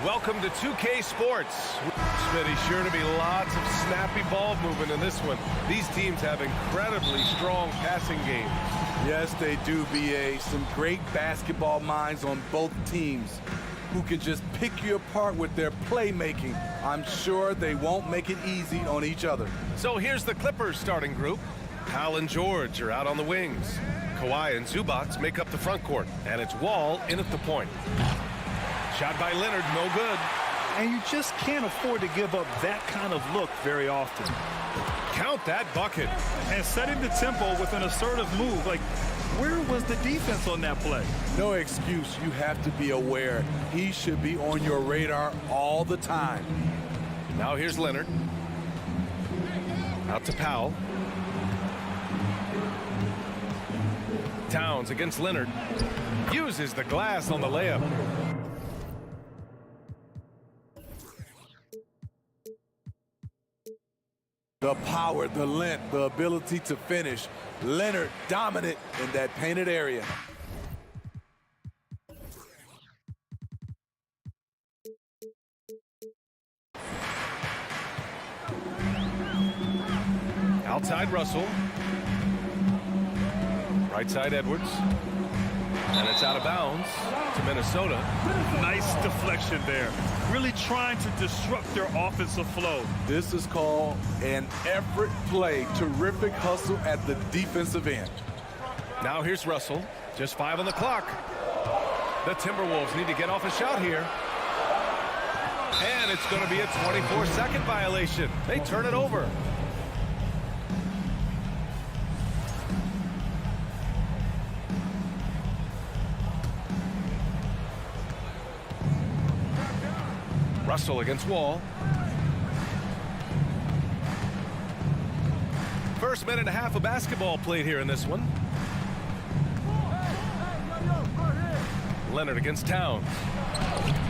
Welcome to 2K Sports. Smitty, sure to be lots of snappy ball movement in this one. These teams have incredibly strong passing games. Yes, they do, BA. Some great basketball minds on both teams who can just pick you apart with their playmaking. I'm sure they won't make it easy on each other. So here's the Clippers starting group. Hal and George are out on the wings. Kawhi and Zubats make up the front court, and it's Wall in at the point. Shot by Leonard, no good. And you just can't afford to give up that kind of look very often. Count that bucket. And setting the tempo with an assertive move. Like, where was the defense on that play? No excuse. You have to be aware. He should be on your radar all the time. Now here's Leonard. Out to Powell. Towns against Leonard. Uses the glass on the layup. The power, the length, the ability to finish. Leonard dominant in that painted area. Outside Russell. Right side Edwards. And it's out of bounds to Minnesota. Nice deflection there. Really trying to disrupt their offensive flow. This is called an effort play. Terrific hustle at the defensive end. Now here's Russell. Just 5 on the clock. The Timberwolves need to get off a shot here. And it's going to be a 24-second violation. They turn it over. Russell against Wall. First minute and a half of basketball played here in this one. Leonard against Towns.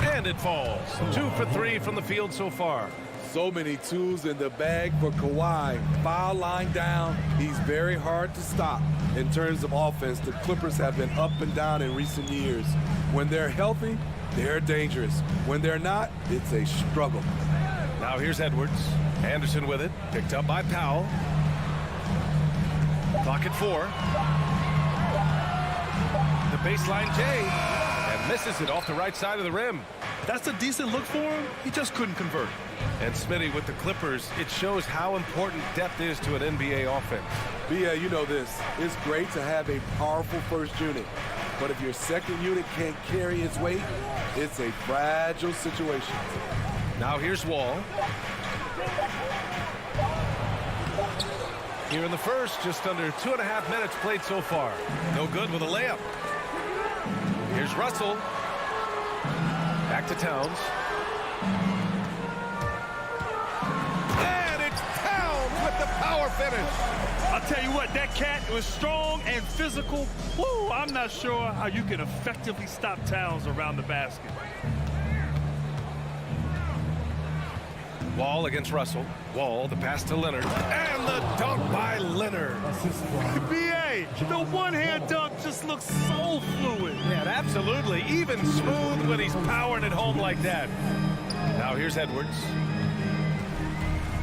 And it falls. 2 for 3 from the field so far. So many tools in the bag for Kawhi. Foul line down. He's very hard to stop. In terms of offense, the Clippers have been up and down in recent years. When they're healthy, they're dangerous. When they're not, it's a struggle. Now here's Edwards. Anderson with it. Picked up by Powell. Clock at 4. The baseline J. And misses it off the right side of the rim. That's a decent look for him. He just couldn't convert. And Smitty with the Clippers, it shows how important depth is to an NBA offense. BA, you know this. It's great to have a powerful first unit. But if your second unit can't carry its weight, it's a fragile situation. Now here's Wall. Here in the first, just under 2.5 minutes played so far. No good with a layup. Here's Russell. Back to Towns. And it's Towns with the power finish. I'll tell you what, that cat was strong and physical. Woo, I'm not sure how you can effectively stop Towns around the basket. Wall against Russell. Wall, the pass to Leonard. And the dunk by Leonard. BA, the one-hand dunk just looks so fluid. Yeah, absolutely. Even smooth when he's powering it home like that. Now here's Edwards.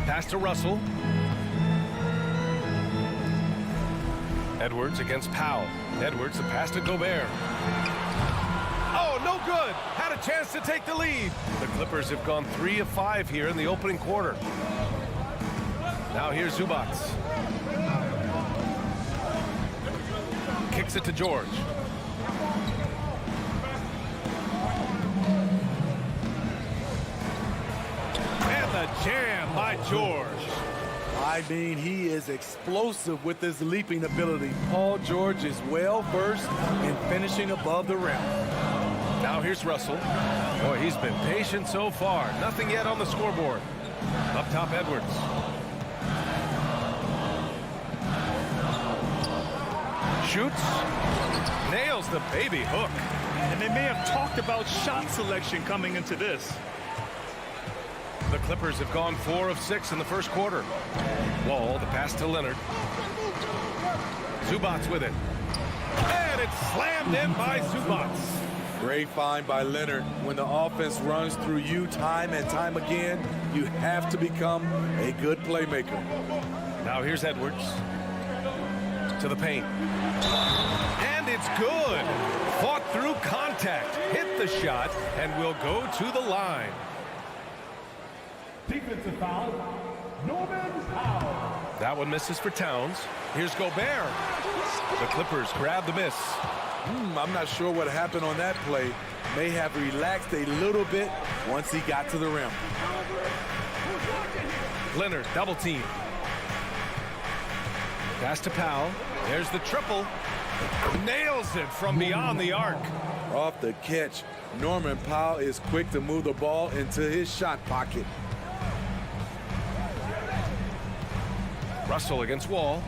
Pass to Russell. Edwards against Powell. Edwards, the pass to Gobert. Oh, no good. Had a chance to take the lead. The Clippers have gone 3 of 5 here in the opening quarter. Now here's Zubats. Kicks it to George. And the jam by George. I mean, he is explosive with his leaping ability. Paul George is well versed in finishing above the rim. Now here's Russell. Boy, he's been patient so far. Nothing yet on the scoreboard. Up top, Edwards. Shoots. Nails the baby hook. And they may have talked about shot selection coming into this. The Clippers have gone 4 of 6 in the first quarter. Wall, the pass to Leonard. Zubats with it. And it's slammed in by Zubats. Great find by Leonard. When the offense runs through you time and time again, you have to become a good playmaker. Now here's Edwards to the paint. And it's good. Fought through contact, hit the shot, and will go to the line. Defensive foul, Norman Powell. That one misses for Towns. Here's Gobert. The Clippers grab the miss. I'm not sure what happened on that play. May have relaxed a little bit once he got to the rim. Leonard, double team. Pass to Powell. There's the triple. Nails it from beyond the arc. Off the catch, Norman Powell is quick to move the ball into his shot pocket. Russell against Wall.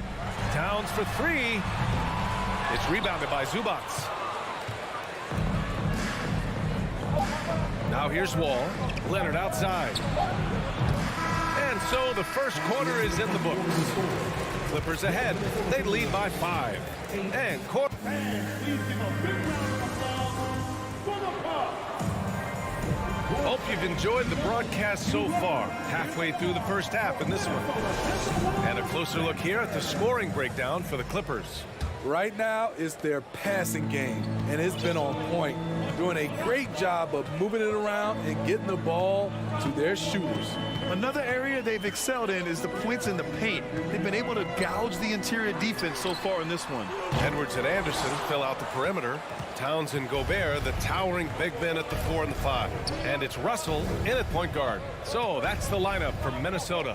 Towns for three. It's rebounded by Zubats. Now here's Wall. Leonard outside. And so the first quarter is in the books. Clippers ahead. They lead by 5. And quarter. Hope you've enjoyed the broadcast so far. Halfway through the first half in this one. And a closer look here at the scoring breakdown for the Clippers. Right now, it's their passing game, and it's been on point. Doing a great job of moving it around and getting the ball to their shooters. Another area they've excelled in is the points in the paint. They've been able to gouge the interior defense so far in this one. Edwards and Anderson fill out the perimeter. Towns and Gobert, the towering big men at the 4 and the 5. And it's Russell in at point guard. So that's the lineup for Minnesota.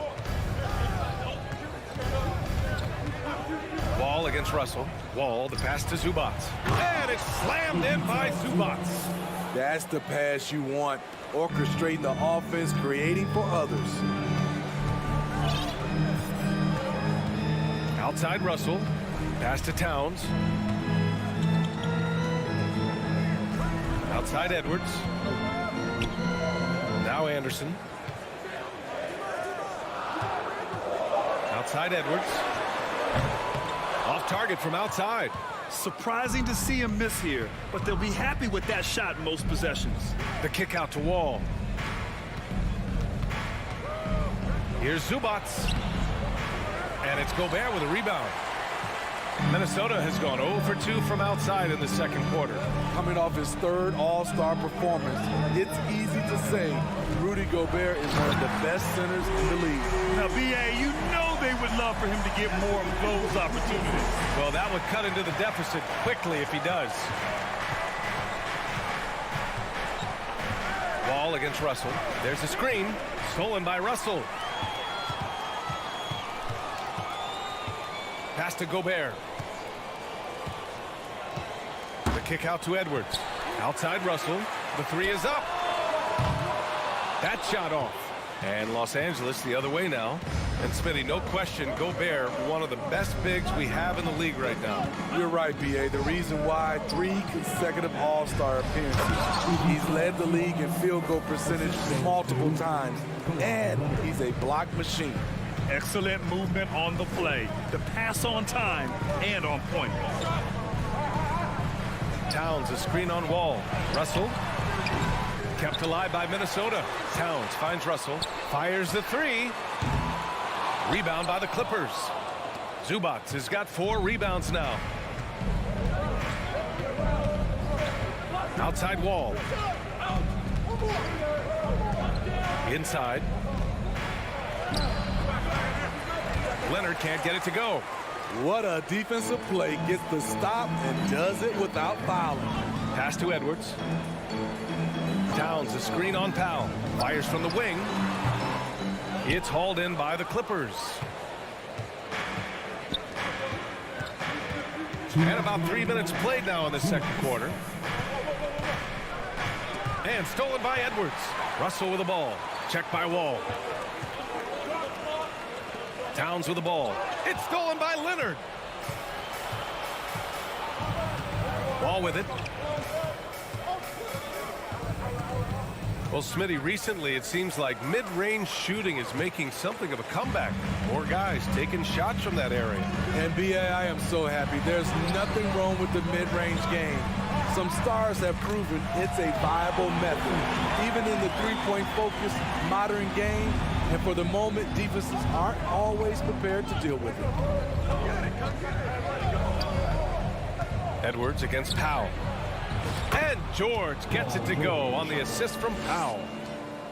Wall against Russell. Wall, the pass to Zubats. And it's slammed in by Zubats. That's the pass you want. Orchestrating the offense, creating for others. Outside Russell. Pass to Towns. Outside Edwards. Now Anderson. Outside Edwards. Off target from outside. Surprising to see him miss here, but they'll be happy with that shot in most possessions. The kick out to Wall. Here's Zubats. And it's Gobert with a rebound. Minnesota has gone 0 for 2 from outside in the second quarter. Coming off his third All-Star performance, it's easy to say Rudy Gobert is one of the best centers in the league. Now, B.A., you know they would love for him to get more of those opportunities. Well, that would cut into the deficit quickly if he does. Wall against Russell. There's a screen. Stolen by Russell. Pass to Gobert. The kick out to Edwards. Outside Russell. The 3 is up. That shot off. And Los Angeles the other way now. And Smitty, no question, Gobert, one of the best bigs we have in the league right now. You're right, B.A. The reason why 3 consecutive All-Star appearances. He's led the league in field goal percentage multiple times. And he's a block machine. Excellent movement on the play. The pass on time and on point. Towns, a screen on Wall. Russell. Kept alive by Minnesota. Towns finds Russell. Fires the 3. Rebound by the Clippers. Zubats has got 4 rebounds now. Outside Wall. Inside. Leonard can't get it to go. What a defensive play. Gets the stop and does it without fouling. Pass to Edwards. Towns, a screen on Powell. Fires from the wing. It's hauled in by the Clippers. And about 3 minutes played now in the second quarter. And stolen by Edwards. Russell with the ball. Checked by Wall. Towns with the ball. It's stolen by Leonard. Wall with it. Well, Smitty, recently it seems like mid-range shooting is making something of a comeback. More guys taking shots from that area. And B.A., I am so happy. There's nothing wrong with the mid-range game. Some stars have proven it's a viable method, even in the three-point focused modern game, and for the moment, defenses aren't always prepared to deal with it. Edwards against Powell. And George gets it to go on the assist from Powell.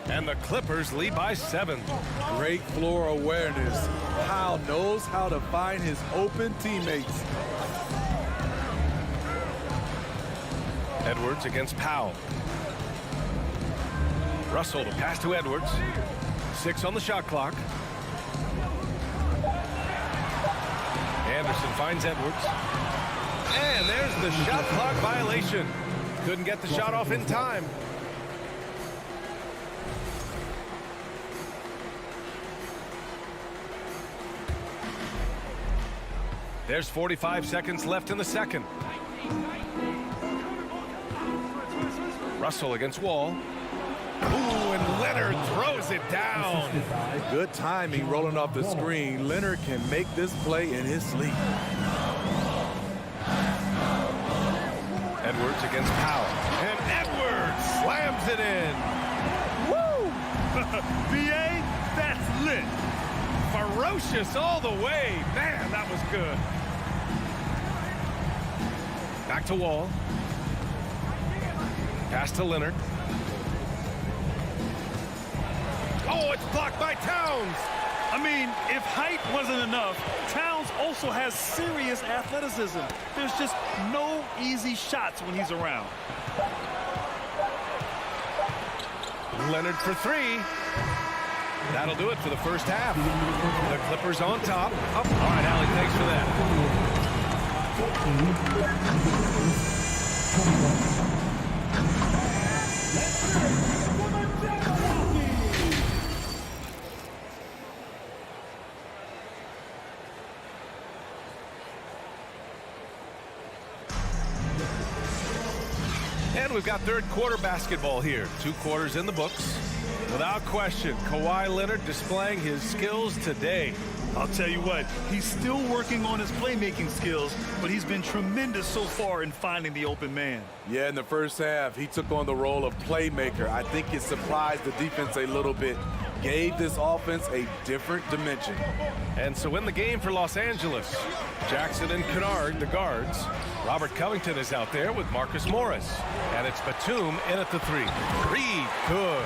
And the Clippers lead by 7. Great floor awareness. Powell knows how to find his open teammates. Edwards against Powell. Russell to pass to Edwards. 6 on the shot clock. Anderson finds Edwards. And there's the shot clock violation. Couldn't get the shot off in time. There's 45 seconds left in the second. Russell against Wall. Ooh, and Leonard throws it down. Good timing rolling off the screen. Leonard can make this play in his sleep. Edwards against Powell. And Edwards slams it in. Woo! BA, that's lit. Ferocious all the way. Man, that was good. Back to Wall. Pass to Leonard. Oh, it's blocked by Towns. I mean, if height wasn't enough, Towns also has serious athleticism. There's just no easy shots when he's around. Leonard for 3. That'll do it for the first half. The Clippers on top. Oh, all right, Allie, thanks for that. And we've got third quarter basketball here. 2 quarters in the books. Without question, Kawhi Leonard displaying his skills today. I'll tell you what, he's still working on his playmaking skills, but he's been tremendous so far in finding the open man. Yeah, in the first half, he took on the role of playmaker. I think it surprised the defense a little bit. Gave this offense a different dimension. And so in the game for Los Angeles, Jackson and Kennard, the guards. Robert Covington is out there with Marcus Morris. And it's Batum in at the 3. Reed, good.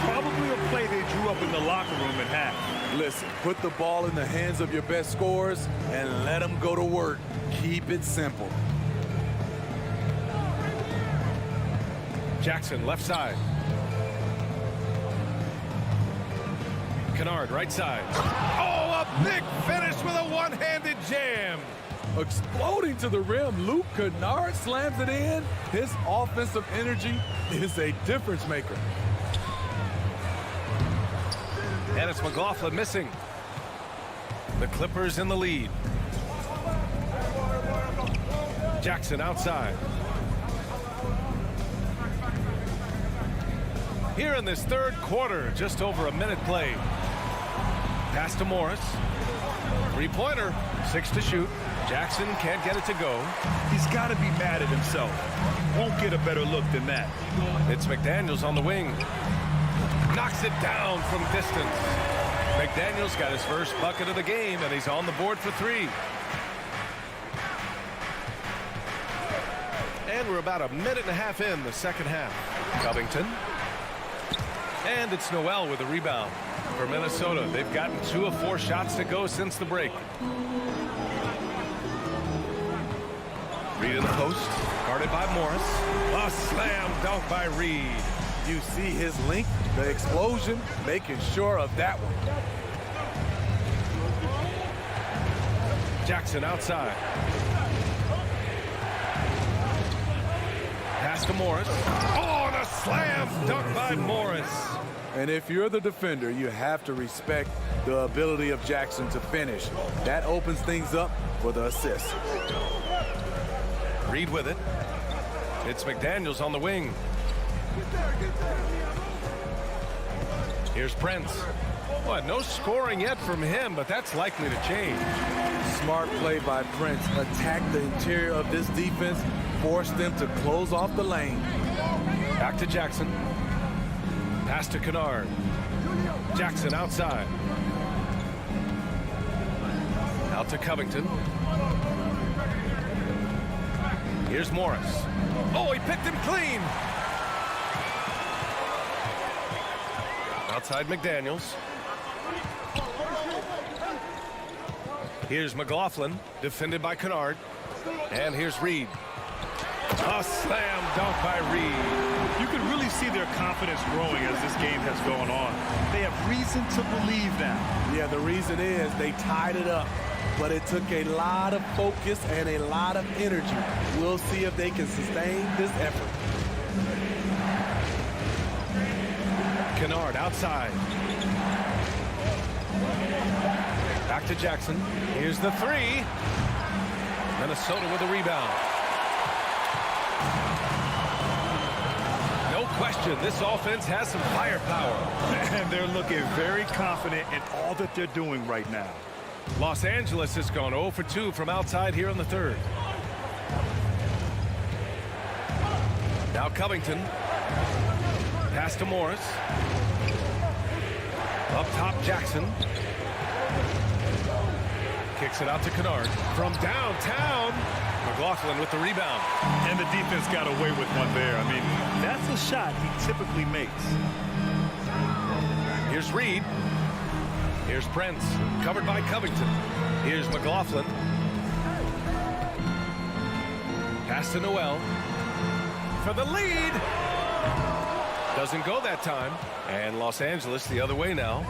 Probably a play they drew up in the locker room at half. Listen, put the ball in the hands of your best scorers and let them go to work. Keep it simple. Jackson left side. Kennard right side. Oh, a big finish with a one-handed jam. Exploding to the rim, Luke Kennard slams it in. His offensive energy is a difference maker. And it's McLaughlin missing. The Clippers in the lead. Jackson outside. Here in this third quarter, just over a minute played. Pass to Morris. 3-pointer, 6 to shoot. Jackson can't get it to go. He's got to be mad at himself. Won't get a better look than that. It's McDaniels on the wing. Knocks it down from distance. McDaniels got his first bucket of the game, and he's on the board for 3. And we're about a minute and a half in the second half. Covington. And it's Noel with a rebound for Minnesota. They've gotten 2 of 4 shots to go since the break. Reed in the post, guarded by Morris. A slam dunk by Reed. You see his length, the explosion, making sure of that one. Jackson outside. Pass to Morris. Oh, and a slam dunk by Morris. And if you're the defender, you have to respect the ability of Jackson to finish. That opens things up for the assist. Reed with it. It's McDaniels on the wing. Here's Prince. What, no scoring yet from him, but that's likely to change. Smart play by Prince. Attack the interior of this defense. force them to close off the lane. Back to Jackson. Pass to Kennard. Jackson outside. Out to Covington. Here's Morris. Oh, he picked him clean. Outside McDaniels. Here's McLaughlin, defended by Kennard. And here's Reed. A slam dunk by Reed. You can really see their confidence growing as this game has gone on. They have reason to believe now. Yeah, the reason is they tied it up, but it took a lot of focus and a lot of energy. We'll see if they can sustain this effort. Kennard outside. Back to Jackson. Here's the three. Minnesota with a rebound. No question, this offense has some firepower. And they're looking very confident in all that they're doing right now. Los Angeles has gone 0 for 2 from outside here in the third. Now Covington. Pass to Morris. Up top, Jackson. Kicks it out to Kennard. From downtown, McLaughlin with the rebound. And the defense got away with one there. I mean, that's a shot he typically makes. Here's Reed. Here's Prince, covered by Covington. Here's McLaughlin. Pass to Noel. For the lead. Doesn't go that time. And Los Angeles the other way now.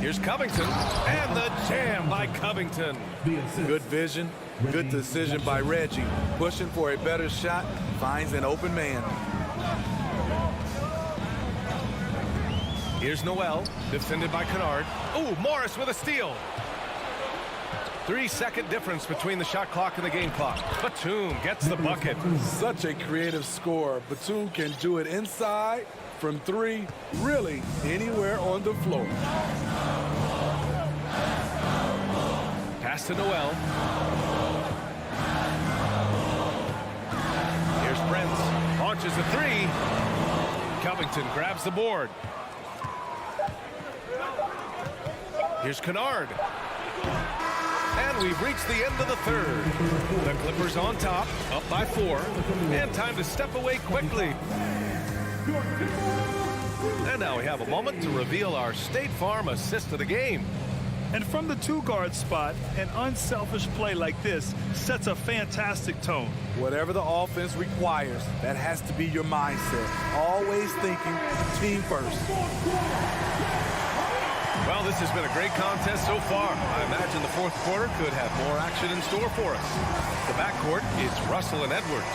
Here's Covington. And the jam by Covington. Good vision, good decision by Reggie. Pushing for a better shot, finds an open man. Here's Noel, defended by Kennard. Oh, Morris with a steal. 3-second difference between the shot clock and the game clock. Batum gets the bucket. Such a creative scorer. Batum can do it inside, from three, really anywhere on the floor. Pass to Noel. Here's Prince. Launches a three. Covington grabs the board. Here's Kennard. And we've reached the end of the third. The Clippers on top, up by 4. And time to step away quickly. And now we have a moment to reveal our State Farm assist of the game. And from the two-guard spot, an unselfish play like this sets a fantastic tone. Whatever the offense requires, that has to be your mindset. Always thinking team first. Well, this has been a great contest so far. I imagine the fourth quarter could have more action in store for us. The backcourt, it's Russell and Edwards.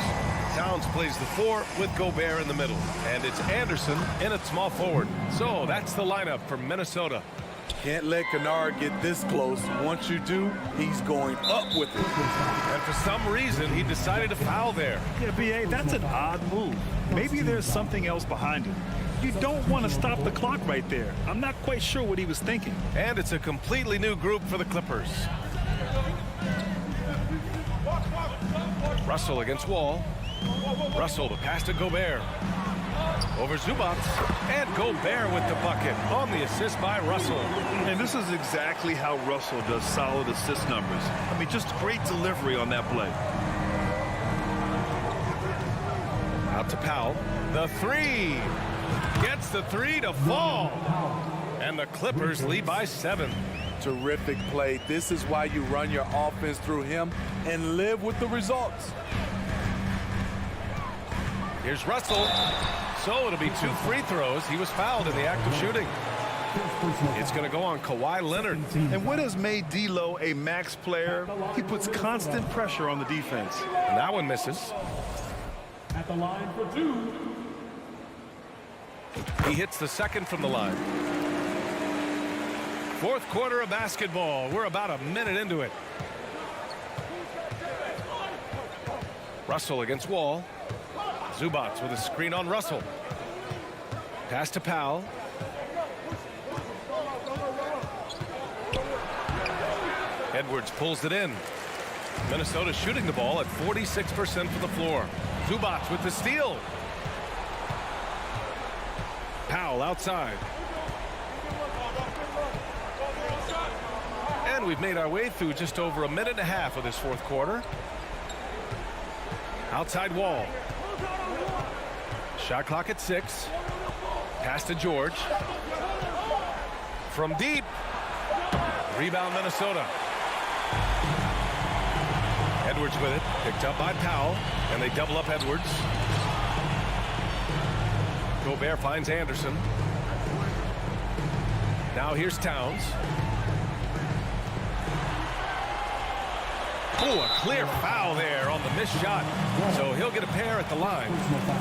Towns plays the 4 with Gobert in the middle. And it's Anderson in at small forward. So that's the lineup for Minnesota. Can't let Kennard get this close. Once you do, he's going up with it. And for some reason, he decided to foul there. Yeah, B.A., that's an odd move. Maybe there's something else behind it. You don't want to stop the clock right there. I'm not quite sure what he was thinking. And it's a completely new group for the Clippers. Russell against Wall. Russell to pass to Gobert. Over Zubac. And Gobert with the bucket on the assist by Russell. And this is exactly how Russell does solid assist numbers. I mean, just great delivery on that play. Out to Powell. The three. Gets the three to fall. And the Clippers lead by 7. Terrific play. This is why you run your offense through him and live with the results. Here's Russell. So it'll be 2 free throws. He was fouled in the act of shooting. It's going to go on Kawhi Leonard. And what has made D'Lo a max player? He puts constant pressure on the defense. And that one misses. At the line for 2. He hits the second from the line. Fourth quarter of basketball. We're about a minute into it. Russell against Wall. Zubac with a screen on Russell. Pass to Powell. Edwards pulls it in. Minnesota shooting the ball at 46% from the floor. Zubac with the steal. Powell outside. And we've made our way through just over a minute and a half of this fourth quarter. Outside Wall. Shot clock at 6. Pass to George. From deep. Rebound Minnesota. Edwards with it. Picked up by Powell. And they double up Edwards. Gobert finds Anderson. Now here's Towns. Oh, a clear foul there on the missed shot. So he'll get a pair at the line.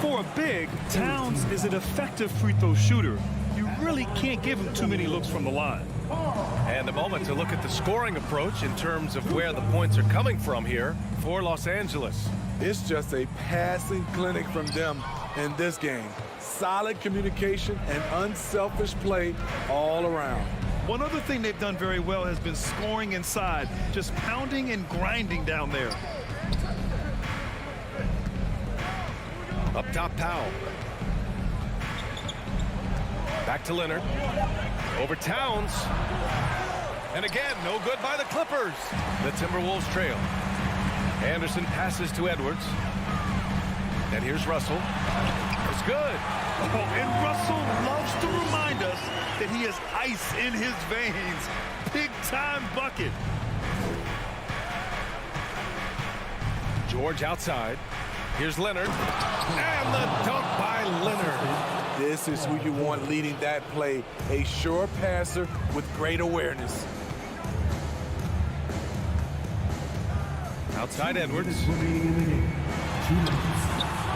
For a big, Towns is an effective free throw shooter. You really can't give him too many looks from the line. And a moment to look at the scoring approach in terms of where the points are coming from here for Los Angeles. It's just a passing clinic from them in this game. Solid communication and unselfish play all around. One other thing they've done very well has been scoring inside, just pounding and grinding down there. Up top, Powell. Back to Leonard. Over Towns. And again, no good by the Clippers. The Timberwolves trail. Anderson passes to Edwards. And here's Russell. It's good. Oh, and Russell loves to remind us that he has ice in his veins. Big-time bucket. George outside. Here's Leonard. And the dunk by Leonard. This is who you want leading that play. A sure passer with great awareness. Outside Edwards.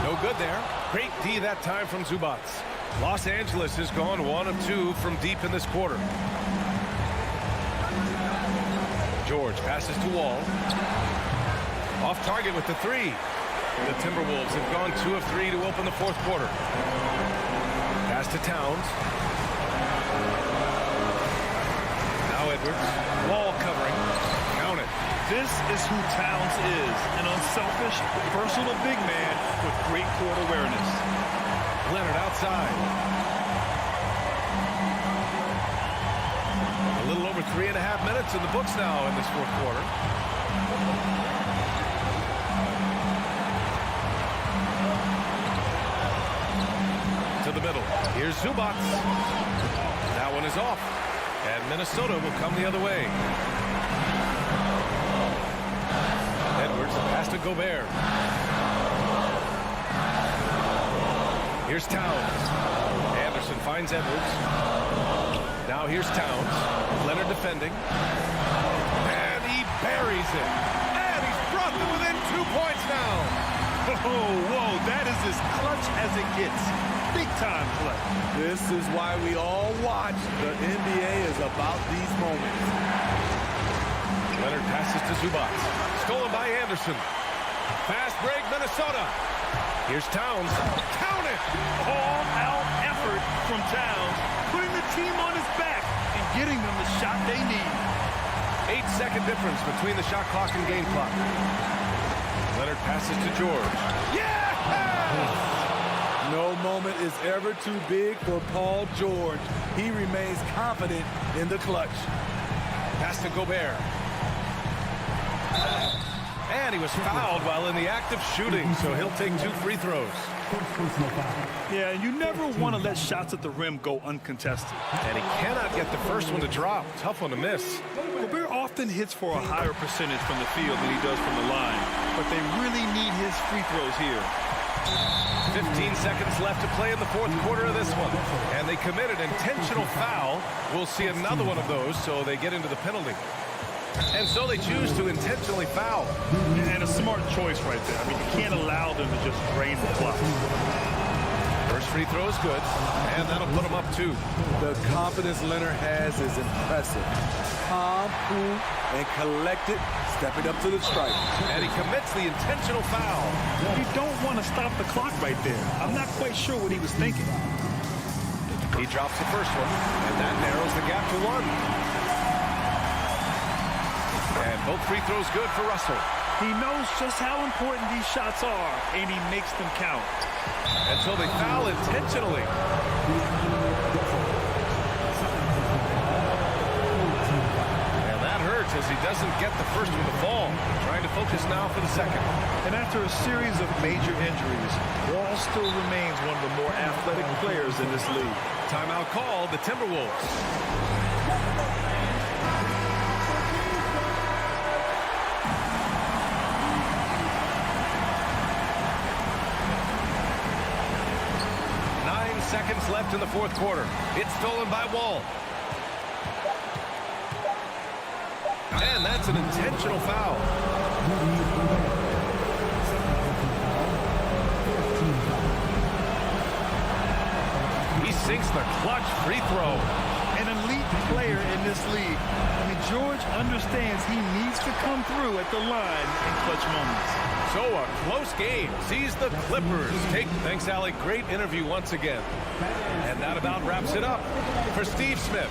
No good there. Great D that time from Zubac. Los Angeles has gone 1 of 2 from deep in this quarter. George passes to Wall. Off target with the 3. The Timberwolves have gone 2 of 3 to open the fourth quarter. Pass to Towns. Now Edwards. Wall covering. Count it. This is who Towns is, an unselfish, versatile big man with great court awareness. Leonard outside. A little over 3.5 minutes in the books now in this fourth quarter. To the middle. Here's Zubac. That one is off. And Minnesota will come the other way. Edwards, pass to Gobert. Here's Towns. Anderson finds Edwards. Now here's Towns. Leonard defending. And he buries it. And he's brought them within 2 points now. Oh, whoa, that is as clutch as it gets. Big time play. This is why we all watch. The NBA is about these moments. Leonard passes to Zubac. Stolen by Anderson. Fast break, Minnesota. Here's Towns. Count it! All-out effort from Towns, putting the team on his back and getting them the shot they need. 8-second difference between the shot clock and game clock. Leonard passes to George. Yeah! No moment is ever too big for Paul George. He remains confident in the clutch. Pass to Gobert. And he was fouled while in the act of shooting, so he'll take 2 free throws. Yeah, you never want to let shots at the rim go uncontested. And he cannot get the first one to drop. Tough one to miss. Gobert often hits for a higher percentage from the field than he does from the line, but they really need his free throws here. 15 seconds left to play in the fourth quarter of this one. And they committed intentional foul. We'll see another one of those, so they get into the penalty. And so they choose to intentionally foul. And a smart choice right there. I mean, you can't allow them to just drain the clock. First free throw is good, and that'll put them up 2. The confidence Leonard has is impressive. Calm, cool, and collected, stepping up to the stripe. And he commits the intentional foul. You don't want to stop the clock right there. I'm not quite sure what he was thinking. He drops the first one, and that narrows the gap to 1. And both free throws good for Russell. He knows just how important these shots are, and he makes them count. Until they foul intentionally. And that hurts as he doesn't get the first one to fall. Trying to focus now for the second. And after a series of major injuries, Wall still remains one of the more athletic players in this league. Timeout called the Timberwolves. Seconds left in the fourth quarter. It's stolen by Wall. And that's an intentional foul. He sinks the clutch free throw. An elite player in this league. I mean, George understands he needs to come through at the line in clutch moments. So a close game sees the Clippers take. Thanks, Allie. Great interview once again. And that about wraps it up for Steve Smith.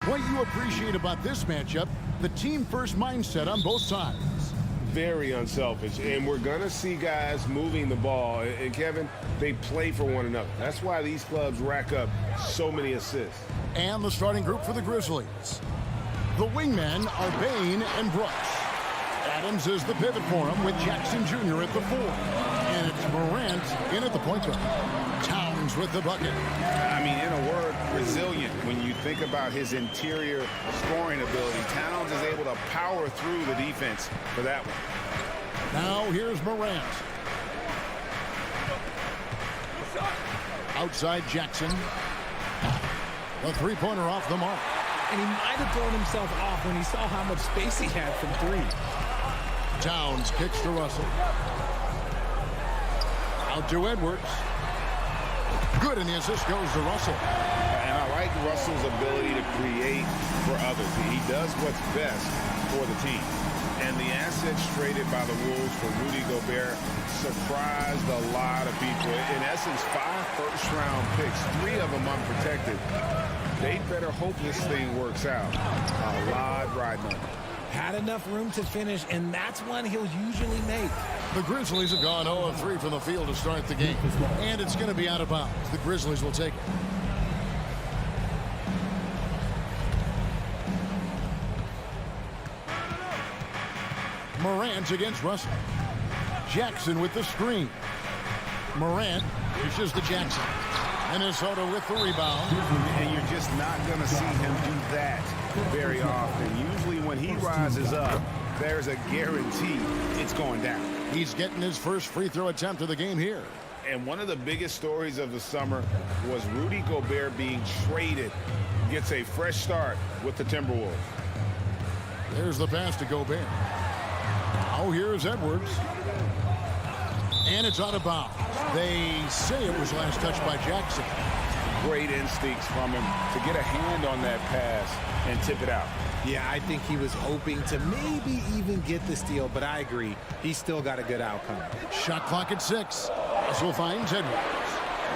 What you appreciate about this matchup, the team-first mindset on both sides. Very unselfish, and we're going to see guys moving the ball. And Kevin, they play for one another. That's why these clubs rack up so many assists. And the starting group for the Grizzlies. The wingmen are Bain and Brooks. Adams is the pivot for him with Jackson Jr. at the 4. And it's Morant in at the point guard. Towns with the bucket. I mean, in a word, resilient. When you think about his interior scoring ability, Towns is able to power through the defense for that one. Now here's Morant. Outside Jackson. The three-pointer off the mark. And he might have thrown himself off when he saw how much space he had from 3. Towns kicks to Russell. Out to Edwards. Good, and the assist goes to Russell. And I like Russell's ability to create for others. He does what's best for the team. And the assets traded by the Wolves for Rudy Gobert surprised a lot of people. In essence, 5 first-round picks, 3 of them unprotected. They better hope this thing works out. A lot riding on it. Had enough room to finish, and that's one he'll usually make. The Grizzlies have gone 0 of 3 from the field to start the game. And it's going to be out of bounds. The Grizzlies will take it. Morant against Russell. Jackson with the screen. Morant pushes to Jackson. Minnesota with the rebound. And you're just not going to see him do that very often. Usually when he rises up, there's a guarantee it's going down. He's getting his first free throw attempt of the game here. And one of the biggest stories of the summer was Rudy Gobert being traded. Gets a fresh start with the Timberwolves. There's the pass to Gobert. Now here's Edwards. And it's out of bounds. They say it was last touched by Jackson. Great instincts from him to get a hand on that pass and tip it out. Yeah, I think he was hoping to maybe even get the steal, but I agree. He's still got a good outcome. Shot clock at 6. Russell finds Edwards.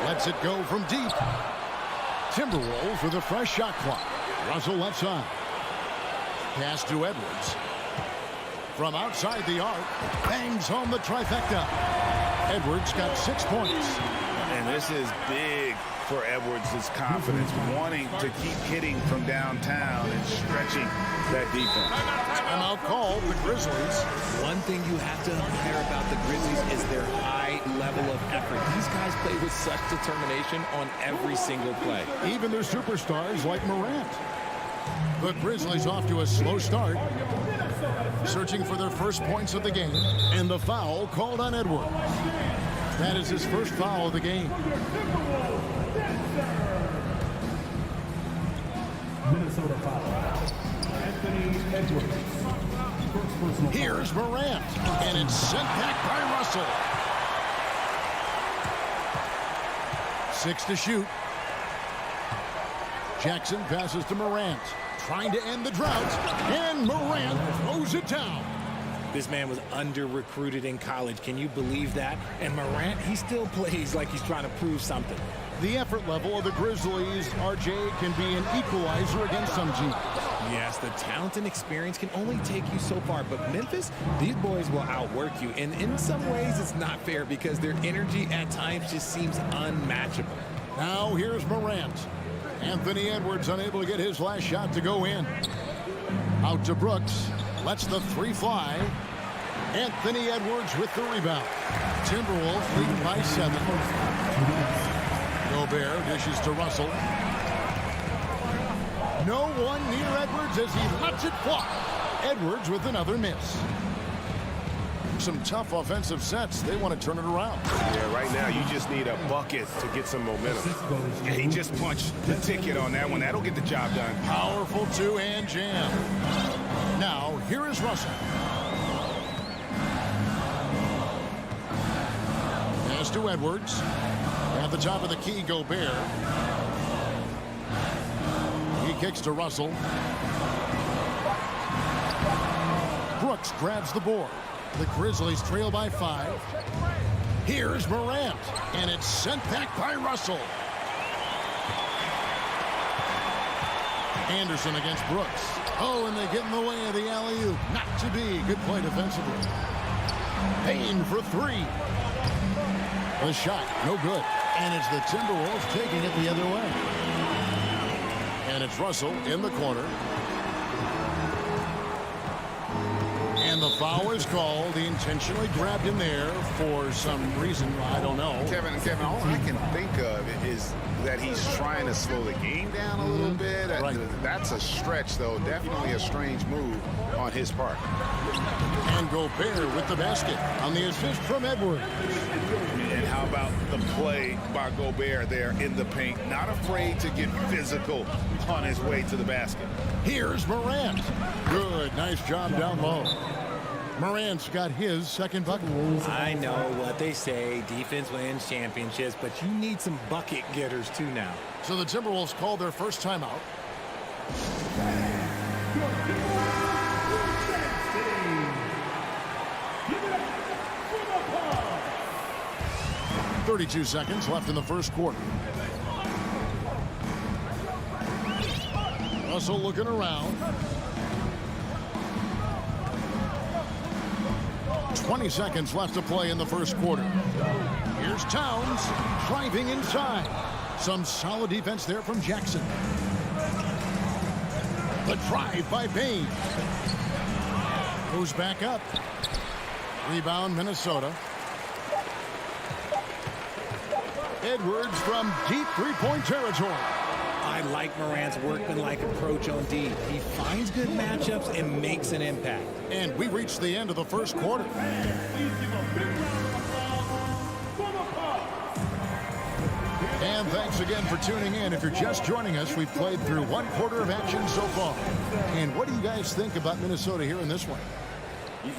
Lets it go from deep. Timberwolves with a fresh shot clock. Russell left side. Pass to Edwards. From outside the arc, bangs home the trifecta. Edwards got 6 points. And this is big for Edwards' confidence, wanting to keep hitting from downtown and stretching that defense. Timeout called the Grizzlies. One thing you have to admire about the Grizzlies is their high level of effort. These guys play with such determination on every single play. Even their superstars like Morant. The Grizzlies off to a slow start. Searching for their first points of the game. And the foul called on Edwards. That is his first foul of the game. Minnesota foul. Anthony Edwards. First personal foul. Here's Morant. And it's sent back by Russell. 6 to shoot. Jackson passes to Morant. Trying to end the drought. And Morant throws it down. This man was under-recruited in college. Can you believe that? And Morant, he still plays like he's trying to prove something. The effort level of the Grizzlies, RJ, can be an equalizer against some teams. Yes, the talent and experience can only take you so far. But Memphis, these boys will outwork you. And in some ways, it's not fair because their energy at times just seems unmatchable. Now here's Morant. Anthony Edwards unable to get his last shot to go in. Out to Brooks. Lets the 3 fly. Anthony Edwards with the rebound. Timberwolves leading by 7. Gobert dishes to Russell. No one near Edwards as he lets it fly. Edwards with another miss. Some tough offensive sets. They want to turn it around. Yeah, right now you just need a bucket to get some momentum. Yeah, he just punched the ticket on that one. That'll get the job done. Powerful 2-hand jam. Now, here is Russell. Pass to Edwards. At the top of the key, Gobert. He kicks to Russell. Brooks grabs the board. The Grizzlies trail by 5. Here's Morant. And it's sent back by Russell. Anderson against Brooks. Oh, and they get in the way of the alley-oop. Not to be. Good play defensively. Payne for 3. The shot, no good. And it's the Timberwolves taking it the other way. And it's Russell in the corner. And the foul is called. He intentionally grabbed him there for some reason. I don't know. Kevin, all I can think of is that he's trying to slow the game down a little bit. Right. That's a stretch, though. Definitely a strange move on his part. And Gobert with the basket on the assist from Edwards. And how about the play by Gobert there in the paint? Not afraid to get physical on his way to the basket. Here's Morant. Good, nice job down low. Morant's got his second bucket. I know what they say, defense wins championships, but you need some bucket getters too now. So the Timberwolves call their first timeout. 32 seconds left in the first quarter. Russell looking around. 20 seconds left to play in the first quarter. Here's Towns driving inside. Some solid defense there from Jackson. The drive by Bain. Goes back up. Rebound Minnesota. Edwards from deep three-point territory. I like Morant's workmanlike approach on D. He finds good matchups and makes an impact. And we reached the end of the first quarter. And thanks again for tuning in. If you're just joining us, we've played through one quarter of action so far. And what do you guys think about Minnesota here in this one?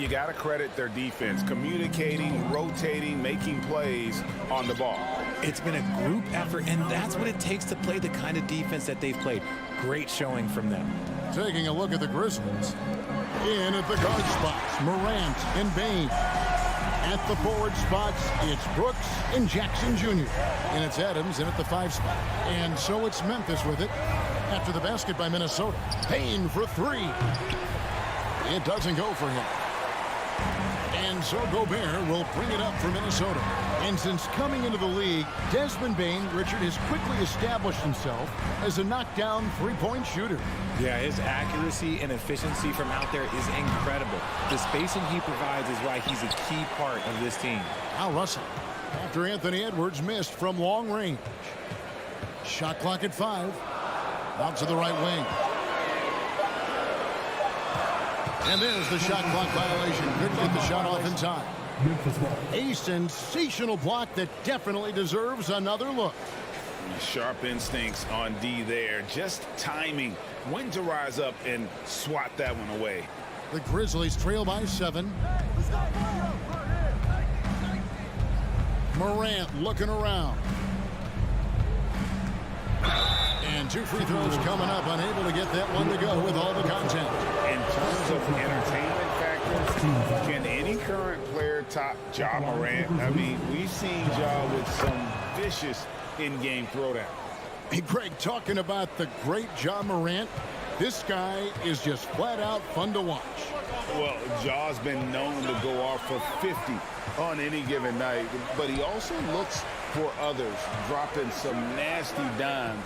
You got to credit their defense, communicating, rotating, making plays on the ball. It's been a group effort, and that's what it takes to play the kind of defense that they've played. Great showing from them. Taking a look at the Grizzlies. In at the guard spots, Morant and Bain. At the forward spots, it's Brooks and Jackson Jr. And it's Adams in at the 5 spot. And so it's Memphis with it after the basket by Minnesota. Bain for 3. It doesn't go for him. And so Gobert will bring it up for Minnesota. And since coming into the league, Desmond Bain, Richard, has quickly established himself as a knockdown three-point shooter. Yeah, his accuracy and efficiency from out there is incredible. The spacing he provides is why he's a key part of this team. Now Russell, after Anthony Edwards missed from long range. Shot clock at 5. Out to the right wing. And there's the shot clock violation. Couldn't get the shot off in time. A sensational block that definitely deserves another look. Sharp instincts on D there. Just timing when to rise up and swat that one away. The Grizzlies trail by 7. Morant looking around. And 2 free throws coming up, unable to get that one to go with all the content. In terms of entertainment factors, can any current player top Ja Morant? I mean, we've seen Ja with some vicious in-game throwdown. Hey, Greg, talking about the great Ja Morant, this guy is just flat out fun to watch. Well, Ja's been known to go off for 50 on any given night, but he also looks for others, dropping some nasty dimes.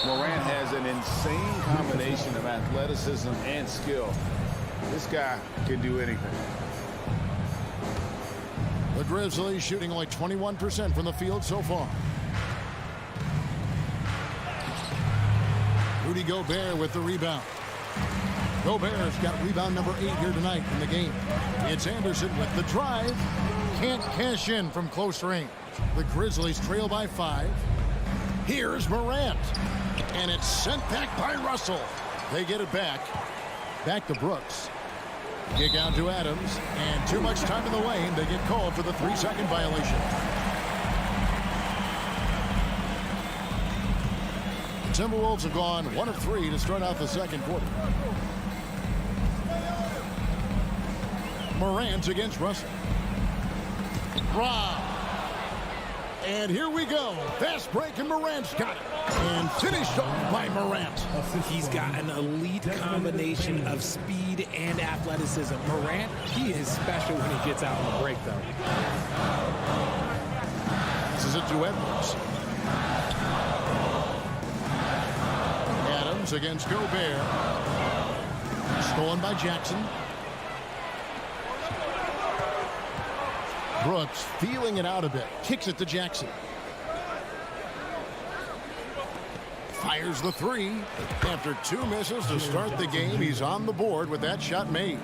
Morant has an insane combination of athleticism and skill. This guy can do anything. The Grizzlies shooting only 21% from the field so far. Rudy Gobert with the rebound. Gobert's got rebound number 8 here tonight in the game. It's Anderson with the drive. Can't cash in from close range. The Grizzlies trail by 5. Here's Morant. And it's sent back by Russell. They get it back. Back to Brooks. Kick out to Adams. And too much time in the lane. They get called for the 3-second violation. The Timberwolves have gone 1 of 3 to start out the second quarter. Morant against Russell. Rob. And here we go. Fast break, and Morant's got it. And finished off by Morant. He's got an elite combination of speed and athleticism. Morant, he is special when he gets out on the break, though. This is it to Edwards. Adams against Gobert. Stolen by Jackson. Brooks feeling it out a bit. Kicks it to Jackson. Fires the 3. After 2 misses to start the game, he's on the board with that shot made.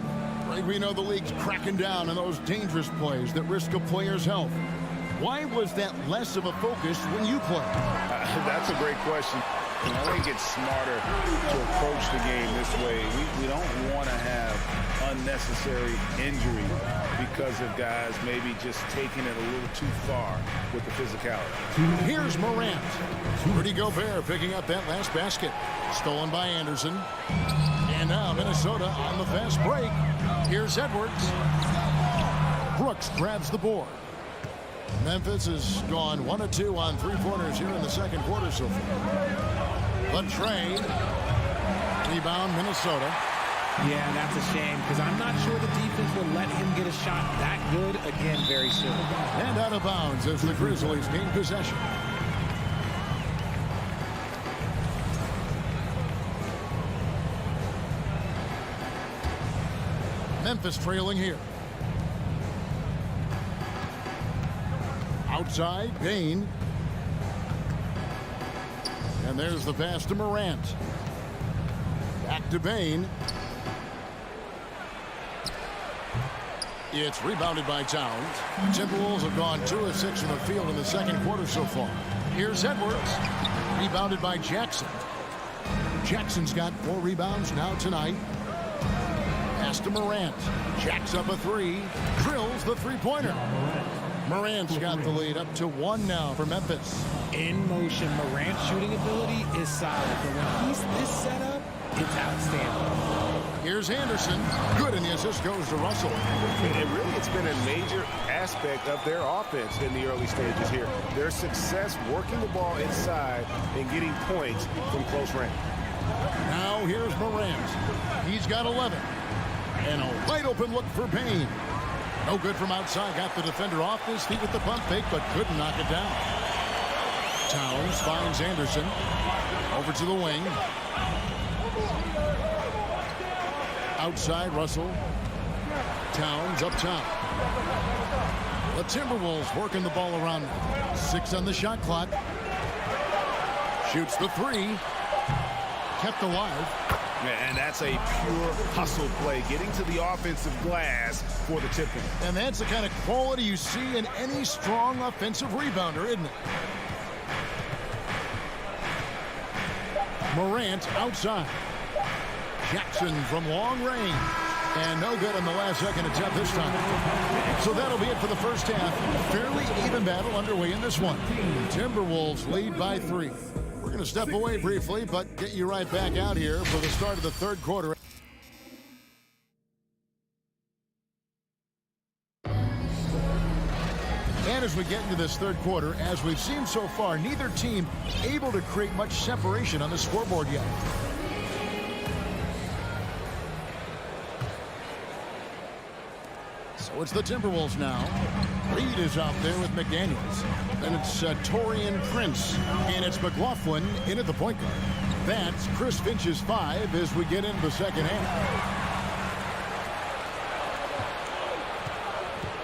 Right, we know the league's cracking down on those dangerous plays that risk a player's health. Why was that less of a focus when you played? That's a great question. You know, they get smarter to approach the game this way. We don't want to have unnecessary injury because of guys maybe just taking it a little too far with the physicality. Here's Morant. Rudy Gobert picking up that last basket. Stolen by Anderson. And now Minnesota on the fast break. Here's Edwards. Brooks grabs the board. Memphis has gone 1 of 2 on three-pointers here in the second quarter so far. Trey. Rebound Minnesota. Yeah, that's a shame because I'm not sure the defense will let him get a shot that good again very soon. And out of bounds as the Grizzlies gain possession. Memphis trailing here. Outside, Bain. And there's the pass to Morant. Back to Bain. It's rebounded by Towns. Timberwolves have gone 2 of 6 from the field in the second quarter so far. Here's Edwards. Rebounded by Jackson. Jackson's got 4 rebounds now tonight. Pass to Morant. Jacks up a 3. Drills the three-pointer. Morant's got the lead up to 1 now for Memphis. In motion, Morant's shooting ability is solid, but when he's this set up, it's outstanding. Here's Anderson. Good, and the assist goes to Russell. And really, it's been a major aspect of their offense in the early stages here. Their success working the ball inside and getting points from close range. Now here's Morant. He's got 11. And a wide open look for Bain. No good from outside. Got the defender off his feet with the pump fake, but couldn't knock it down. Towns finds Anderson. Over to the wing. Outside, Russell. Towns up top. The Timberwolves working the ball around now. 6 on the shot clock. Shoots the 3. Kept alive. And that's a pure hustle play, getting to the offensive glass for the tip-in. And that's the kind of quality you see in any strong offensive rebounder, isn't it? Morant outside. Jackson from long range. And no good on the last second attempt this time. So that'll be it for the first half. Fairly even battle underway in this one. Timberwolves lead by 3. We're going to step away briefly, but get you right back out here for the start of the third quarter. And as we get into this third quarter, as we've seen so far, neither team able to create much separation on the scoreboard yet. So it's the Timberwolves now. Reed is out there with McDaniels. Then it's Taurean Prince. And it's McLaughlin in at the point guard. That's Chris Finch's 5 as we get into the second half.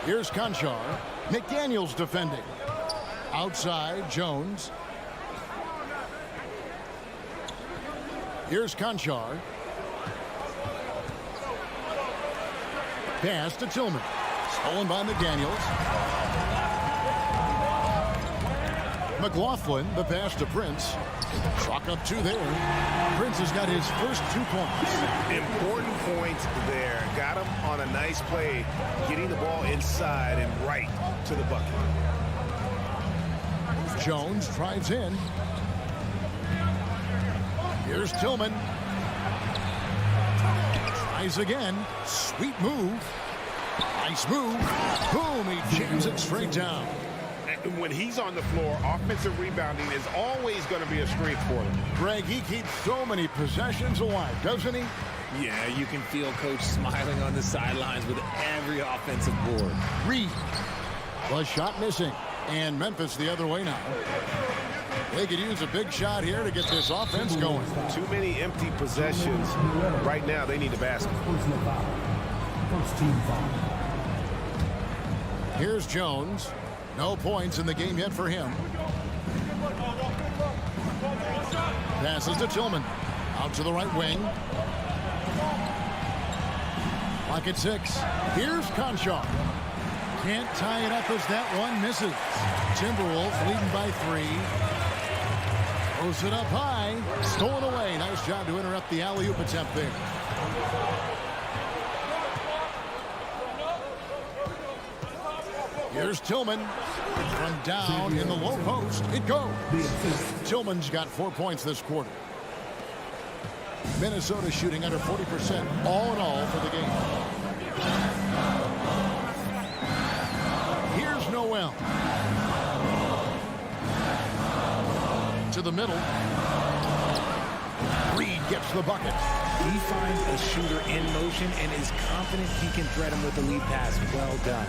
Here's Conchar. McDaniels defending. Outside, Jones. Here's Conchar. Pass to Tillman. Stolen by McDaniels. McLaughlin, the pass to Prince. Chalk up 2 there. Prince has got his first 2 points. Important points there. Got him on a nice play, getting the ball inside and right to the bucket. Jones drives in. Here's Tillman. Tries again. Sweet move. Nice move. Boom, he jams it straight down. When he's on the floor, offensive rebounding is always going to be a strength for him. Greg, he keeps so many possessions alive, doesn't he? Yeah, you can feel Coach smiling on the sidelines with every offensive board. Reed. The shot missing. And Memphis the other way now. They could use a big shot here to get this offense going. Too many empty possessions. Right now, they need a basket. First team foul. Here's Jones. No points in the game yet for him. Passes to Tillman. Out to the right wing. Clock at 6. Here's Conchar. Can't tie it up as that one misses. Timberwolves leading by 3. Throws it up high. Stolen away. Nice job to interrupt the alley-oop attempt there. Here's Tillman. From down in the low post. It goes. Tillman's got 4 points this quarter. Minnesota shooting under 40% all in all for the game. Here's Noel. To the middle. Reed gets the bucket. He finds a shooter in motion and is confident he can thread him with the lead pass. Well done.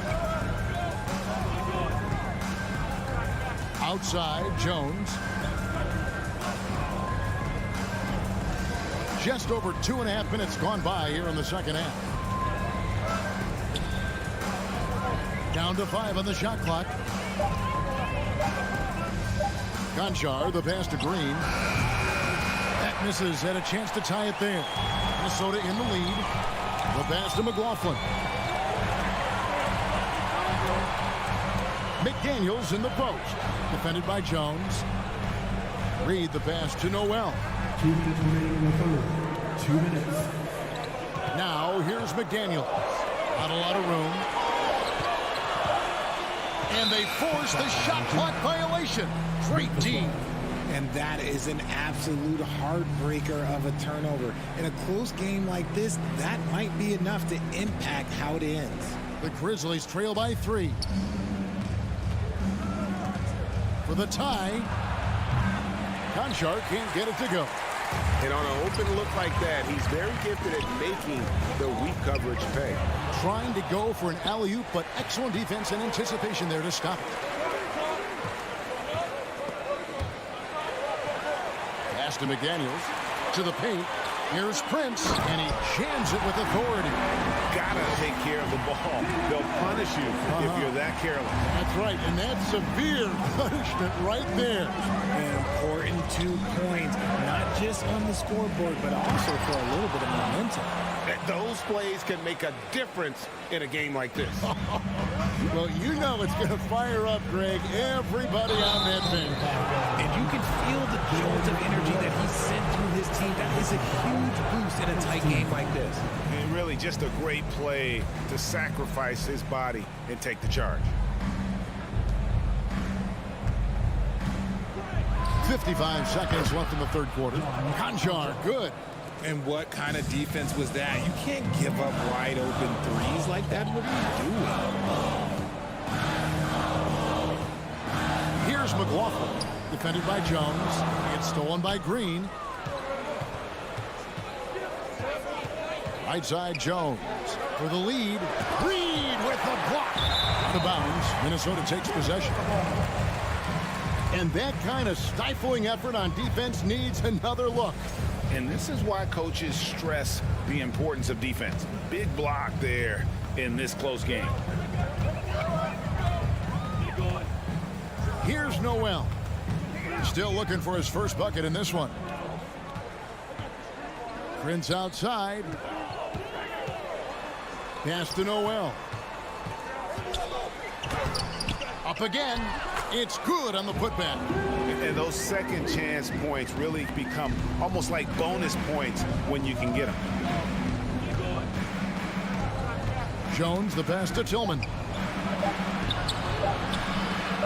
Outside, Jones. Just over 2.5 minutes gone by here in the second half. Down to 5 on the shot clock. Conchar, the pass to Green. That misses, had a chance to tie it there. Minnesota in the lead. The pass to McLaughlin. McDaniels in the post. Defended by Jones. Reed the pass to Noel. 2 minutes remaining in the third. 2 minutes. Now here's McDaniels. Not a lot of room. And they force the shot clock violation. Great team. And that is an absolute heartbreaker of a turnover. In a close game like this, that might be enough to impact how it ends. The Grizzlies trail by 3. For the tie, Conchar can't get it to go. And on an open look like that, he's very gifted at making the weak coverage pay. Trying to go for an alley-oop, but excellent defense and anticipation there to stop it. Pass to McDaniels. To the paint. Here's Prince, and he jams it with authority. Gotta take care of the ball. They'll punish you if you're that careless. That's right, and that's severe punishment right there. An important 2 points, not just on the scoreboard, but also for a little bit of momentum. Those plays can make a difference in a game like this. Well, you know it's going to fire up, Greg, everybody on that bench. And you can feel the jolt of energy that he sent through his team. That is a huge boost in a tight game like this. And really just a great play to sacrifice his body and take the charge. 55 seconds left in the third quarter. Conchar, good. And what kind of defense was that? You can't give up wide open threes like that. What are you doing? Here's McLaughlin. Defended by Jones. It's stolen by Green. Right side, Jones. For the lead. Reed with the block. Out of bounds. Minnesota takes possession. And that kind of stifling effort on defense needs another look. And this is why coaches stress the importance of defense. Big block there in this close game. Here's Noel. Still looking for his first bucket in this one. Prince outside. Pass to Noel. Up again. It's good on the putback. And those second chance points really become almost like bonus points when you can get them. Jones, the pass to Tillman.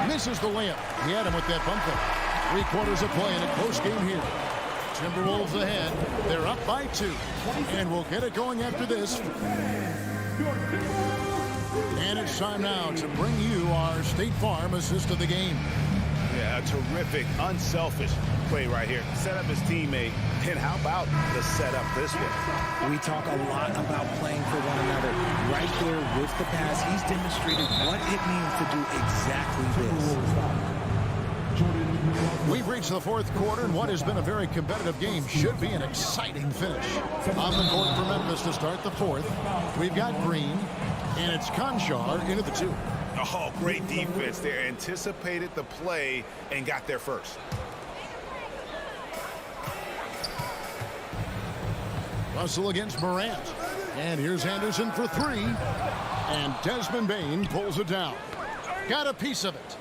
Misses the layup. He had him with that bump fake. 3 quarters of play in a close game here. Timberwolves ahead. They're up by 2. And we'll get it going after this. And it's time now to bring you our State Farm assist of the game. Yeah, a terrific, unselfish play right here. Set up his teammate. And how about the setup this way? We talk a lot about playing for one another. Right there with the pass, he's demonstrated what it means to do exactly this. We've reached the fourth quarter, and what has been a very competitive game should be an exciting finish. On the court for Memphis to start the fourth, we've got Green, and it's Conchar into the 2. Oh, great defense there. Anticipated the play and got there first. Russell against Morant. And here's Anderson for 3. And Desmond Bane pulls it down. Got a piece of it.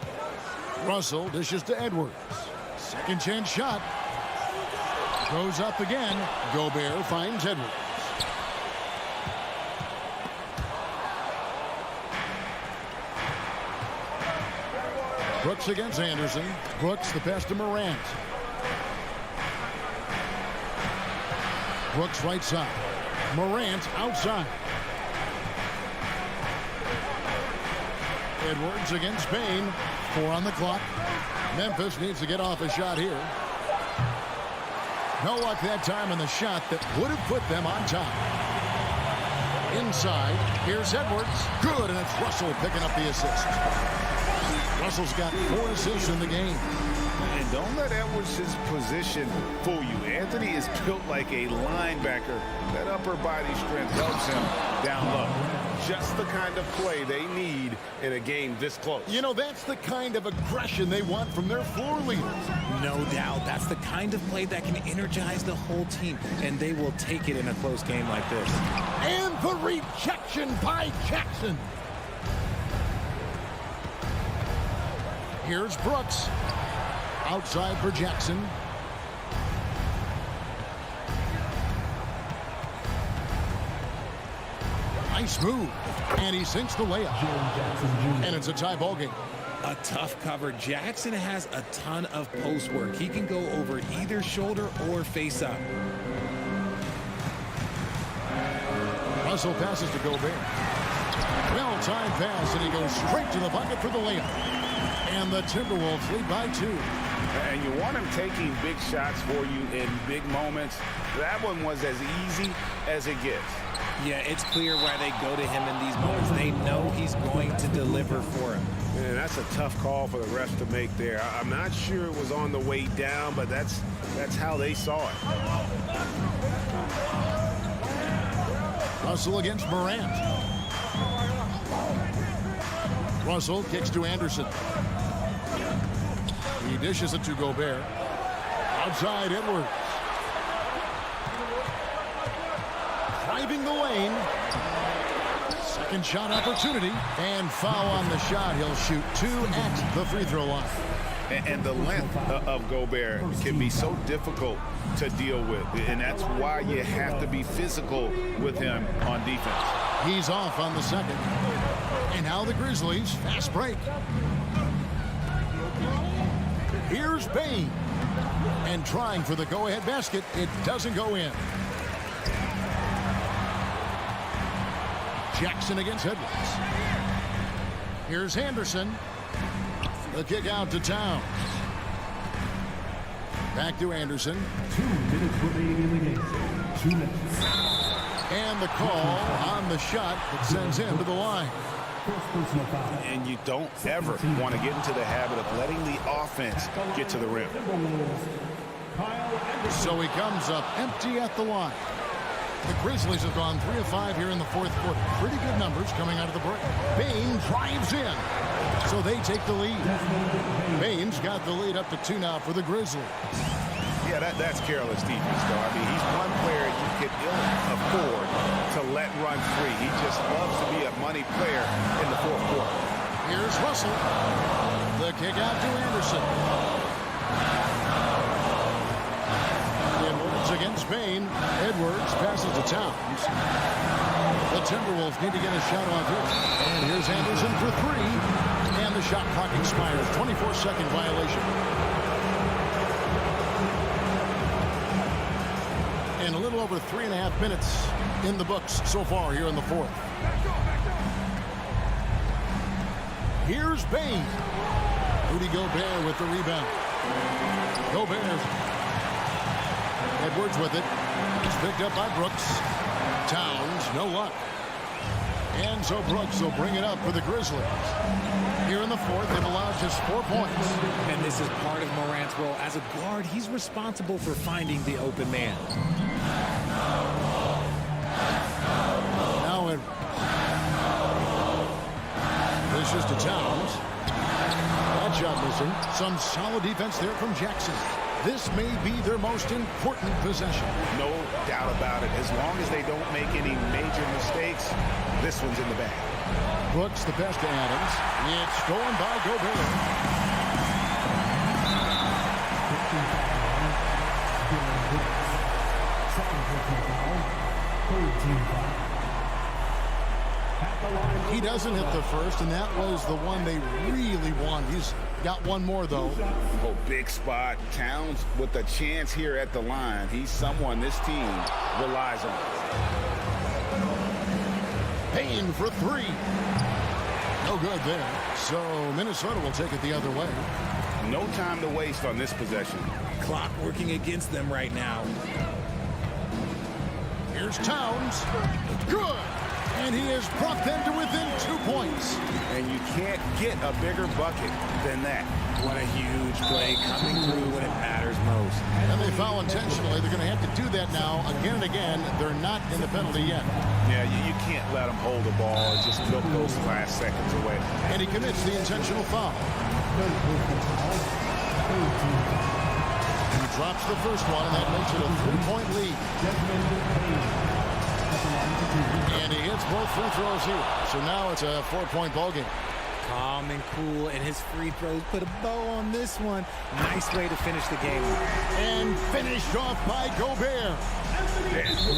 Russell dishes to Edwards. Second chance shot. Goes up again. Gobert finds Edwards. Brooks against Anderson. Brooks the pass to Morant. Brooks right side. Morant outside. Edwards against Bain. 4 on the clock. Memphis needs to get off a shot here. No luck that time on the shot that would have put them on top. Inside. Here's Edwards. Good, and it's Russell picking up the assist. Russell's got 4 assists in the game. And don't let Edwards' position fool you. Anthony is built like a linebacker. That upper body strength helps him down low. Just the kind of play they need in a game this close. You know, that's the kind of aggression they want from their floor leaders. No doubt. That's the kind of play that can energize the whole team, and they will take it in a close game like this. And the rejection by Jackson. Here's Brooks. Outside for Jackson. Nice move. And he sinks the layup. And it's a tie ball game. A tough cover. Jackson has a ton of post work. He can go over either shoulder or face up. Russell passes to Gobert. Well-timed pass, and he goes straight to the bucket for the layup. And the Timberwolves lead by 2. And you want him taking big shots for you in big moments. That one was as easy as it gets. Yeah, it's clear why they go to him in these moments. They know he's going to deliver for him. Man, that's a tough call for the refs to make there. I'm not sure it was on the way down, but that's how they saw it. Russell against Morant. Russell kicks to Anderson. He dishes it to Gobert. Outside Edwards. Driving the lane. Second shot opportunity. And foul on the shot. He'll shoot 2 at the free throw line. And the length of Gobert can be so difficult to deal with. And that's why you have to be physical with him on defense. He's off on the second. And now the Grizzlies. Fast break. Here's Bain. And trying for the go-ahead basket. It doesn't go in. Jackson against Edwards. Here's Anderson. The kick out to Towns. Back to Anderson. 2 minutes remaining in the game. 2 minutes. And the call on the shot that sends him to the line. And you don't ever want to get into the habit of letting the offense get to the rim. So he comes up empty at the line. The Grizzlies have gone 3 of 5 here in the fourth quarter. Pretty good numbers coming out of the break. Bain drives in. So they take the lead. Bain's got the lead up to 2 now for the Grizzlies. Yeah, that's careless defense, though. I mean, he's one player you could ill afford to let run free. He just loves to be a money player in the fourth quarter. Here's Russell. The kick out to Anderson. Edwards against Bain. Edwards passes to Towns. The Timberwolves need to get a shot off here. And here's Anderson for 3. And the shot clock expires. 24-second violation. And a little over 3.5 minutes in the books so far here in the fourth. Here's Bain. Rudy Gobert with the rebound. Gobert. Edwards with it. He's picked up by Brooks. Towns, no luck. And so Brooks will bring it up for the Grizzlies. Here in the fourth, they've allowed just 4 points. And this is part of Morant's role. As a guard, he's responsible for finding the open man. Now Edwards. This is to Towns. That shot missing. Some solid defense there from Jackson. This may be their most important possession. No doubt about it. As long as they don't make any major mistakes, this one's in the bag. Brooks the pass to Adams. It's stolen by Gobert. doesn't hit the first, and that was the one they really want. He's got one more, though. Oh, big spot. Towns with a chance here at the line. He's someone this team relies on. Payne for three. No good there. So Minnesota will take it the other way. No time to waste on this possession. Clock working against them right now. Here's Towns. Good. And he has brought them to within 2 points. And you can't get a bigger bucket than that. What a huge play coming through when it matters most. And they foul intentionally. They're going to have to do that now again and again. They're not in the penalty yet. Yeah, you can't let them hold the ball and just milk those last seconds away. And he commits the intentional foul. He drops the first one, and that makes it a 3-point lead. And he hits both free throws here. So now it's a 4-point ball game. Calm and cool, and his free throws put a bow on this one. Nice way to finish the game. And finished off by Gobert.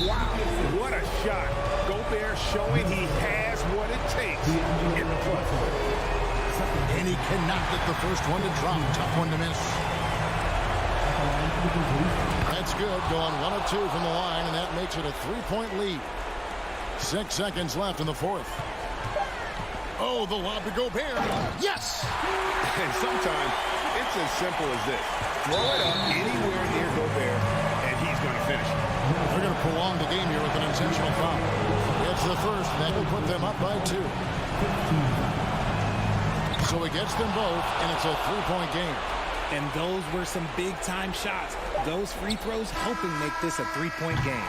Wow, what a shot. Gobert showing he has what it takes in the clutch. And he cannot get the first one to drop. Tough one to miss. That's good. Going 1 of 2 from the line, and that makes it a 3-point lead. 6 seconds left in the fourth. Oh, the lob to Gobert. Yes! And sometimes it's as simple as this. Throw it up anywhere near Gobert, and he's going to finish it. They're going to prolong the game here with an intentional foul. It's the first, and that will put them up by 2. So he gets them both, and it's a 3-point game. And those were some big-time shots. Those free throws helping make this a 3-point game.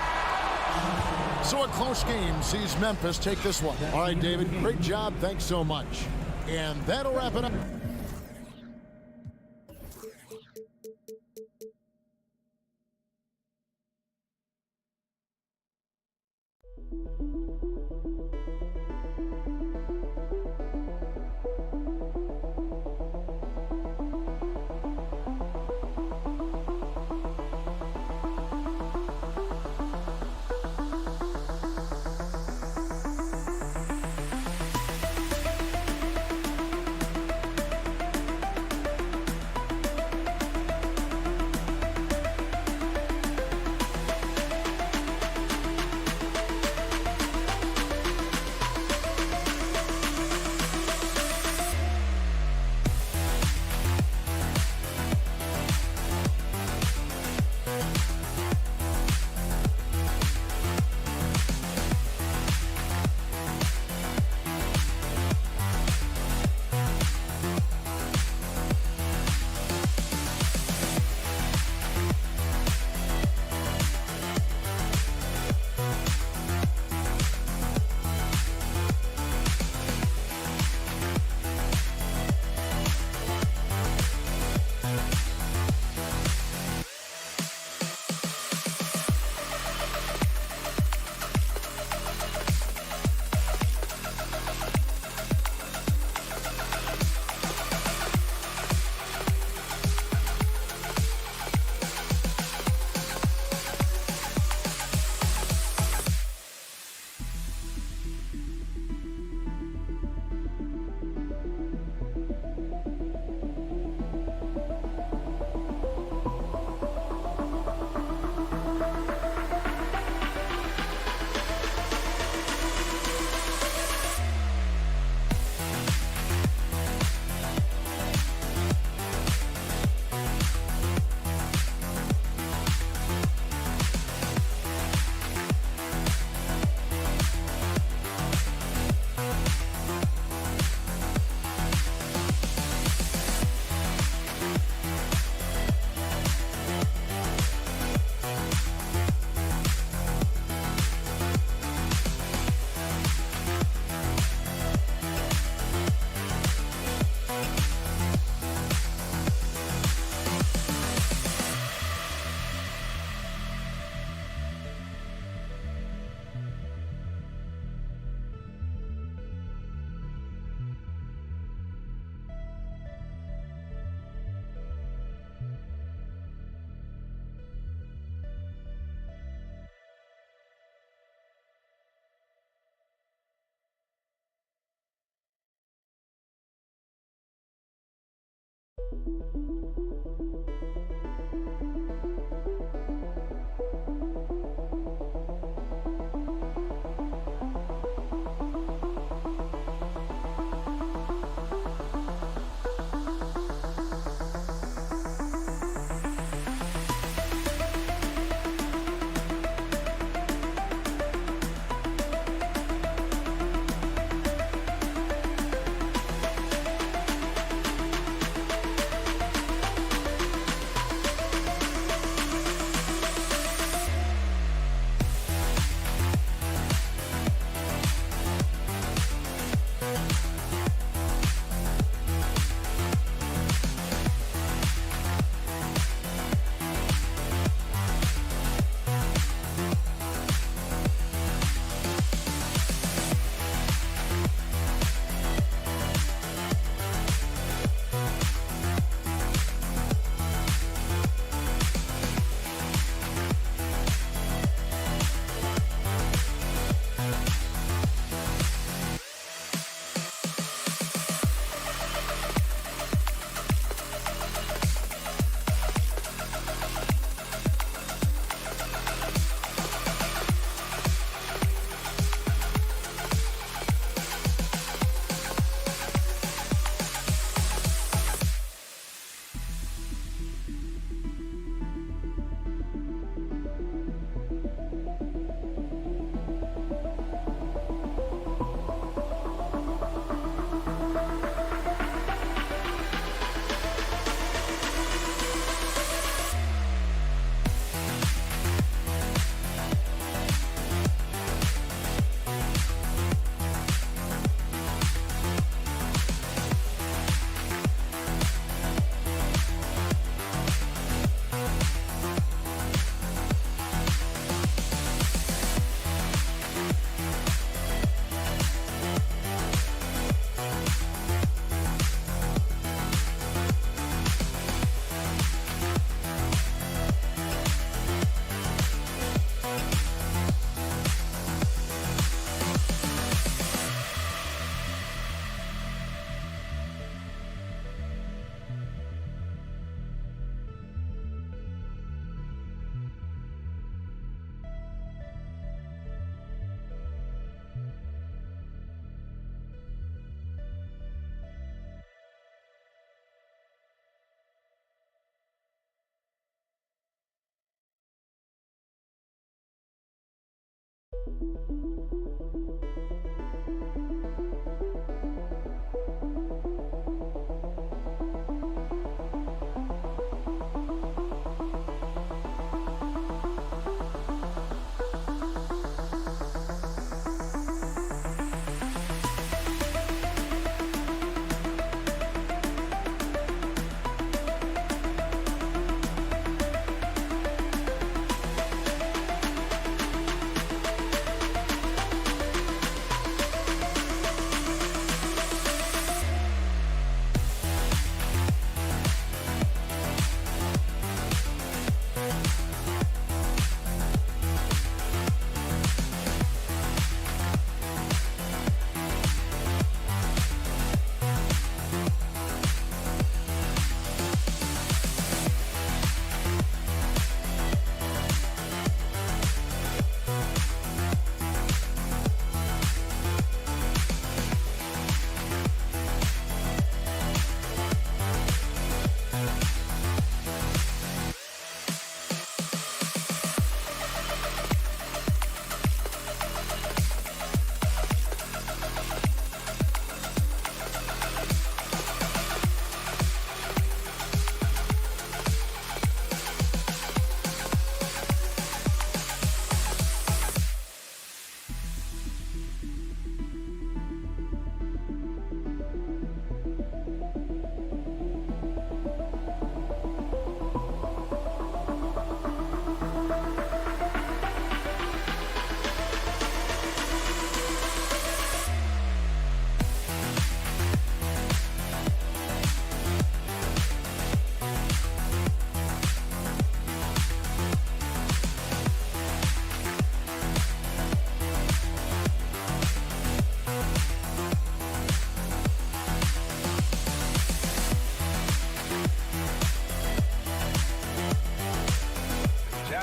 So a close game sees Memphis take this one. All right, David, great job. Thanks so much. And that'll wrap it up.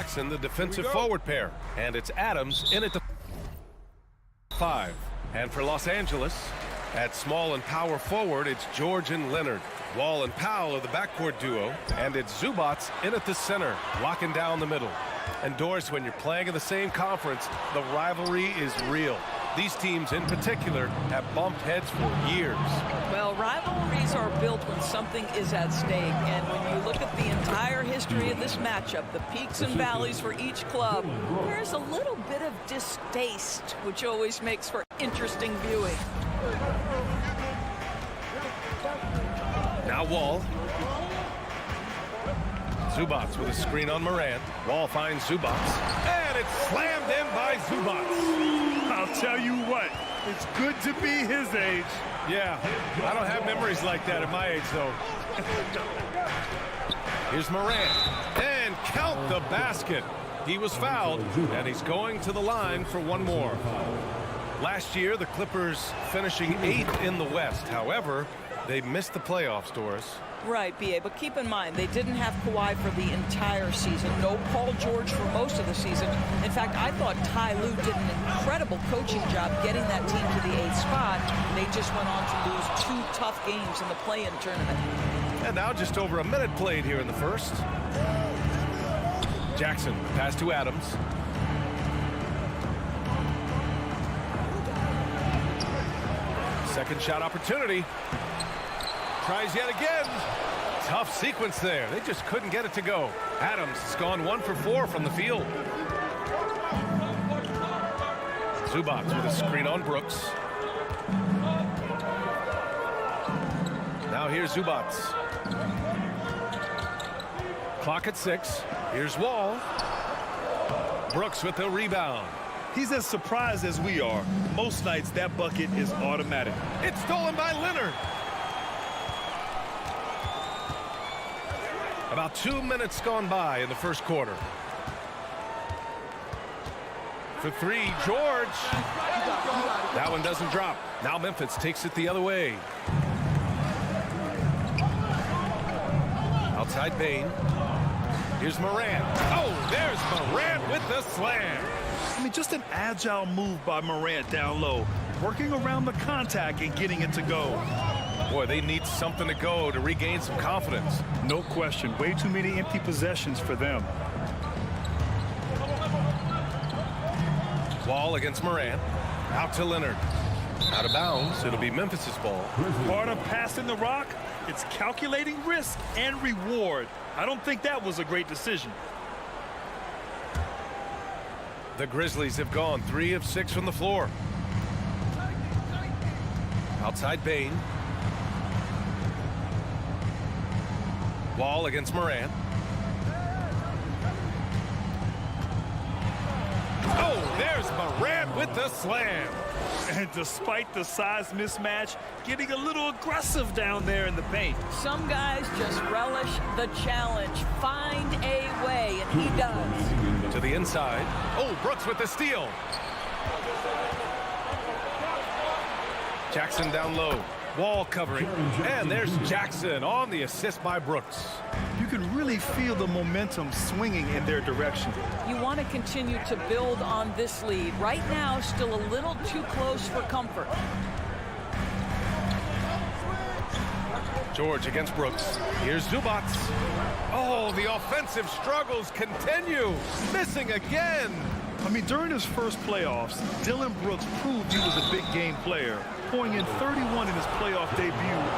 Jackson, the defensive forward pair. And it's Adams in at the 5. And for Los Angeles, at small and power forward, it's George and Leonard. Wall and Powell are the backcourt duo. And it's Zubats in at the center, locking down the middle. And Doris, when you're playing in the same conference, the rivalry is real. These teams in particular have bumped heads for years. Well, rivalries are built when something is at stake. And when you look at the entire history of this matchup, the peaks and valleys for each club, there's a little bit of distaste, which always makes for interesting viewing. Now Wall. Zubats with a screen on Moran. Wall finds Zubats. And it's slammed in by Zubats. I'll tell you what, it's good to be his age. Yeah, I don't have memories like that at my age, though. Here's Moran. And count the basket. He was fouled, and he's going to the line for one more. Last year, the Clippers finishing 8th in the West. However, they missed the playoffs, Doris. Right, B.A., but keep in mind, they didn't have Kawhi for the entire season. No Paul George for most of the season. In fact, I thought Ty Lue did an incredible coaching job getting that team to the 8th spot. They just went on to lose 2 tough games in the play-in tournament. And now just over a minute played here in the first. Jackson, pass to Adams. Second shot opportunity. Tries yet again. Tough sequence there. They just couldn't get it to go. Adams has gone 1 for 4 from the field. Zubats with a screen on Brooks. Now here's Zubats. Clock at 6. Here's Wall. Brooks with the rebound. He's as surprised as we are. Most nights, that bucket is automatic. It's stolen by Leonard. About 2 minutes gone by in the first quarter. For 3, George. That one doesn't drop. Now Memphis takes it the other way. Outside Bain. Here's Moran. Oh, there's Moran with the slam. I mean, just an agile move by Morant down low, working around the contact and getting it to go. Boy, they need something to go to regain some confidence. No question. Way too many empty possessions for them. Wall against Moran. Out to Leonard. Out of bounds. It'll be Memphis's ball. Part of passing the rock, it's calculating risk and reward. I don't think that was a great decision. The Grizzlies have gone 3 of 6 from the floor. Outside Bain. Wall against Moran. Oh, there's Moran with the slam. And despite the size mismatch, getting a little aggressive down there in the paint. Some guys just relish the challenge. Find a way, and he does. To the inside. Oh, Brooks with the steal. Jackson down low. Wall covering. And there's Jackson on the assist by Brooks. You can really feel the momentum swinging in their direction. You want to continue to build on this lead. Right now, still a little too close for comfort. George against Brooks. Here's Zubats. Oh, the offensive struggles continue. Missing again. I mean, during his first playoffs, Dillon Brooks proved he was a big game player, pouring in 31 in his playoff debut,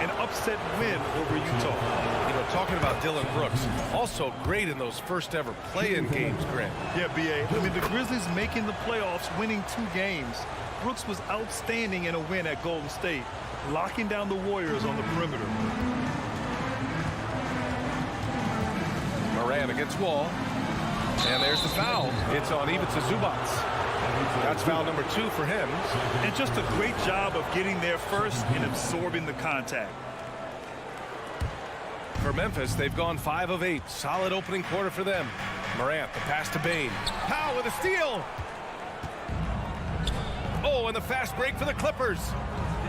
an upset win over Utah. You know, talking about Dillon Brooks, also great in those first ever play-in games, Grant. Yeah, B.A. I mean, the Grizzlies making the playoffs, winning 2 games. Brooks was outstanding in a win at Golden State, locking down the Warriors on the perimeter. Moran against Wall. And there's the foul. It's on Ivica Zubats. That's foul number 2 for him. And just a great job of getting there first and absorbing the contact. For Memphis, they've gone 5 of 8. Solid opening quarter for them. Morant, the pass to Bain. Powell with a steal. Oh, and the fast break for the Clippers.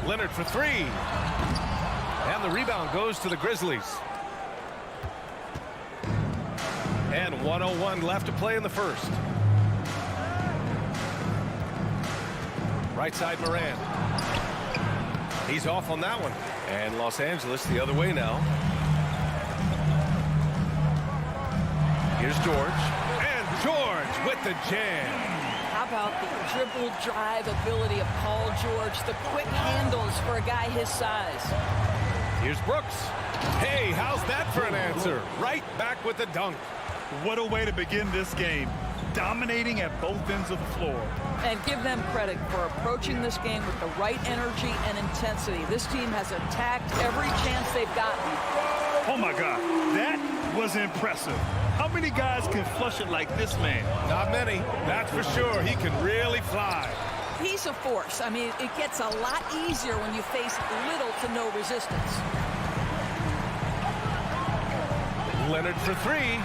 Leonard for 3. And the rebound goes to the Grizzlies. And 1:01 left to play in the first. Right side Moran. He's off on that one. And Los Angeles the other way now. Here's George. And George with the jam. How about the dribble drive ability of Paul George, the quick handles for a guy his size. Here's Brooks. Hey, how's that for an answer? Right back with the dunk. What a way to begin this game. Dominating at both ends of the floor. And give them credit for approaching this game with the right energy and intensity. This team has attacked every chance they've gotten. Oh my God, that was impressive. How many guys can flush it like this man? Not many, that's for sure. He can really fly. He's a force. I mean, it gets a lot easier when you face little to no resistance. Leonard for three.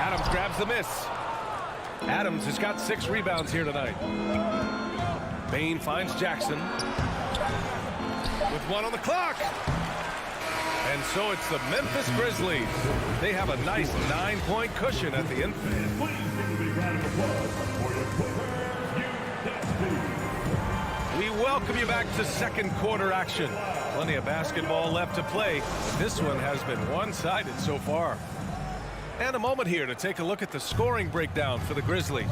Adams grabs the miss. Adams has got 6 rebounds here tonight. Bain finds Jackson. With 1 on the clock. And so it's the Memphis Grizzlies. They have a nice 9-point cushion at the end. We welcome you back to second quarter action. Plenty of basketball left to play. This one has been one-sided so far. And a moment here to take a look at the scoring breakdown for the Grizzlies.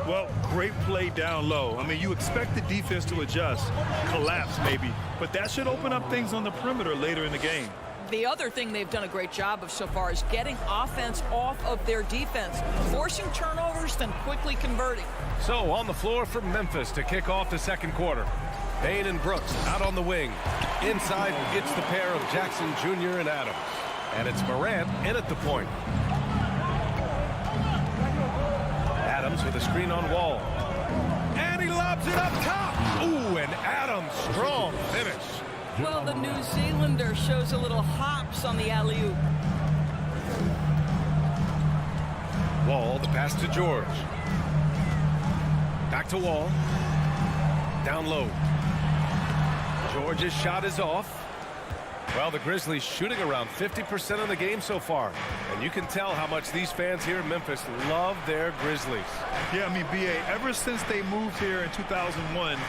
Well, great play down low. I mean, you expect the defense to adjust, collapse maybe, but that should open up things on the perimeter later in the game. The other thing they've done a great job of so far is getting offense off of their defense, forcing turnovers, then quickly converting. So on the floor for Memphis to kick off the second quarter. Bain and Brooks out on the wing. Inside, it's the pair of Jackson Jr. and Adams. And it's Morant in at the point. Adams with a screen on Wall. And he lobs it up top. Ooh, and Adams, strong finish. Well, the New Zealander shows a little hops on the alley-oop. Wall, the pass to George. Back to Wall. Down low. George's shot is off. Well, the Grizzlies shooting around 50% of the game so far. And you can tell how much these fans here in Memphis love their Grizzlies. Yeah, I mean, B.A., ever since they moved here in 2001,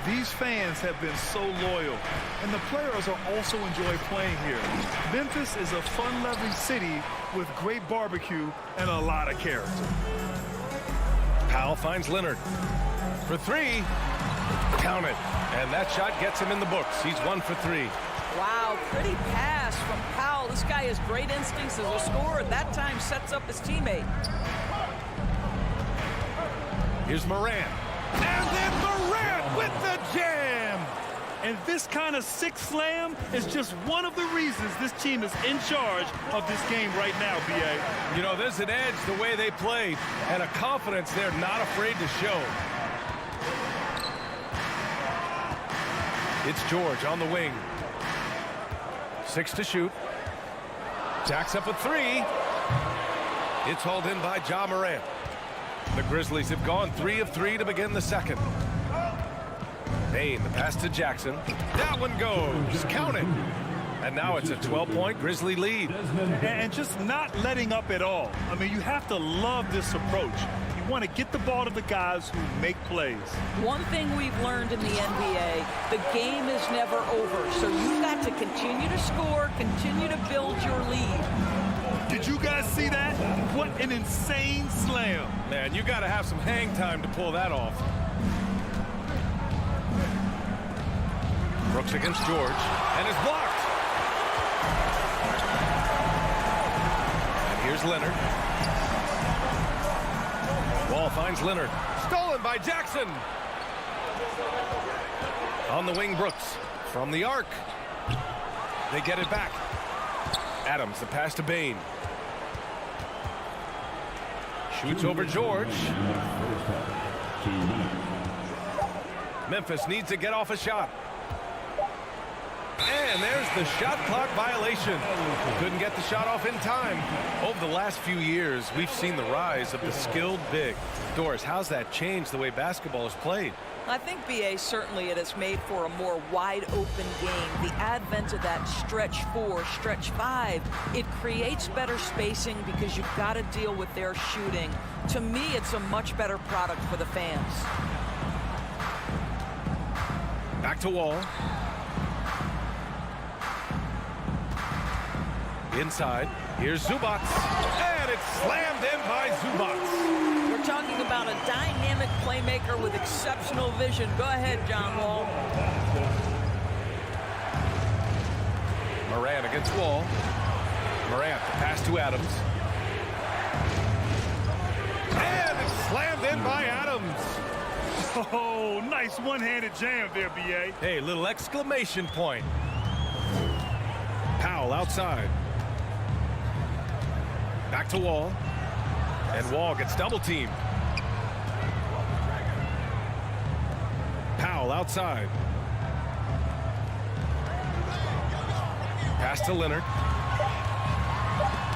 these fans have been so loyal. And the players are also enjoy playing here. Memphis is a fun-loving city with great barbecue and a lot of character. Powell finds Leonard. For three. Count it. And that shot gets him in the books. He's 1 for 3. Wow, pretty pass from Powell. This guy has great instincts as a scorer. That time sets up his teammate. Here's Moran. And then Moran with the jam. And this kind of sick slam is just one of the reasons this team is in charge of this game right now, B.A. You know, there's an edge the way they play and a confidence they're not afraid to show. It's George on the wing. 6 to shoot. Jacks up a 3. It's hauled in by Ja Morant. The Grizzlies have gone 3 of 3 to begin the second. Bain, the pass to Jackson. That one goes. Count it. And now it's a 12-point Grizzly lead. And just not letting up at all. I mean, you have to love this approach. You want to get the ball to the guys who make plays. One thing we've learned in the NBA, the game is never over. So you've got to continue to score, continue to build your lead. Did you guys see that? What an insane slam. Man, you got to have some hang time to pull that off. Brooks against George, and is blocked. And here's Leonard. Wall finds Leonard. Stolen by Jackson. On the wing, Brooks. From the arc. They get it back. Adams, the pass to Bain. Shoots over George. Memphis needs to get off a shot. And there's the shot clock violation. Couldn't get the shot off in time. Over the last few years, we've seen the rise of the skilled big. Doris, how's that changed the way basketball is played? I think, BA, certainly it has made for a more wide-open game. The advent of that stretch 4, stretch 5, it creates better spacing because you've got to deal with their shooting. To me, it's a much better product for the fans. Back to Wall. Inside. Here's Zubac. And it's slammed in by Zubac. We're talking about a dynamic playmaker with exceptional vision. Go ahead, John Wall. Morant against Wall. Morant, the pass to Adams. And it's slammed in by Adams. Oh, nice one-handed jam there, B.A. Hey, little exclamation point. Powell outside. Back to Wall. And Wall gets double-teamed. Powell outside. Pass to Leonard.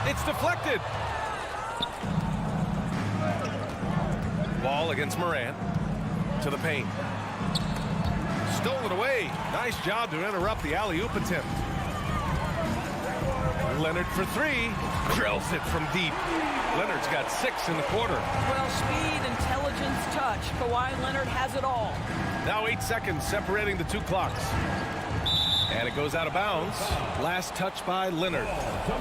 It's deflected. Wall against Morant. To the paint. Stolen away. Nice job to interrupt the alley-oop attempt. Leonard for three. Drills it from deep. Leonard's got 6 in the quarter. Well, speed, intelligence, touch. Kawhi Leonard has it all. Now 8 seconds separating the two clocks. And it goes out of bounds. Last touch by Leonard.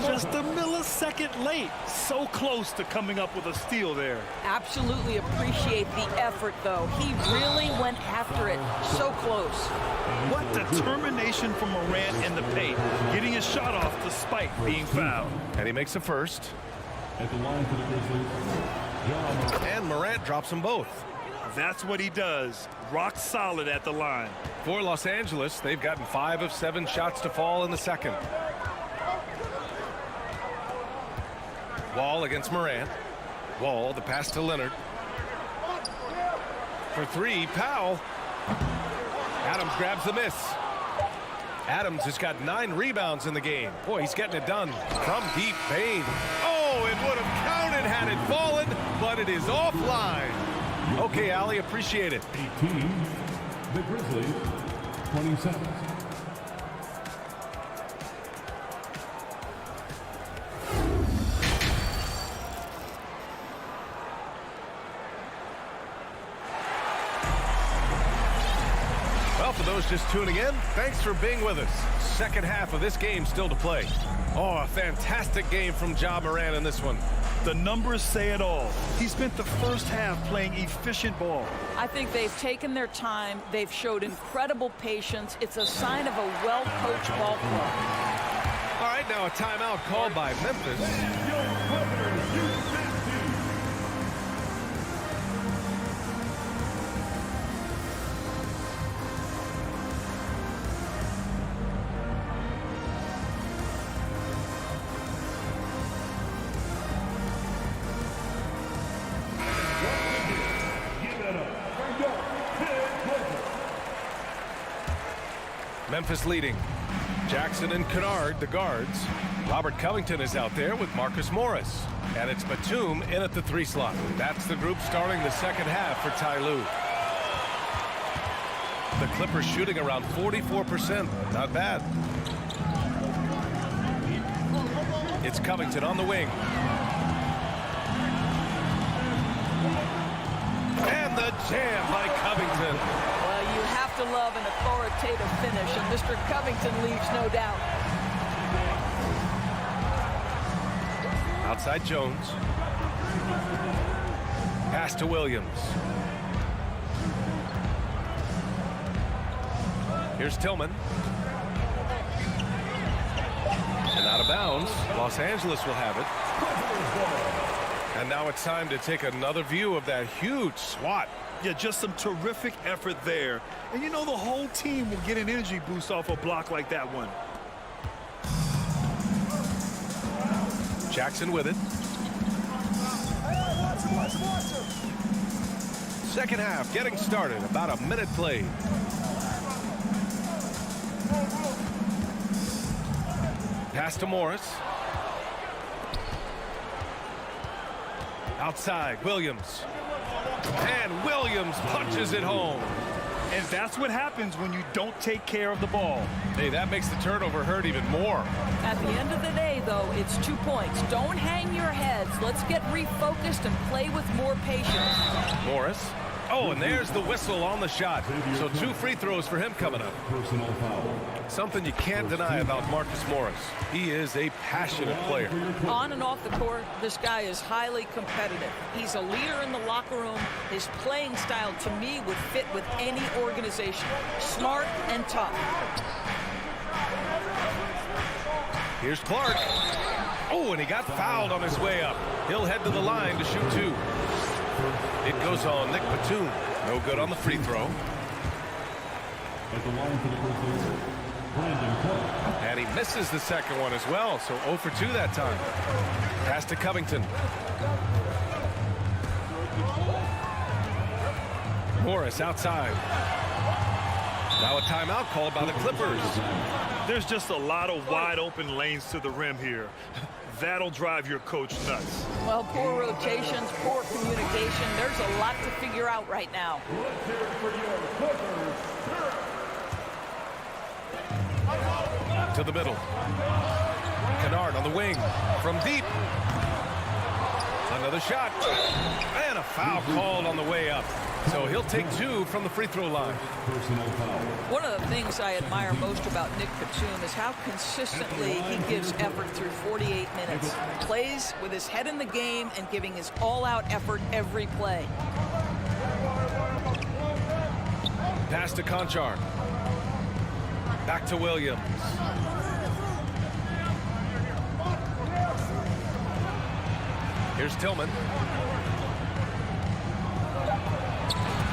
Just a millisecond late. So close to coming up with a steal there. Absolutely appreciate the effort, though. He really went after it. So close. What determination from Morant in the paint, getting his shot off despite being fouled. And he makes the first. At the line for the Grizzlies, And Morant drops them both. That's what he does. Rock solid at the line. For Los Angeles, they've gotten 5 of 7 shots to fall in the second. Wall against Morant. Wall, the pass to Leonard. For 3, Powell. Adams grabs the miss. Adams has got 9 rebounds in the game. Boy, he's getting it done from deep. Payne. Oh, it would have counted had it fallen, but it is offline. Okay, Ali, appreciate it. 18. The Grizzlies, 27. Well, for those just tuning in, thanks for being with us. Second half of this game still to play. Oh, a fantastic game from Ja Morant in this one. The numbers say it all. He spent the first half playing efficient ball. I think they've taken their time. They've showed incredible patience. It's a sign of a well-coached ball club. All right, now a timeout called by Memphis. Memphis leading. Jackson and Kennard, the guards. Robert Covington is out there with Marcus Morris. And it's Batum in at the 3 slot. That's the group starting the second half for Ty Lue. The Clippers shooting around 44%. Not bad. It's Covington on the wing. And the jam by Covington. Well, you have to love an authoritative finish, and Mr. Covington leaves no doubt. Outside Jones. Pass to Williams. Here's Tillman. And out of bounds. Los Angeles will have it. And now it's time to take another view of that huge swat. Yeah, just some terrific effort there. And you know the whole team will get an energy boost off a block like that one. Jackson with it. Second half getting started. About a minute played. Pass to Morris. Outside, Williams. And Williams punches it home. And that's what happens when you don't take care of the ball. Hey, that makes the turnover hurt even more. At the end of the day, though, it's 2 points. Don't hang your heads. Let's get refocused and play with more patience. Morris. Oh, and there's the whistle on the shot. So 2 free throws for him coming up. Something you can't deny about Marcus Morris. He is a passionate player. On and off the court, this guy is highly competitive. He's a leader in the locker room. His playing style, to me, would fit with any organization. Smart and tough. Here's Clark. Oh, and he got fouled on his way up. He'll head to the line to shoot 2. It goes on Nick Batum. No good on the free throw. At the line for the Grizzlies, Brandon Clark. And he misses the second one as well, so 0 for 2 that time. Pass to Covington. Morris outside. Now a timeout called by the Clippers. There's just a lot of wide open lanes to the rim here. That'll drive your coach nuts. Well, poor rotations, poor communication. There's a lot to figure out right now. To the middle. Kennard on the wing. From deep. Another shot. And a foul called on the way up. So he'll take 2 from the free throw line. One of the things I admire most about Nick Batum is how consistently he gives effort through 48 minutes. Plays with his head in the game and giving his all-out effort every play. Pass to Conchar. Back to Williams. Here's Tillman.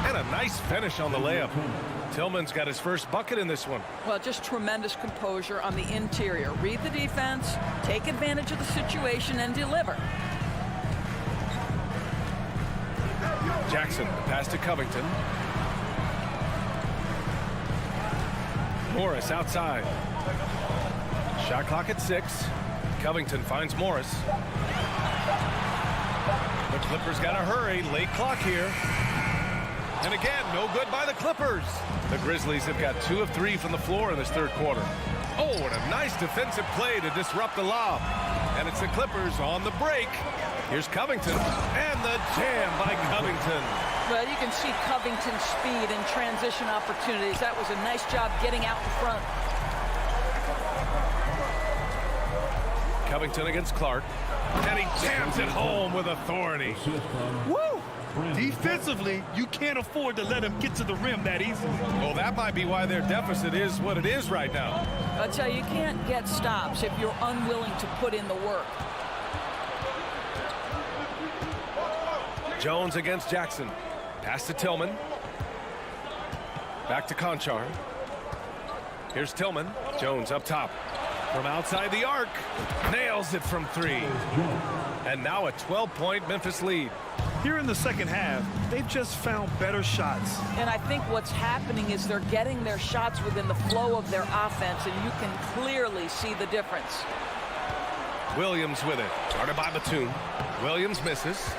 And a nice finish on the layup. Tillman's got his first bucket in this one. Well, just tremendous composure on the interior. Read the defense, take advantage of the situation, and deliver. Jackson, pass to Covington. Morris outside. Shot clock at 6. Covington finds Morris. The Clippers got to hurry. Late clock here. And again, no good by the Clippers. The Grizzlies have got 2 of 3 from the floor in this third quarter. Oh, and a nice defensive play to disrupt the lob. And it's the Clippers on the break. Here's Covington. And the jam by Covington. Well, you can see Covington's speed and transition opportunities. That was a nice job getting out in front. Covington against Clark. And he jams it home with authority. Woo! Defensively, you can't afford to let him get to the rim that easily. Well, that might be why their deficit is what it is right now. I'll tell you can't get stops if you're unwilling to put in the work. Jones against Jackson. Pass to Tillman. Back to Conchar. Here's Tillman. Jones up top. From outside the arc. Nails it from 3. And now a 12-point Memphis lead. Here in the second half, they've just found better shots. And I think what's happening is they're getting their shots within the flow of their offense, and you can clearly see the difference. Williams with it. Started by Batum. Williams misses.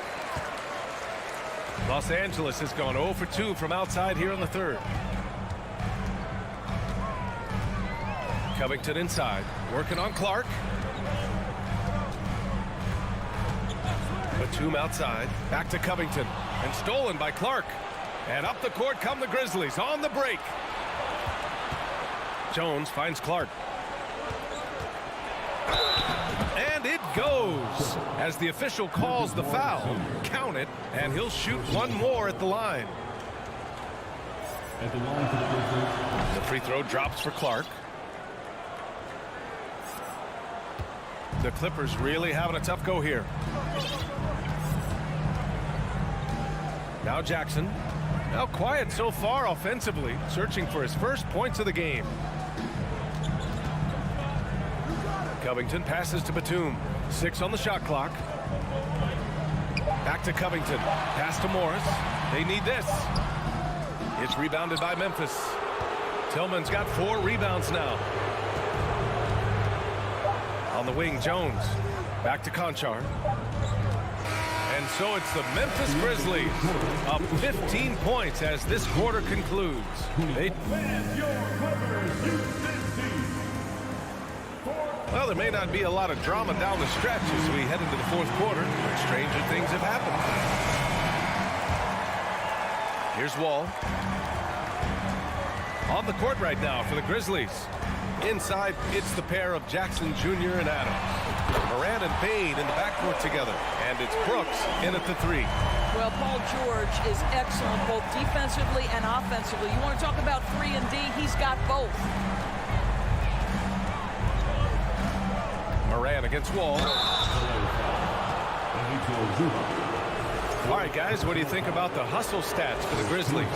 Los Angeles has gone 0 for 2 from outside here in the third. Covington inside. Working on Clark. Batum outside. Back to Covington. And stolen by Clark. And up the court come the Grizzlies on the break. Jones finds Clark. And it goes. As the official calls the foul. Count it. And he'll shoot one more at the line. At the line for the Grizzlies. The free throw drops for Clark. The Clippers really having a tough go here. Now Jackson. Now quiet so far offensively, searching for his first points of the game. Covington passes to Batum. 6 on the shot clock. Back to Covington. Pass to Morris. They need this. It's rebounded by Memphis. Tillman's got 4 rebounds now. On the wing, Jones. Back to Conchar. And so it's the Memphis Grizzlies up 15 points as this quarter concludes. Well, there may not be a lot of drama down the stretch as we head into the fourth quarter, but stranger things have happened. Here's Wall. On the court right now for the Grizzlies. Inside, it's the pair of Jackson Jr. and Adams. Morant and Bane in the backcourt together. And it's Brooks in at the three. Well, Paul George is excellent both defensively and offensively. You want to talk about 3 and D? He's got both. Morant against Wall. All right, guys, what do you think about the hustle stats for the Grizzlies?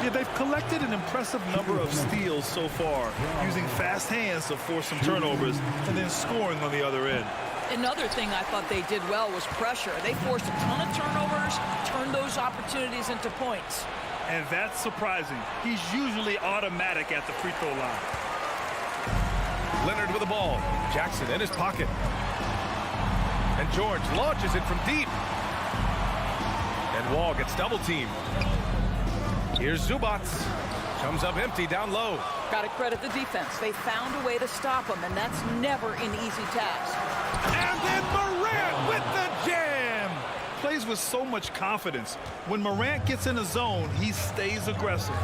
Yeah, they've collected an impressive number of steals so far, using fast hands to force some turnovers and then scoring on the other end. Another thing I thought they did well was pressure. They forced a ton of turnovers, turned those opportunities into points. And that's surprising. He's usually automatic at the free throw line. Leonard with the ball. Jackson in his pocket. And George launches it from deep. And Wall gets double teamed. Here's Zubats. Comes up empty down low. Got to credit the defense. They found a way to stop him, and that's never an easy task. And then Morant with the jam. Plays with so much confidence. When Morant gets in a zone, he stays aggressive.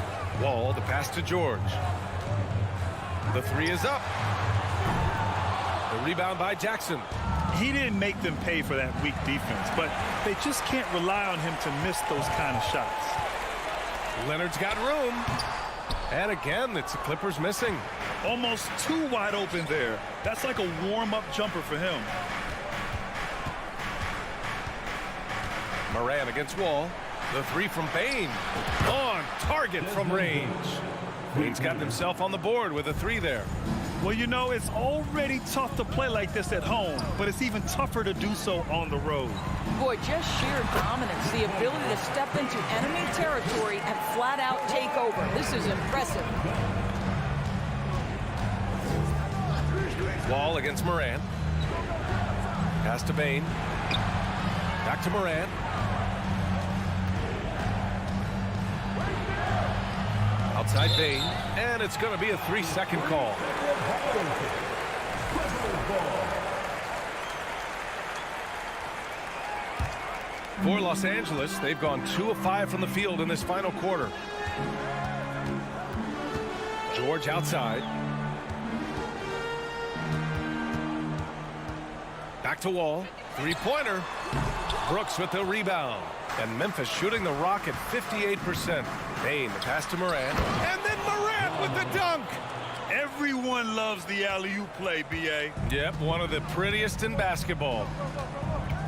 Wall, the pass to George. The three is up. The rebound by Jackson. He didn't make them pay for that weak defense, but they just can't rely on him to miss those kind of shots. Leonard's got room. And again, it's the Clippers missing. Almost too wide open there. That's like a warm-up jumper for him. Morant against Wall. The three from Bane. On target from range. Bane's got himself on the board with a three there. Well, you know, it's already tough to play like this at home, but it's even tougher to do so on the road. Boy, just sheer dominance, the ability to step into enemy territory and flat out take over. This is impressive. Wall against Morant. Pass to Bane. Back to Morant. Outside Bane, and it's going to be a 3-second call. For Los Angeles, they've gone 2 of 5 from the field in this final quarter. George outside. Back to Wall. Three-pointer. Brooks with the rebound. And Memphis shooting the rock at 58%. Bane, the pass to Morant. And then Morant with the dunk. Everyone loves the alley-oop play, B.A. Yep, one of the prettiest in basketball.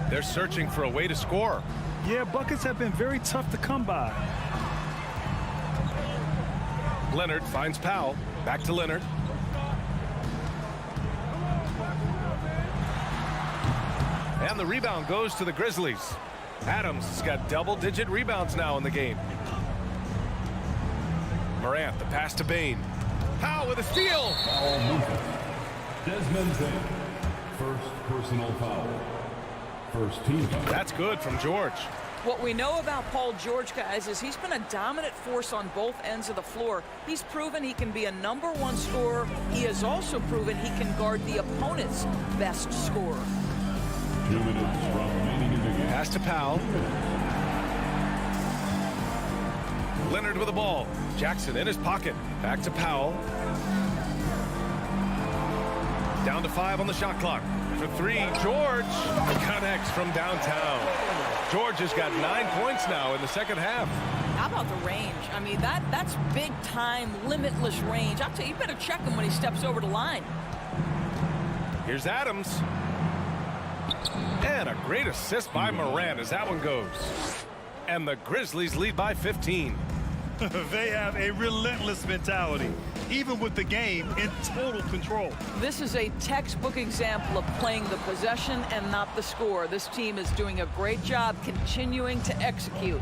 They're searching for a way to score. Yeah, buckets have been very tough to come by. Leonard finds Powell. Back to Leonard. And the rebound goes to the Grizzlies. Adams has got double-digit rebounds now in the game. Morant, the pass to Bane. Powell with a steal. Foul Memphis. Desmond Bane. First personal foul. First team foul. That's good from George. What we know about Paul George, guys, is he's been a dominant force on both ends of the floor. He's proven he can be a #1 scorer. He has also proven he can guard the opponent's best scorer. 2 minutes remaining in the game. Pass to Powell. Leonard with the ball. Jackson in his pocket. Back to Powell. Down to 5 on the shot clock. For 3, George connects from downtown. George has got 9 points now in the second half. How about the range? I mean, that's big-time, limitless range. I'll tell you, you better check him when he steps over the line. Here's Adams. And a great assist by Morant as that one goes. And the Grizzlies lead by 15. They have a relentless mentality, even with the game in total control. This is a textbook example of playing the possession and not the score. This team is doing a great job continuing to execute.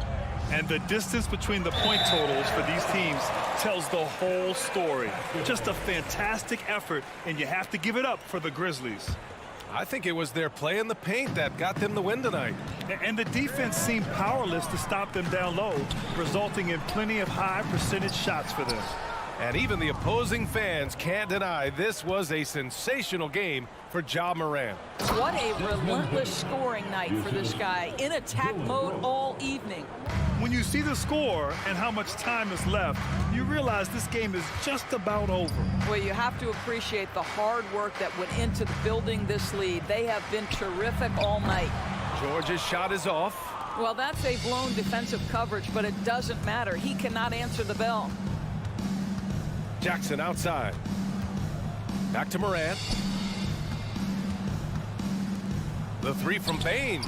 And the distance between the point totals for these teams tells the whole story. Just a fantastic effort, and you have to give it up for the Grizzlies. I think it was their play in the paint that got them the win tonight. And the defense seemed powerless to stop them down low, resulting in plenty of high percentage shots for them. And even the opposing fans can't deny this was a sensational game for Ja Morant. What a relentless scoring night for this guy, in attack mode all evening. When you see the score and how much time is left, you realize this game is just about over. Well, you have to appreciate the hard work that went into building this lead. They have been terrific all night. George's shot is off. Well, that's a blown defensive coverage, but it doesn't matter. He cannot answer the bell. Jackson outside. Back to Morant. The three from Bane.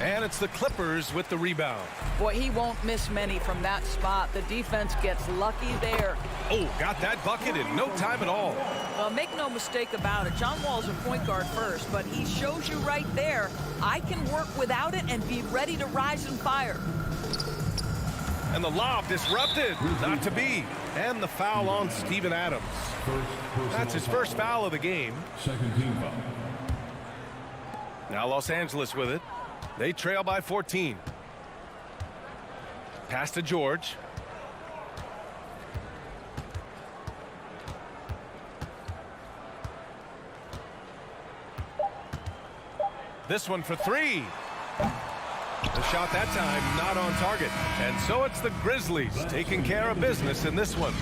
And it's the Clippers with the rebound. Boy, he won't miss many from that spot. The defense gets lucky there. Oh, got that bucket in no time at all. Well, make no mistake about it. John Wall's a point guard first, but he shows you right there, I can work without it and be ready to rise and fire. And the lob disrupted. Not to be. And the foul on Steven Adams. That's his first foul of the game. Second team foul. Now Los Angeles with it. They trail by 14. Pass to George. This one for three. The shot that time not on target. And so it's the Grizzlies taking care of business in this one.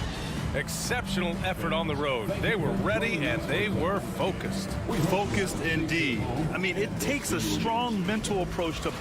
Exceptional effort on the road. They were ready and they were focused. Focused indeed. I mean, it takes a strong mental approach to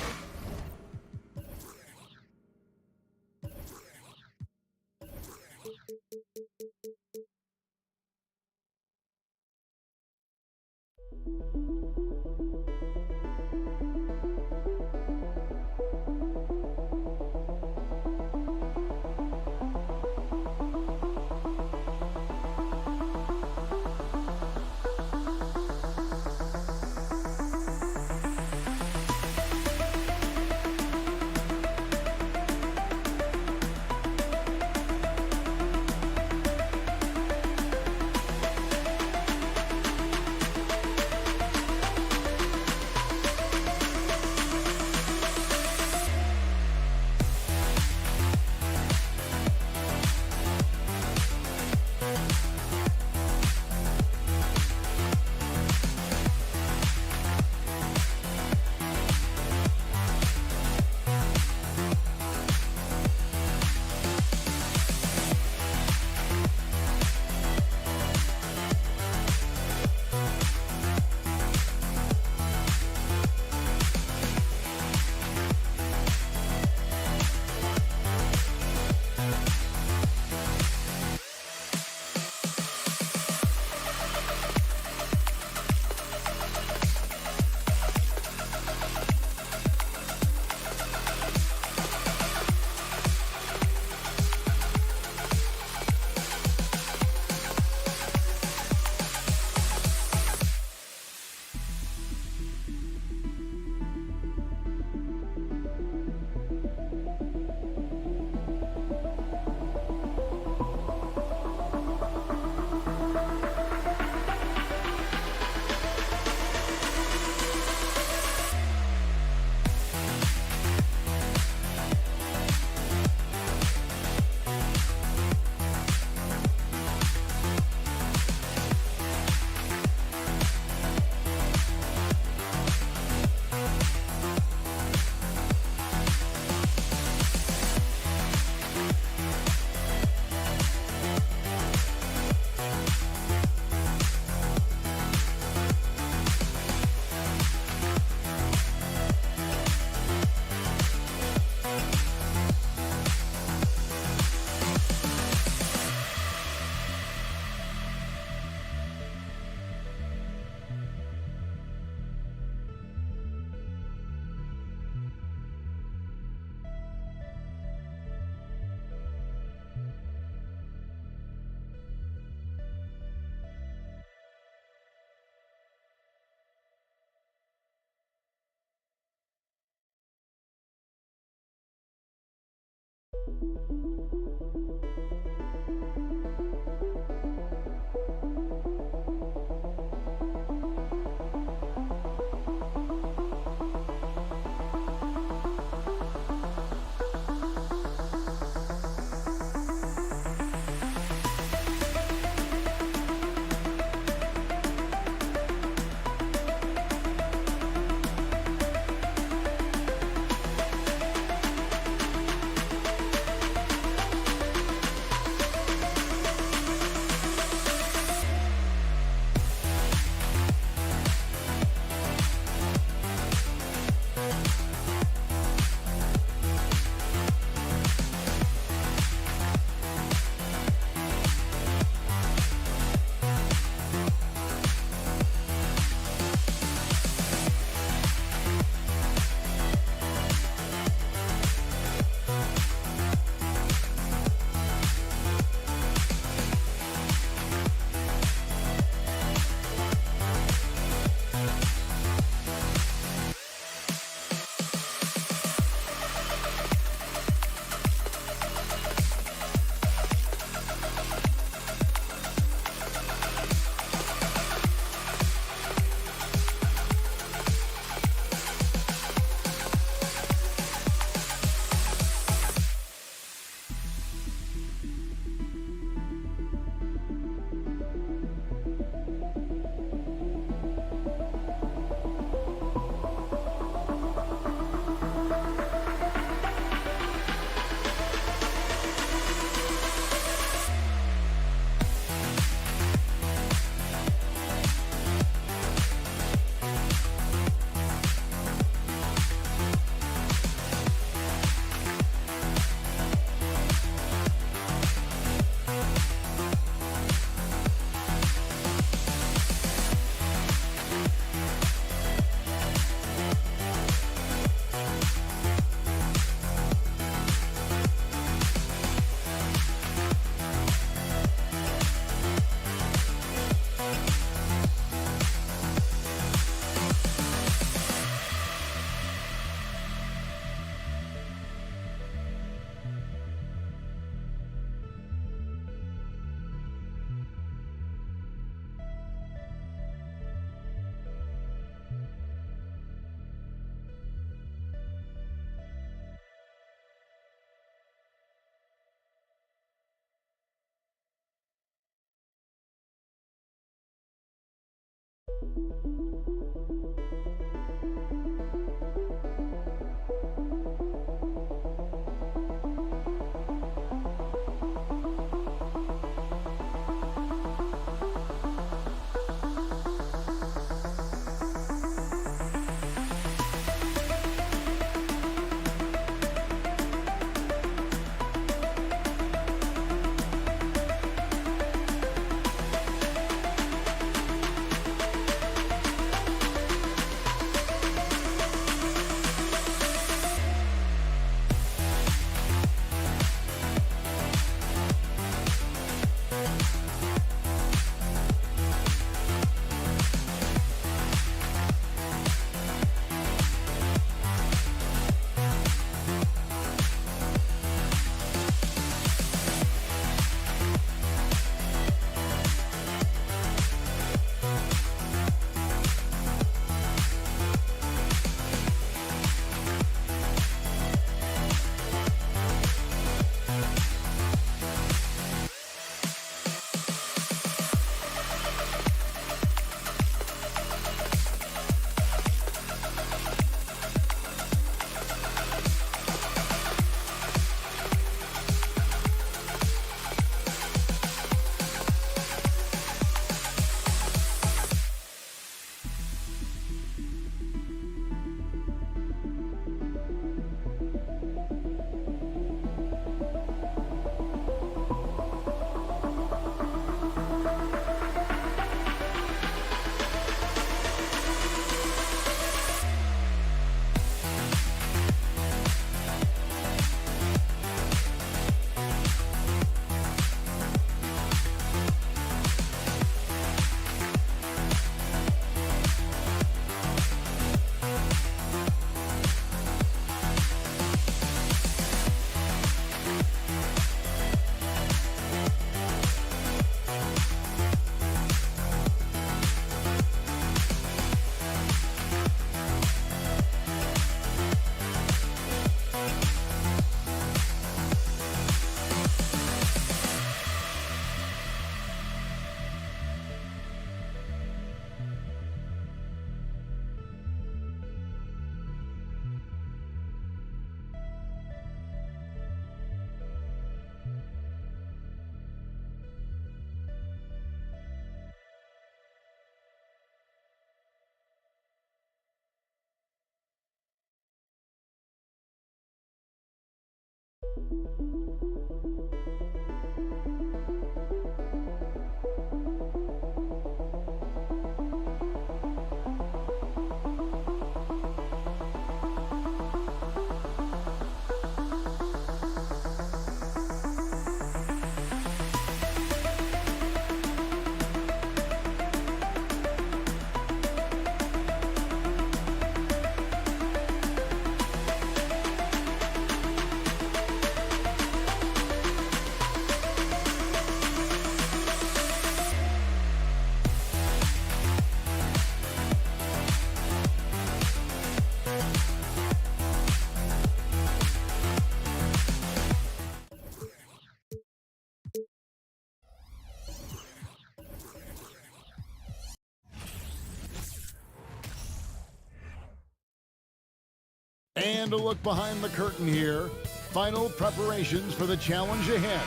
And a look behind the curtain here. Final preparations for the challenge ahead.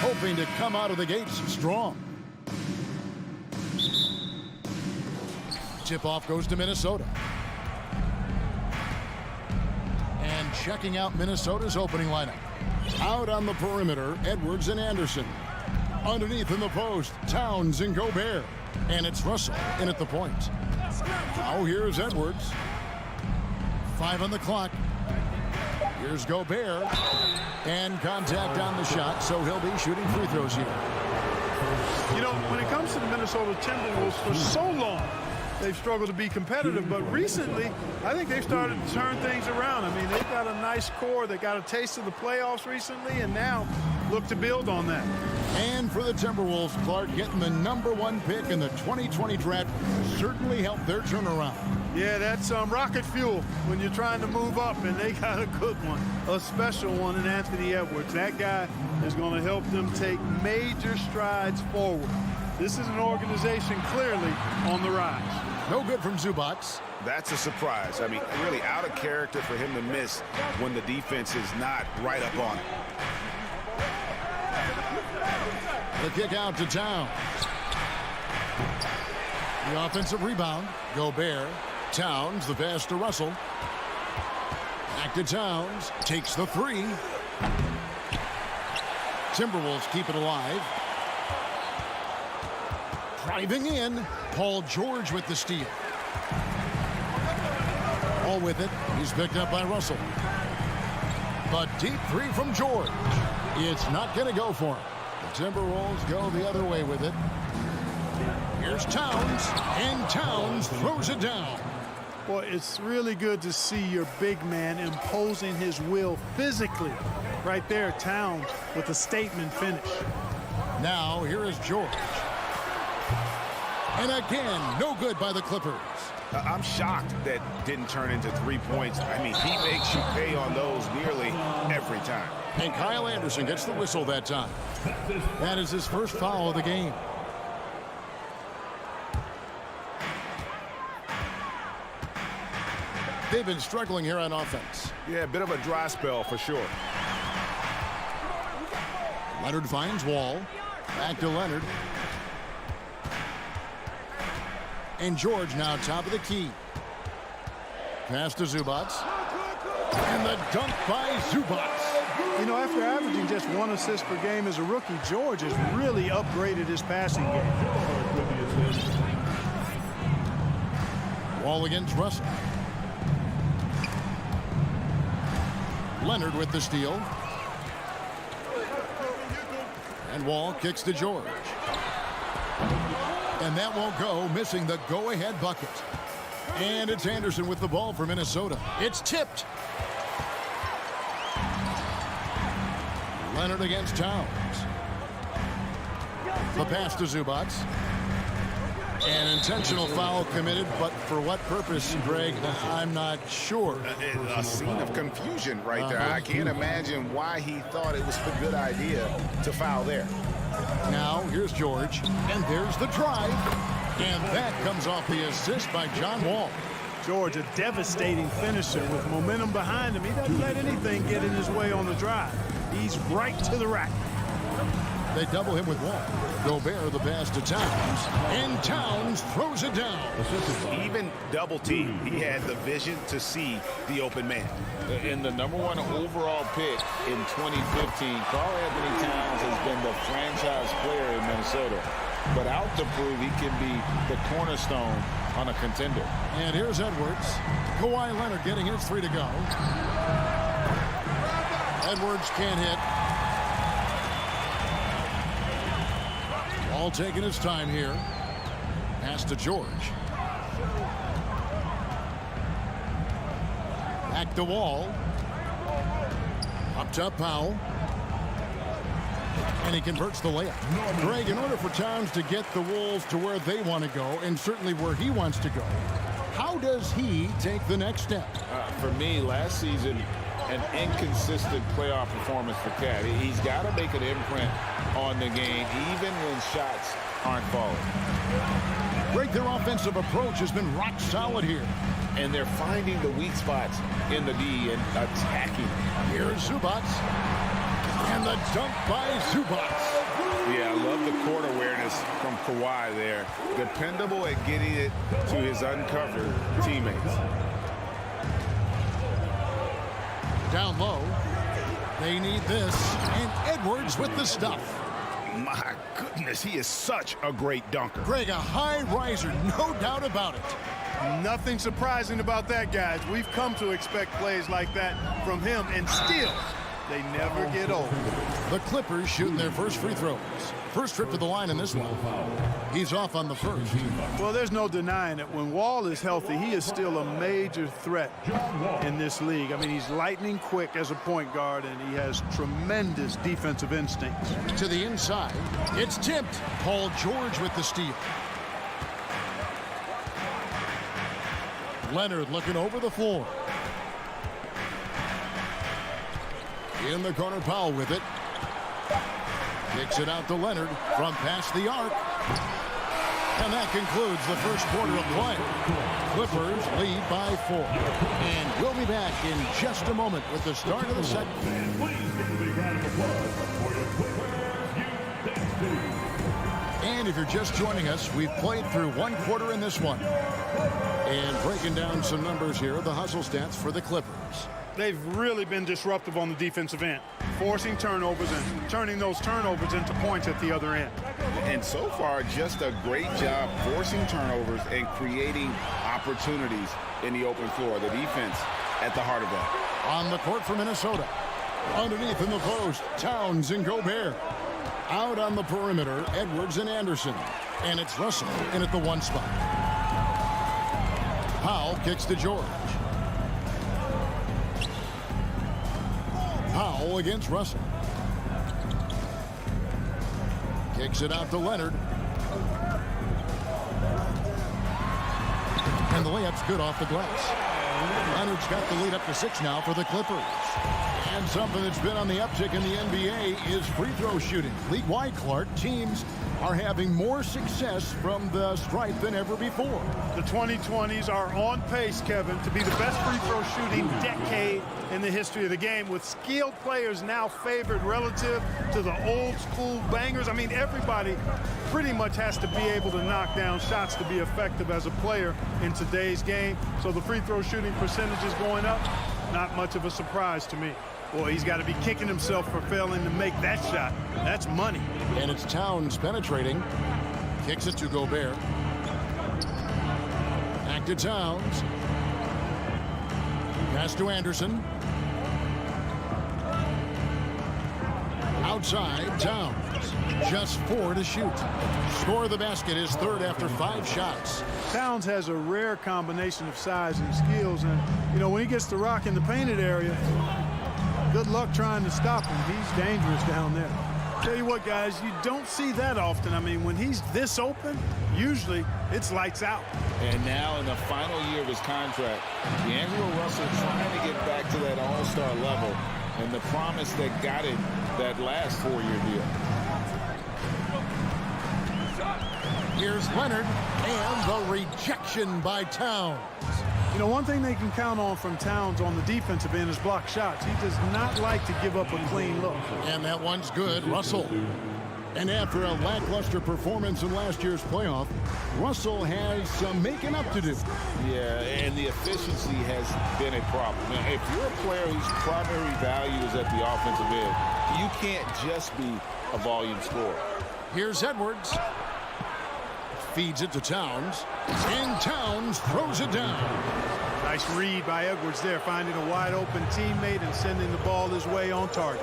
Hoping to come out of the gates strong. Tip-off goes to Minnesota. And checking out Minnesota's opening lineup. Out on the perimeter, Edwards and Anderson. Underneath in the post, Towns and Gobert. And it's Russell in at the point. Now here's Edwards. 5 on the clock. Here's Gobert. And contact on the shot, so he'll be shooting free throws here. You know, when it comes to the Minnesota Timberwolves, for so long, they've struggled to be competitive, but recently, I think they've started to turn things around. I mean, they've got a nice core. They got a taste of the playoffs recently, and now look to build on that. And for the Timberwolves, Clark, getting the #1 pick in the 2020 draft certainly helped their turnaround. Yeah, that's rocket fuel when you're trying to move up, and they got a good one, a special one in Anthony Edwards. That guy is going to help them take major strides forward. This is an organization clearly on the rise. No good from Zubac. That's a surprise. I mean, really out of character for him to miss when the defense is not right up on him. The kick out to Towns. The offensive rebound. Gobert. Towns, the pass to Russell. Back to Towns. Takes the three. Timberwolves keep it alive. Driving in. Paul George with the steal. All with it. He's picked up by Russell. The deep three from George. It's not going to go for him. The Timberwolves go the other way with it. Here's Towns, and Towns throws it down. Boy, it's really good to see your big man imposing his will physically. Right there, Towns with a statement finish. Now, here is George. And again, no good by the Clippers. I'm shocked that didn't turn into 3 points. I mean, he makes you pay on those nearly every time. And Kyle Anderson gets the whistle that time. That is his first foul of the game. They've been struggling here on offense. Yeah, a bit of a dry spell for sure. Leonard finds Wall. Back to Leonard. And George now top of the key. Pass to Zubac. And the dunk by Zubac. You know, after averaging just 1 assist per game as a rookie, George has really upgraded his passing game. Wall against Russell. Leonard with the steal. And Wall kicks to George. And that won't go, missing the go-ahead bucket. And it's Anderson with the ball for Minnesota. It's tipped. Leonard against Towns. The pass to Zubac. An intentional foul committed, but for what purpose, Greg, I'm not sure. A scene of confusion right there. I can't imagine why he thought it was a good idea to foul there. Now, here's George, and there's the drive. And that comes off the assist by John Wall. George, a devastating finisher with momentum behind him. He doesn't let anything get in his way on the drive. He's right to the rack. They double him with Wall. Gobert the pass to Towns. And Towns throws it down. Even double team, he had the vision to see the open man. In the #1 overall pick in 2015, Karl Anthony Towns has been the franchise player in Minnesota. But out to prove he can be the cornerstone on a contender. And here's Edwards. Kawhi Leonard getting his 3 to go. Edwards can't hit. All taking his time here. Pass to George. Back to Wall. Up top Powell. And he converts the layup. Greg, in order for Towns to get the Wolves to where they want to go, and certainly where he wants to go, how does he take the next step? For me, last season, an inconsistent playoff performance for Cat. He's got to make an imprint on the game, even when shots aren't falling. Greg, their offensive approach has been rock solid here. And they're finding the weak spots in the D and attacking. Here's Zubac. And the dunk by Zubac. Yeah, I love the court awareness from Kawhi there. Dependable at getting it to his uncovered teammates. Down low. They need this. And Edwards with the stuff. My goodness, he is such a great dunker. Greg, a high riser, no doubt about it. Nothing surprising about that, guys. We've come to expect plays like that from him, and still, they never get old. The Clippers shooting their first free throws. First trip to the line in this one. He's off on the first. Well, there's no denying it. When Wall is healthy, he is still a major threat in this league. I mean, he's lightning quick as a point guard, and he has tremendous defensive instincts. To the inside, it's tipped. Paul George with the steal. Leonard looking over the floor. In the corner, Powell with it. Kicks it out to Leonard from past the arc. And that concludes the first quarter of play. Clippers lead by 4. And we'll be back in just a moment with the start of the second. Please give a big round of applause for your Clippers USA. And if you're just joining us, we've played through one quarter in this one. And breaking down some numbers here, the hustle stats for the Clippers. They've really been disruptive on the defensive end, forcing turnovers and turning those turnovers into points at the other end. And so far, just a great job forcing turnovers and creating opportunities in the open floor. The defense at the heart of that. On the court for Minnesota. Underneath in the post, Towns and Gobert. Out on the perimeter, Edwards and Anderson. And it's Russell in at the 1 spot. Powell kicks to George. Powell against Russell. Kicks it out to Leonard. And the layup's good off the glass. Leonard's got the lead up to 6 now for the Clippers. And something that's been on the uptick in the NBA is free throw shooting. League-wide, Clark, teams are having more success from the stripe than ever before. The 2020s are on pace, Kevin, to be the best free throw shooting decade in the history of the game, with skilled players now favored relative to the old school bangers. I mean, everybody pretty much has to be able to knock down shots to be effective as a player in today's game. So the free throw shooting percentage is going up. Not much of a surprise to me. Boy, he's got to be kicking himself for failing to make that shot. That's money. And it's Towns penetrating. Kicks it to Gobert. Back to Towns. Pass to Anderson. Outside, Towns. Just 4 to shoot. Score the basket, his 3rd after 5 shots. Towns has a rare combination of size and skills. And, you know, when he gets the rock in the painted area, good luck trying to stop him. He's dangerous down there. Tell you what, guys, you don't see that often. I mean, when he's this open, usually it's lights out. And now in the final year of his contract, D'Angelo Russell trying to get back to that all-star level and the promise that got him that last 4-year deal. Here's Leonard, and the rejection by Towns. You know, one thing they can count on from Towns on the defensive end is block shots. He does not like to give up a clean look. And that one's good, Russell. And after a lackluster performance in last year's playoff, Russell has some making up to do. Yeah, and the efficiency has been a problem. Now, if you're a player whose primary value is at the offensive end, you can't just be a volume scorer. Here's Edwards. Feeds it to Towns. And Towns throws it down. Nice read by Edwards there, finding a wide open teammate and sending the ball his way on target.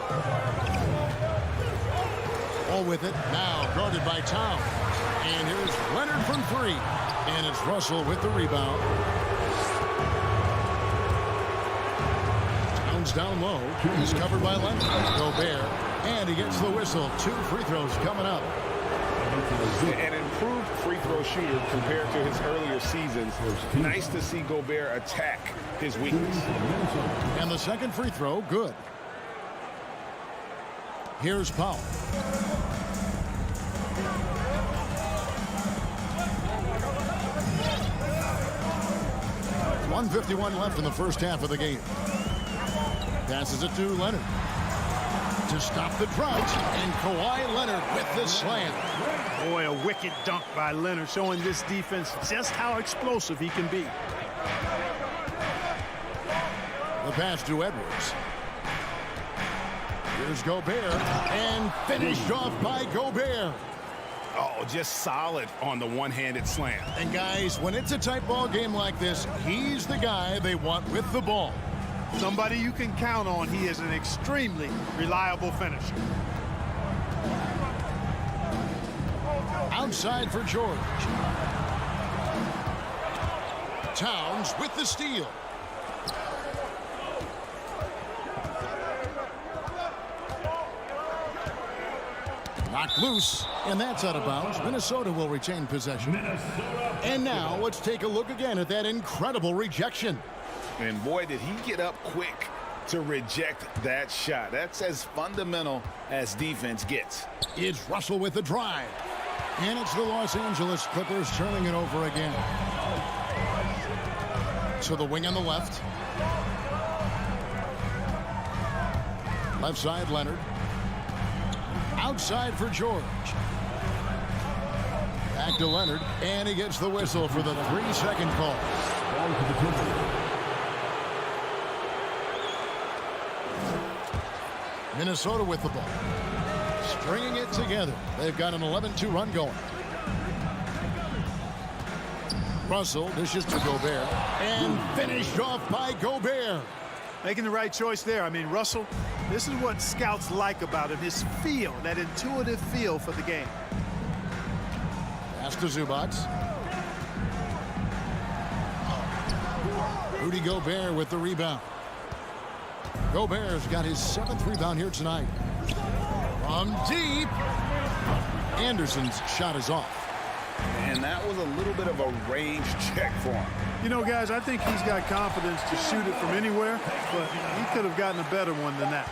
All with it, now guarded by Towns. And here's Leonard from 3. And it's Russell with the rebound. Towns down low. He's covered by Leonard. Gobert. And he gets the whistle. 2 free throws coming up. An improved free throw shooter compared to his earlier seasons. Nice to see Gobert attack his weakness. And the second free throw, good. Here's Powell. 1:51 left in the first half of the game. Passes it to Leonard. To stop the drought, and Kawhi Leonard with the slam. Boy, a wicked dunk by Leonard, showing this defense just how explosive he can be. The pass to Edwards. Here's Gobert, and finished off by Gobert. Oh, just solid on the one-handed slam. And guys, when it's a tight ball game like this, he's the guy they want with the ball. Somebody you can count on. He is an extremely reliable finisher. Outside for George. Towns with the steal. Knocked loose, and that's out of bounds. Minnesota will retain possession. And now let's take a look again at that incredible rejection. And boy, did he get up quick to reject that shot. That's as fundamental as defense gets. It's Russell with the drive. And it's the Los Angeles Clippers turning it over again. To the wing on the left. Left side, Leonard. Outside for George. Back to Leonard, and he gets the whistle for the 3-second call. Minnesota with the ball. Stringing it together. They've got an 11-2 run going. Russell dishes to Gobert, and finished off by Gobert. Making the right choice there. I mean, Russell, this is what scouts like about him, his feel, that intuitive feel for the game. Pass to Zubac. Rudy Gobert with the rebound. Gobert's got his 7th rebound here tonight. From deep. Anderson's shot is off. And that was a little bit of a range check for him. You know, guys, I think he's got confidence to shoot it from anywhere, but he could have gotten a better one than that.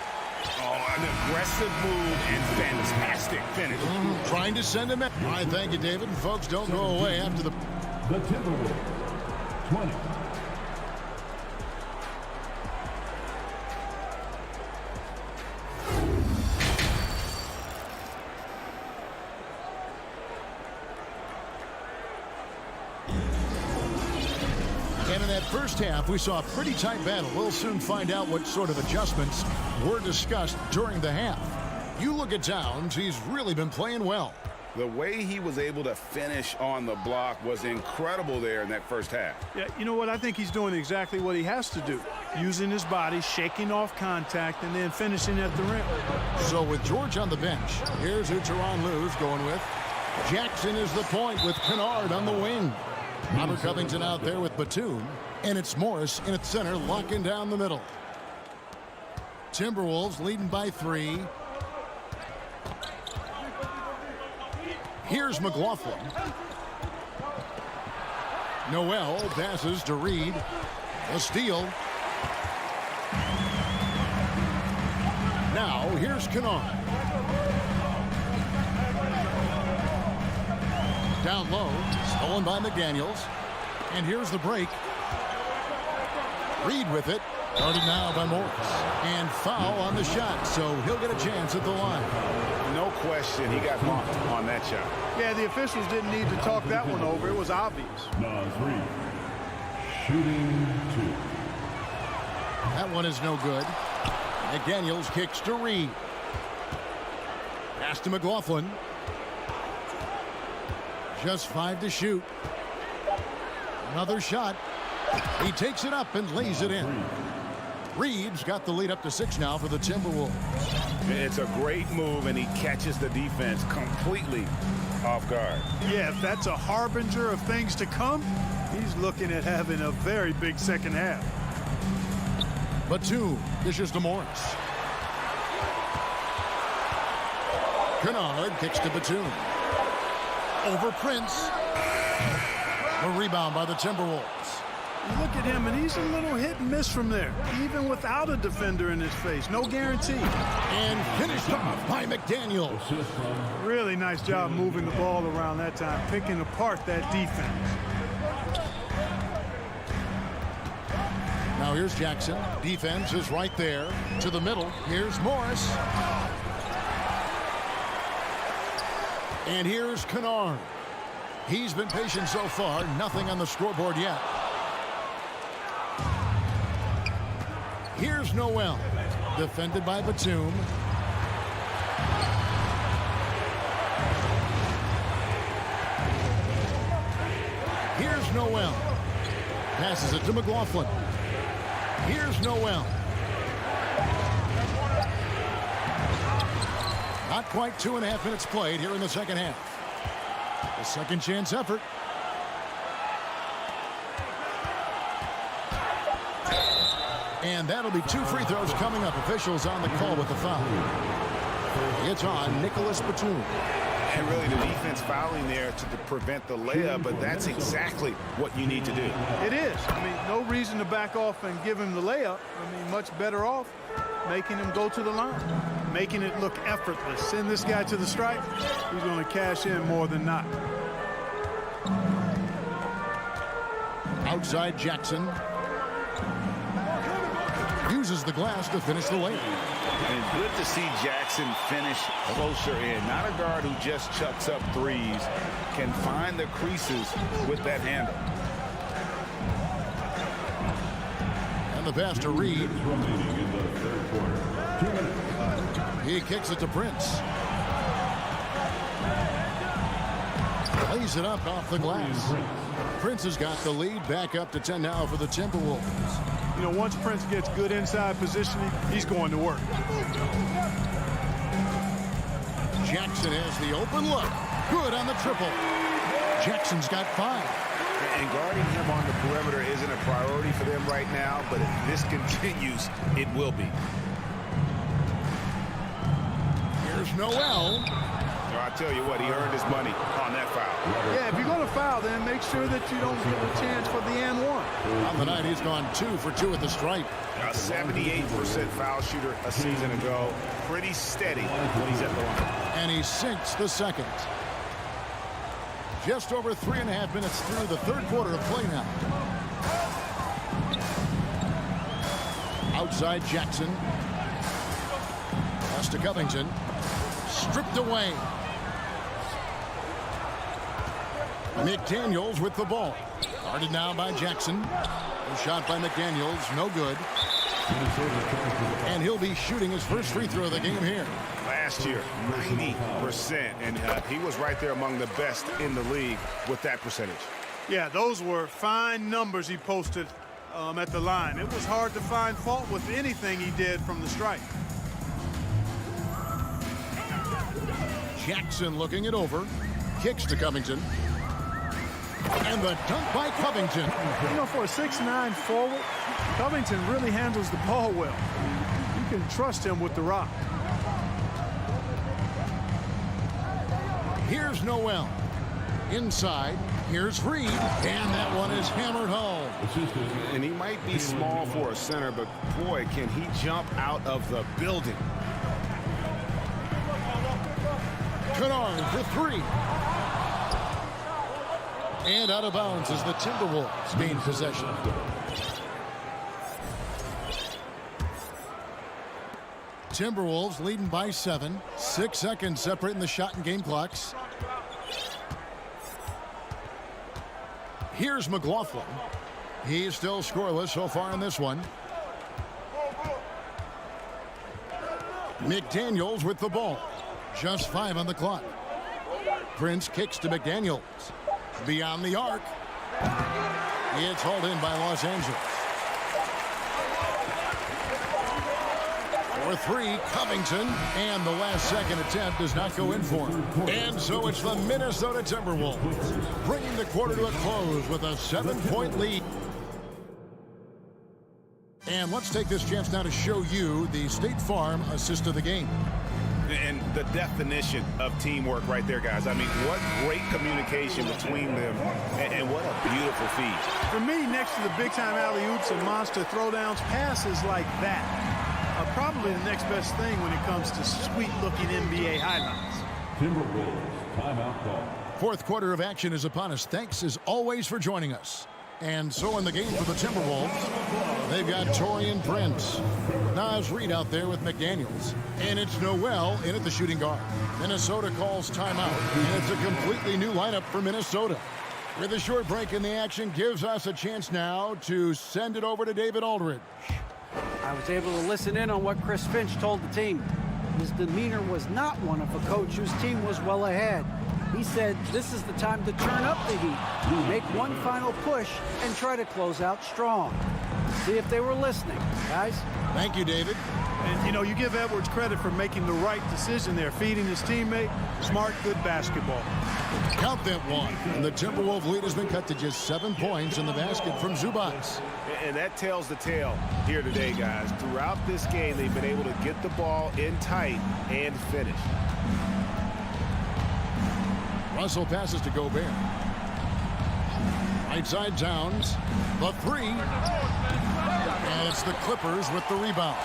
Oh, an aggressive move and fantastic finish. Trying to send him in. All right, thank you, David. And folks, don't go away after the Timberwolves, 20. And in that first half, we saw a pretty tight battle. We'll soon find out what sort of adjustments were discussed during the half. You look at Towns, he's really been playing well. The way he was able to finish on the block was incredible there in that first half. Yeah, you know what? I think he's doing exactly what he has to do. Using his body, shaking off contact, and then finishing at the rim. So with George on the bench, here's who Tyronn Lue's going with. Jackson is the point with Kennard on the wing. Robert Covington out there with Batum. And it's Morris in at center, locking down the middle. Timberwolves leading by 3. Here's McLaughlin. Noel passes to Reed. A steal. Now here's Kennard. Down low, stolen by McDaniels. And here's the break. Reed with it. Guarded now by Morris. And foul on the shot, so he'll get a chance at the line. No question, he got bumped on that shot. Yeah, the officials didn't need to talk that one over. It was obvious. Nas Reed, shooting 2. That one is no good. McDaniels kicks to Reed. Pass to McLaughlin. Just 5 to shoot. Another shot. He takes it up and lays it in. Reed's got the lead up to 6 now for the Timberwolves. It's a great move, and he catches the defense completely off guard. Yeah, if that's a harbinger of things to come, he's looking at having a very big second half. Batum dishes to Morris. Kennard kicks to Batum. Over Prince. A rebound by the Timberwolves. You look at him, and he's a little hit and miss from there, even without a defender in his face. No guarantee. And finished off by McDaniels. Really nice job moving the ball around that time, picking apart that defense. Now here's Jackson. Defense is right there. To the middle. Here's Morris. And here's Kennard. He's been patient so far. Nothing on the scoreboard yet. Here's Noel. Defended by Batum. Here's Noel. Passes it to McLaughlin. Here's Noel. Not quite 2.5 minutes played here in the second half. A second chance effort. And that'll be 2 free throws coming up. Officials on the call with the foul. It's on Nicholas Batum. And really the defense fouling there to prevent the layup, but that's exactly what you need to do. It is. I mean, no reason to back off and give him the layup. I mean, much better off making him go to the line, making it look effortless. Send this guy to the stripe, he's going to cash in more than not. Outside Jackson. Uses the glass to finish the lane. And good to see Jackson finish closer in. Not a guard who just chucks up threes. Can find the creases with that handle. And the pass to Reed. He kicks it to Prince. Lays it up off the glass. Prince has got the lead, back up to 10 now for the Timberwolves. You know, once Prince gets good inside positioning, he's going to work. Jackson has the open look. Good on the triple. Jackson's got 5. And guarding him on the perimeter isn't a priority for them right now, but if this continues, it will be. Here's Noel. I tell you what, he earned his money on that foul. Yeah, if you're going to foul, then make sure that you don't give a chance for the and one. On the night, he's gone 2 for 2 at the stripe. A 78% foul shooter a season ago. Pretty steady when he's at the line. And he sinks the second. Just over 3.5 minutes through the third quarter of play now. Outside Jackson. Pass to Covington. Stripped away. McDaniels with the ball. Guarded now by Jackson. A shot by McDaniels, no good. And he'll be shooting his first free throw of the game here. Last year, 90%, and he was right there among the best in the league with that percentage. Yeah, those were fine numbers he posted at the line. It was hard to find fault with anything he did from the stripe. Jackson looking it over. Kicks to Covington. And the dunk by Covington. You know, for a 6'9" forward, Covington really handles the ball well. You can trust him with the rock. Here's Noel. Inside. Here's Reed. And that one is hammered home. And he might be small for a center, but boy, can he jump out of the building. Kennard for 3. And out of bounds as the Timberwolves gain possession. Timberwolves leading by 7. 6 seconds separating the shot and game clocks. Here's McLaughlin. He's still scoreless so far in this one. McDaniels with the ball. Just 5 on the clock. Prince kicks to McDaniels. Beyond the arc. It's hauled in by Los Angeles. For 3, Covington. And the last second attempt does not go in for him. And so it's the Minnesota Timberwolves bringing the quarter to a close with a 7-point lead. And let's take this chance now to show you the State Farm assist of the game. And the definition of teamwork right there, guys. I mean, what great communication between them, and what a beautiful feed. For me, next to the big-time alley-oops and monster throwdowns, passes like that are probably the next best thing when it comes to sweet-looking NBA highlights. Timberwolves timeout call. Fourth quarter of action is upon us. Thanks, as always, for joining us. And so in the game for the Timberwolves, they've got Taurean Prince. Nas Reed out there with McDaniels. And it's Noel in at the shooting guard. Minnesota calls timeout. And it's a completely new lineup for Minnesota. With a short break in the action, gives us a chance now to send it over to David Aldridge. I was able to listen in on what Chris Finch told the team. His demeanor was not one of a coach whose team was well ahead. He said this is the time to turn up the heat, make one final push, and try to close out strong. See if they were listening, guys. Thank you, David. And, you know, you give Edwards credit for making the right decision there, feeding his teammate. Smart, good basketball. Count that one. And the Timberwolves lead has been cut to just 7 points in the basket from Zubac. And that tells the tale here today, guys. Throughout this game, they've been able to get the ball in tight and finish. Russell passes to Gobert. Right side Towns. The 3. And it's the Clippers with the rebound.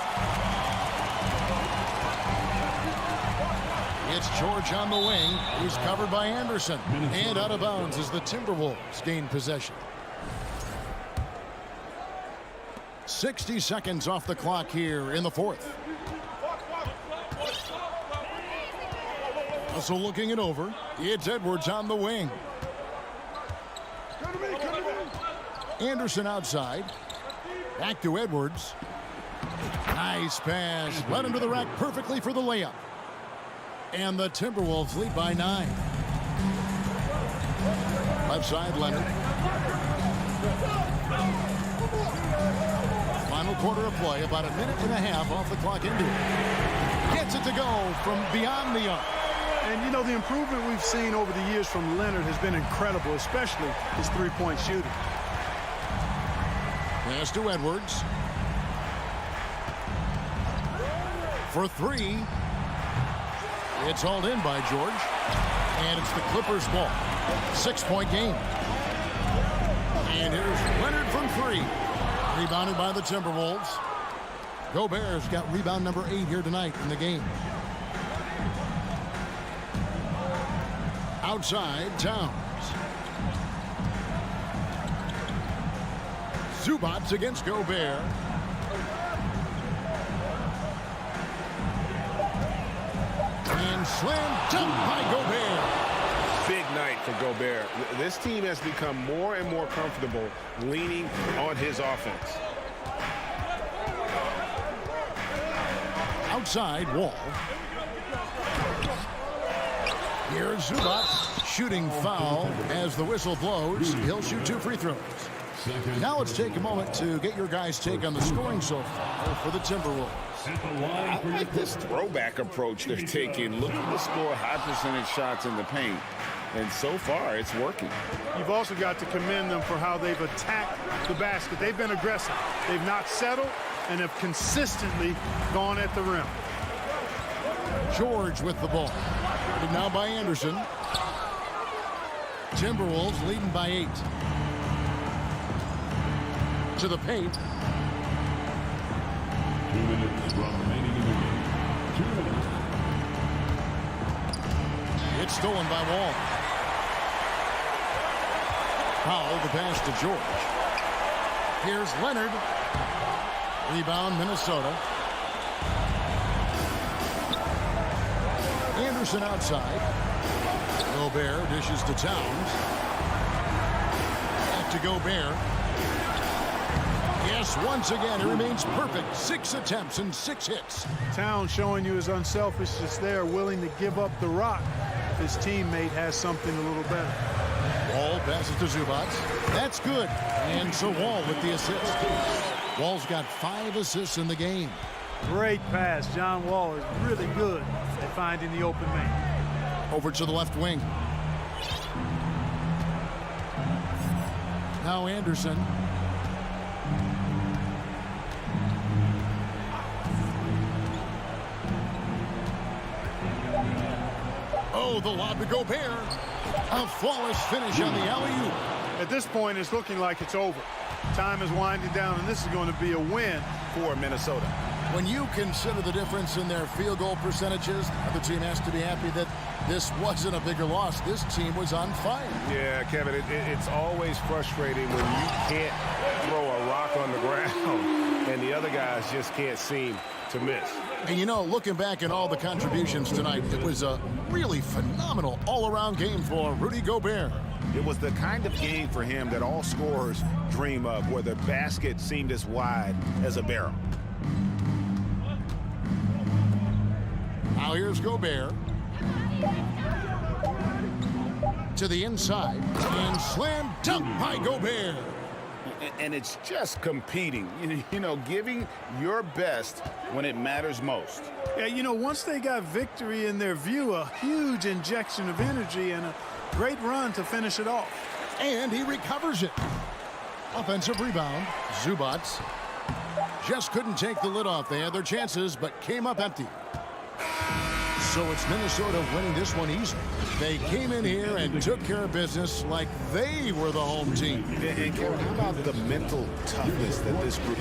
It's George on the wing. He's covered by Anderson. And out of bounds as the Timberwolves gain possession. 60 seconds off the clock here in the fourth. Also looking it over. It's Edwards on the wing. Anderson outside. Back to Edwards. Nice pass. Led him to the rack perfectly for the layup. And the Timberwolves lead by 9. Left side, Leonard. Final quarter of play, about a minute and a half off the clock into it. Gets it to go from beyond the arc. And, you know, the improvement we've seen over the years from Leonard has been incredible, especially his three-point shooting. Pass to Edwards. For 3. It's hauled in by George. And it's the Clippers' ball. 6-point game. And here's Leonard from 3. Rebounded by the Timberwolves. Gobert's got rebound number 8 here tonight in the game. Outside, Towns. Zubats against Gobert. And slam dunk by Gobert. Big night for Gobert. This team has become more and more comfortable leaning on his offense. Outside, Wall. Here's Zubats shooting foul as the whistle blows. He'll shoot 2 free throws. Now let's take a moment to get your guys' take on the scoring so far for the Timberwolves. I like this throwback approach they're taking, looking to score high percentage shots in the paint. And so far, it's working. You've also got to commend them for how they've attacked the basket. They've been aggressive. They've not settled and have consistently gone at the rim. George with the ball. And now by Anderson. Timberwolves leading by 8. To the paint. 2 minutes remaining in the game. 2 minutes. It's stolen by Wall. Powell the pass to George. Here's Leonard. Rebound Minnesota. Anderson outside. Gobert dishes to Towns. Back to Gobert. Yes, once again, it remains perfect. 6 attempts and 6 hits. Towns showing you his unselfishness there, willing to give up the rock if his teammate has something a little better. Wall passes to Zubats. That's good. And so Wall with the assist. Wall's got 5 assists in the game. Great pass. John Wall is really good at finding the open man. Over to the left wing. Now Anderson. Oh, the lob to Gobert. A flawless finish on the alley-oop. At this point, it's looking like it's over. Time is winding down, and this is going to be a win for Minnesota. When you consider the difference in their field goal percentages, the team has to be happy that this wasn't a bigger loss. This team was on fire. Yeah, Kevin, it's always frustrating when you can't throw a rock on the ground and the other guys just can't seem to miss. And you know, looking back at all the contributions tonight, it was a really phenomenal all-around game for Rudy Gobert. It was the kind of game for him that all scorers dream of, where the basket seemed as wide as a barrel. Now here's Gobert. To the inside. And slam dunk by Gobert. And it's just competing, you know, giving your best when it matters most. Yeah, you know, once they got victory in their view, a huge injection of energy and a great run to finish it off. And he recovers it. Offensive rebound. Zubats just couldn't take the lid off. They had their chances, but came up empty. So it's Minnesota winning this one easily. They came in here and took care of business like they were the home team. And Kevin, how about the mental toughness that this group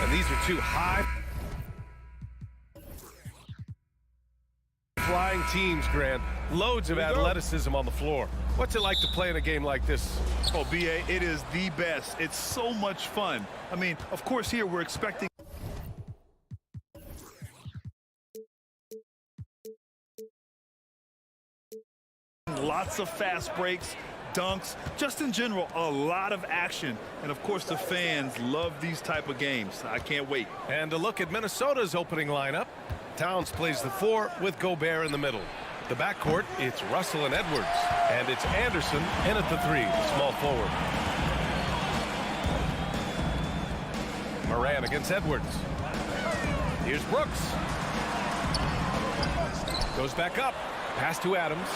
These are two high flying teams, Grant. Loads of athleticism on the floor. What's it like to play in a game like this? Oh, B.A., it is the best. It's so much fun. I mean, of course, here we're expecting lots of fast breaks, dunks, just in general, a lot of action. And of course, the fans love these type of games. I can't wait. And a look at Minnesota's opening lineup. Towns plays the 4 with Gobert in the middle. The backcourt, it's Russell and Edwards. And it's Anderson in at the 3, small forward. Moran against Edwards. Here's Brooks. Goes back up. Pass to Adams.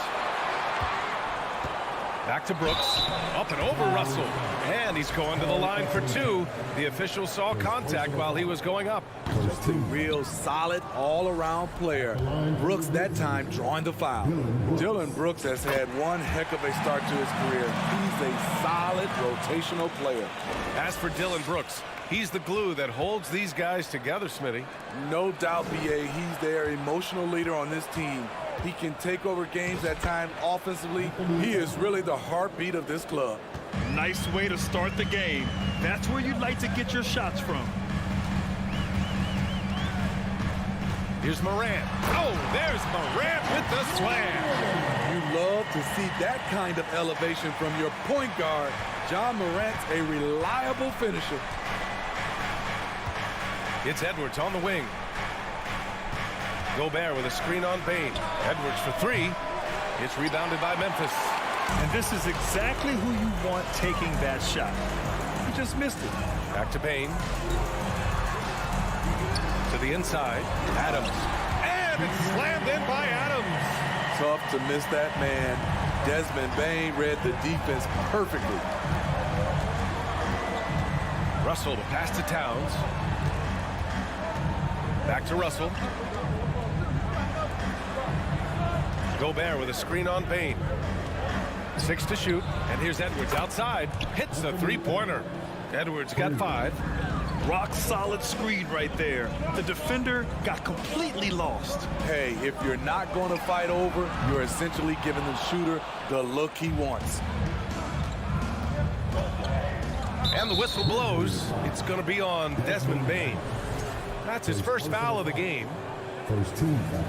Back to Brooks. Up and over Russell. And he's going to the line for 2. The official saw contact while he was going up. Just a real solid all-around player. Brooks that time drawing the foul. Dillon Brooks has had one heck of a start to his career. He's a solid rotational player. As for Dillon Brooks, he's the glue that holds these guys together, Smitty. No doubt, B.A., he's their emotional leader on this team. He can take over games at times offensively. He is really the heartbeat of this club. Nice way to start the game. That's where you'd like to get your shots from. Here's Moran. Oh, there's Moran with the slam. You love to see that kind of elevation from your point guard. John Morant's a reliable finisher. It's Edwards on the wing. Gobert with a screen on Bain. Edwards for 3. It's rebounded by Memphis. And this is exactly who you want taking that shot. He just missed it. Back to Bain. To the inside. Adams. And it's slammed in by Adams. Tough to miss that man. Desmond Bain read the defense perfectly. Russell to pass to Towns. Back to Russell. Gobert with a screen on Bain. 6 to shoot, and here's Edwards outside. Hits the 3-pointer. Edwards got 5. Rock solid screen right there. The defender got completely lost. Hey, if you're not going to fight over, you're essentially giving the shooter the look he wants. And the whistle blows. It's going to be on Desmond Bain. That's his first foul of the game. First team foul.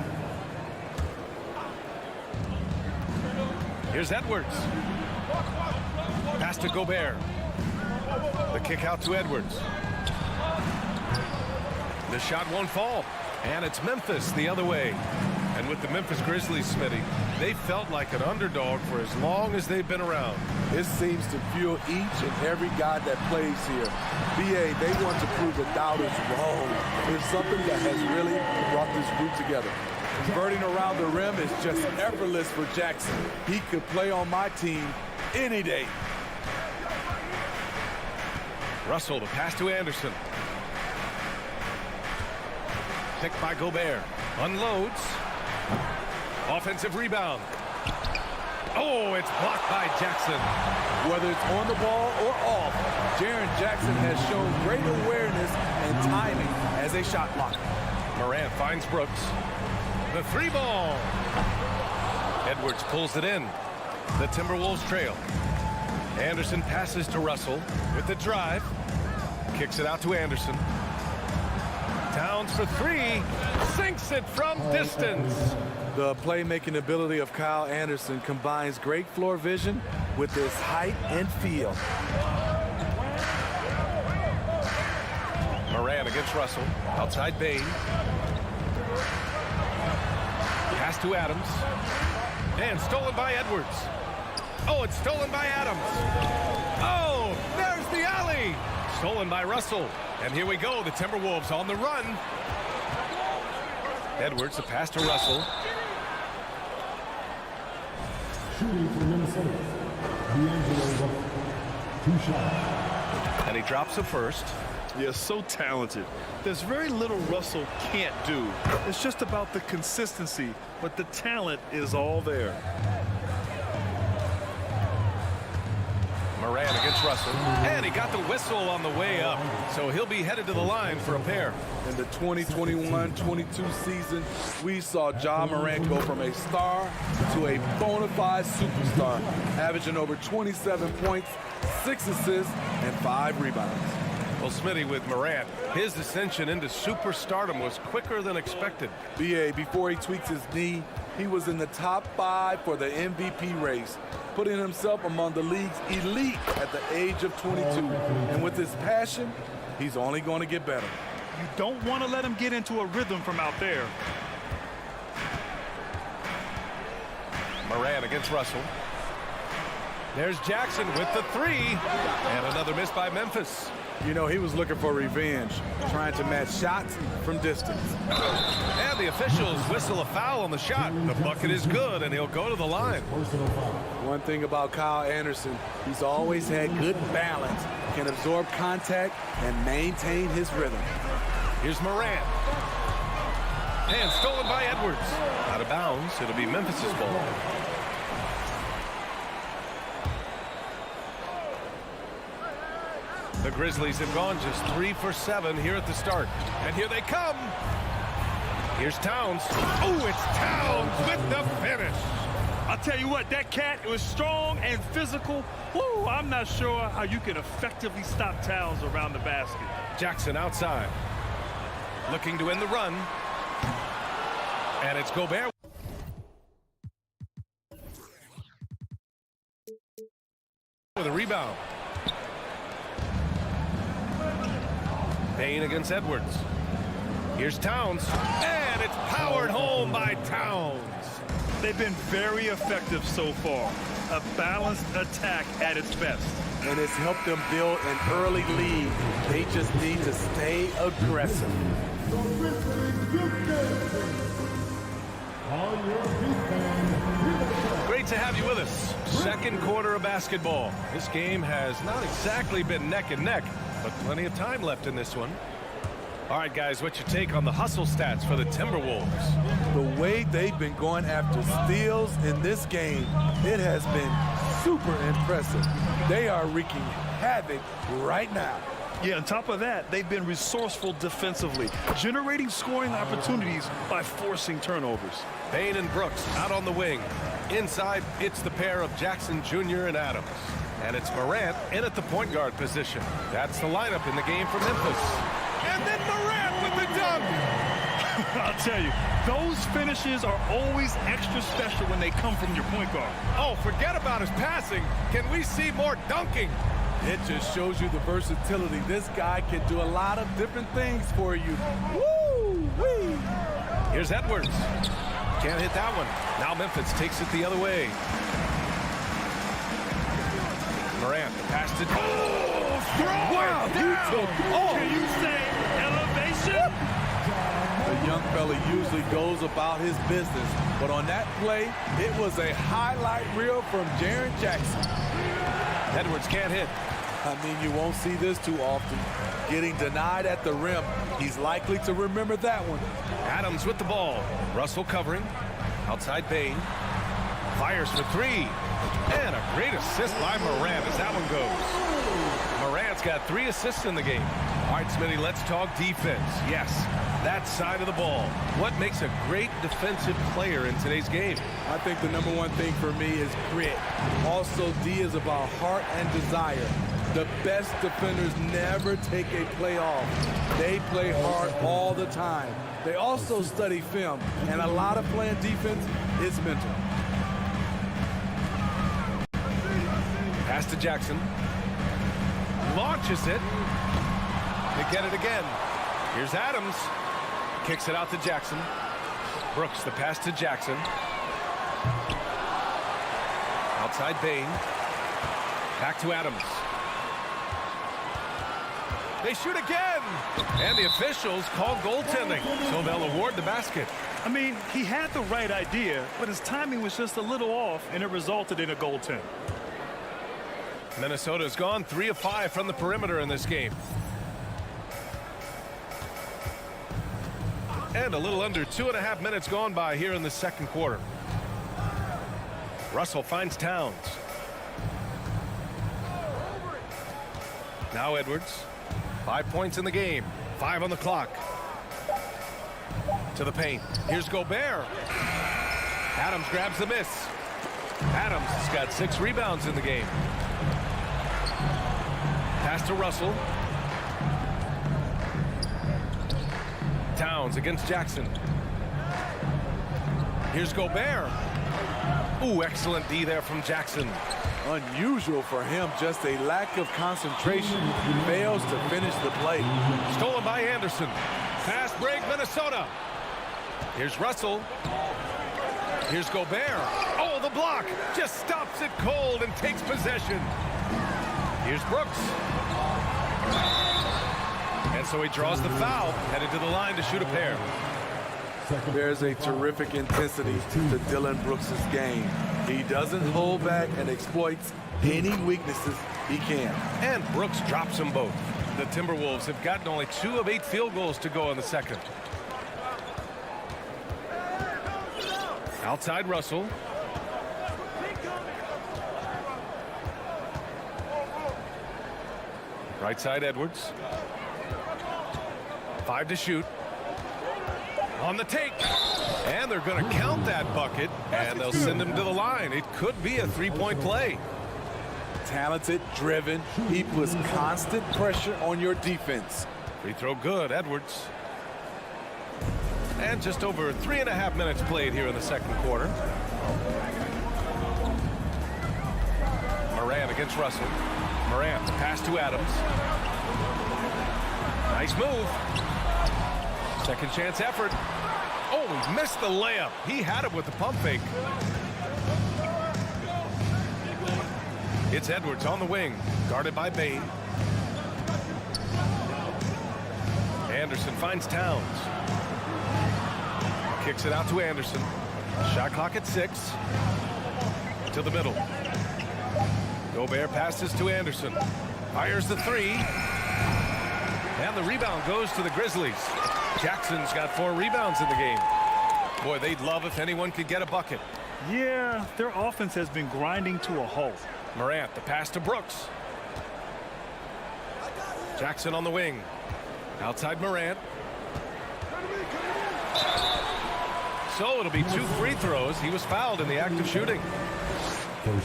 Here's Edwards. Pass to Gobert. The kick out to Edwards. The shot won't fall. And it's Memphis the other way. And with the Memphis Grizzlies, Smitty, they felt like an underdog for as long as they've been around. This seems to fuel each and every guy that plays here. B.A., they want to prove the doubters wrong. There's something that has really brought this group together. Converting around the rim is just effortless for Jackson. He could play on my team any day. Russell to pass to Anderson. Picked by Gobert. Unloads. Offensive rebound. Oh, it's blocked by Jackson. Whether it's on the ball or off, Jaren Jackson has shown great awareness and timing as a shot blocker. Moran finds Brooks. The 3-ball. Edwards pulls it in. The Timberwolves trail. Anderson passes to Russell with the drive. Kicks it out to Anderson. Towns for three. Sinks it from distance. The playmaking ability of Kyle Anderson combines great floor vision with his height and feel. Moran against Russell. Outside Bain. Pass to Adams. And stolen by Edwards. Oh, it's stolen by Adams. Oh, there's the alley. Stolen by Russell. And here we go, the Timberwolves on the run. Edwards, the pass to Russell. Shooting for Minnesota, D'Angelo, 2 shots. And he drops the first. Yeah, so talented. There's very little Russell can't do. It's just about the consistency, but the talent is all there. Moran against Russell. And he got the whistle on the way up. So he'll be headed to the line for a pair. In the 2021-22 season, we saw Ja Morant go from a star to a bona fide superstar, averaging over 27 points, 6 assists, and 5 rebounds. Well, Smitty, with Morant, his ascension into superstardom was quicker than expected. BA, before he tweaks his knee, he was in the top 5 for the MVP race, putting himself among the league's elite at the age of 22. And with his passion, he's only going to get better. You don't want to let him get into a rhythm from out there. Moran against Russell. There's Jackson with the three. And another miss by Memphis. You know, he was looking for revenge, trying to match shots from distance. And the officials whistle a foul on the shot. The bucket is good, and he'll go to the line. One thing about Kyle Anderson, he's always had good balance, can absorb contact, and maintain his rhythm. Here's Morant. And stolen by Edwards. Out of bounds. It'll be Memphis's ball. The Grizzlies have gone just 3 for 7 here at the start. And here they come. Here's Towns. Oh, it's Towns with the finish. I'll tell you what, that cat was strong and physical. Woo, I'm not sure how you can effectively stop Towns around the basket. Jackson outside. Looking to end the run. And it's Gobert. With a rebound. Bain against Edwards. Here's Towns. And it's powered home by Towns. They've been very effective so far. A balanced attack at its best. And it's helped them build an early lead. They just need to stay aggressive. Great to have you with us. Second quarter of basketball. This game has not exactly been neck and neck, but plenty of time left in this one. All right, guys, what's your take on the hustle stats for the Timberwolves? The way they've been going after steals in this game, it has been super impressive. They are wreaking havoc right now. Yeah, on top of that, they've been resourceful defensively, generating scoring opportunities by forcing turnovers. Bain and Brooks out on the wing. Inside, it's the pair of Jackson Jr. and Adams. And it's Morant in at the point guard position. That's the lineup in the game for Memphis. And then Morant with the dunk. I'll tell you, those finishes are always extra special when they come from your point guard. Oh, forget about his passing. Can we see more dunking? It just shows you the versatility. This guy can do a lot of different things for you. Woo-wee! Here's Edwards. Can't hit that one. Now Memphis takes it the other way. Morant passed it. Oh, wow, he took off. Can you say elevation? The young fella usually goes about his business, but on that play, it was a highlight reel from Jaren Jackson. Edwards can't hit. I mean, you won't see this too often. Getting denied at the rim. He's likely to remember that one. Adams with the ball. Russell covering. Outside Bain. Fires for three. And a great assist by Morant as that one goes. Morant's got 3 assists in the game. All right, Smitty, let's talk defense. Yes, that side of the ball. What makes a great defensive player in today's game? I think the number one thing for me is grit. Also, D is about heart and desire. The best defenders never take a play off. They play hard all the time. They also study film, and a lot of playing defense is mental. Pass to Jackson. Launches it. They get it again. Here's Adams. Kicks it out to Jackson. Brooks, the pass to Jackson. Outside Bain. Back to Adams. They shoot again. And the officials call goaltending, so they'll award the basket. I mean, he had the right idea, but his timing was just a little off, and it resulted in a goaltend. Minnesota's gone 3 of 5 from the perimeter in this game. And a little under 2.5 minutes gone by here in the second quarter. Russell finds Towns. Now Edwards. 5 points in the game. 5 on the clock. To the paint. Here's Gobert. Adams grabs the miss. Adams has got 6 rebounds in the game. Pass to Russell. Towns against Jackson. Here's Gobert. Ooh, excellent D there from Jackson. Unusual for him, just a lack of concentration. He fails to finish the play. Stolen by Anderson. Fast break, Minnesota. Here's Russell. Here's Gobert. Oh, the block. Just stops it cold and takes possession. Here's Brooks. And so he draws the foul, headed to the line to shoot a pair. There's a terrific intensity to Dillon Brooks' game. He doesn't hold back and exploits any weaknesses he can. And Brooks drops them both. The Timberwolves have gotten only 2 of 8 field goals to go in the second. Outside Russell. Right side Edwards. 5 to shoot. On the take. And they're going to count that bucket, and they'll send him to the line. It could be a 3-point play. Talented, driven. He puts constant pressure on your defense. Free throw good, Edwards. And just over 3.5 minutes played here in the second quarter. Morant against Russell. Morant, pass to Adams. Nice move. Second chance effort. Oh, he missed the layup. He had it with the pump fake. It's Edwards on the wing, guarded by Bain. Anderson finds Towns. Kicks it out to Anderson. Shot clock at 6. To the middle. Gobert passes to Anderson. Fires the 3. And the rebound goes to the Grizzlies. Jackson's got 4 rebounds in the game. Boy, they'd love if anyone could get a bucket. Yeah, their offense has been grinding to a halt. Morant, the pass to Brooks. Jackson on the wing. Outside Morant. So it'll be 2 free throws. He was fouled in the act of shooting.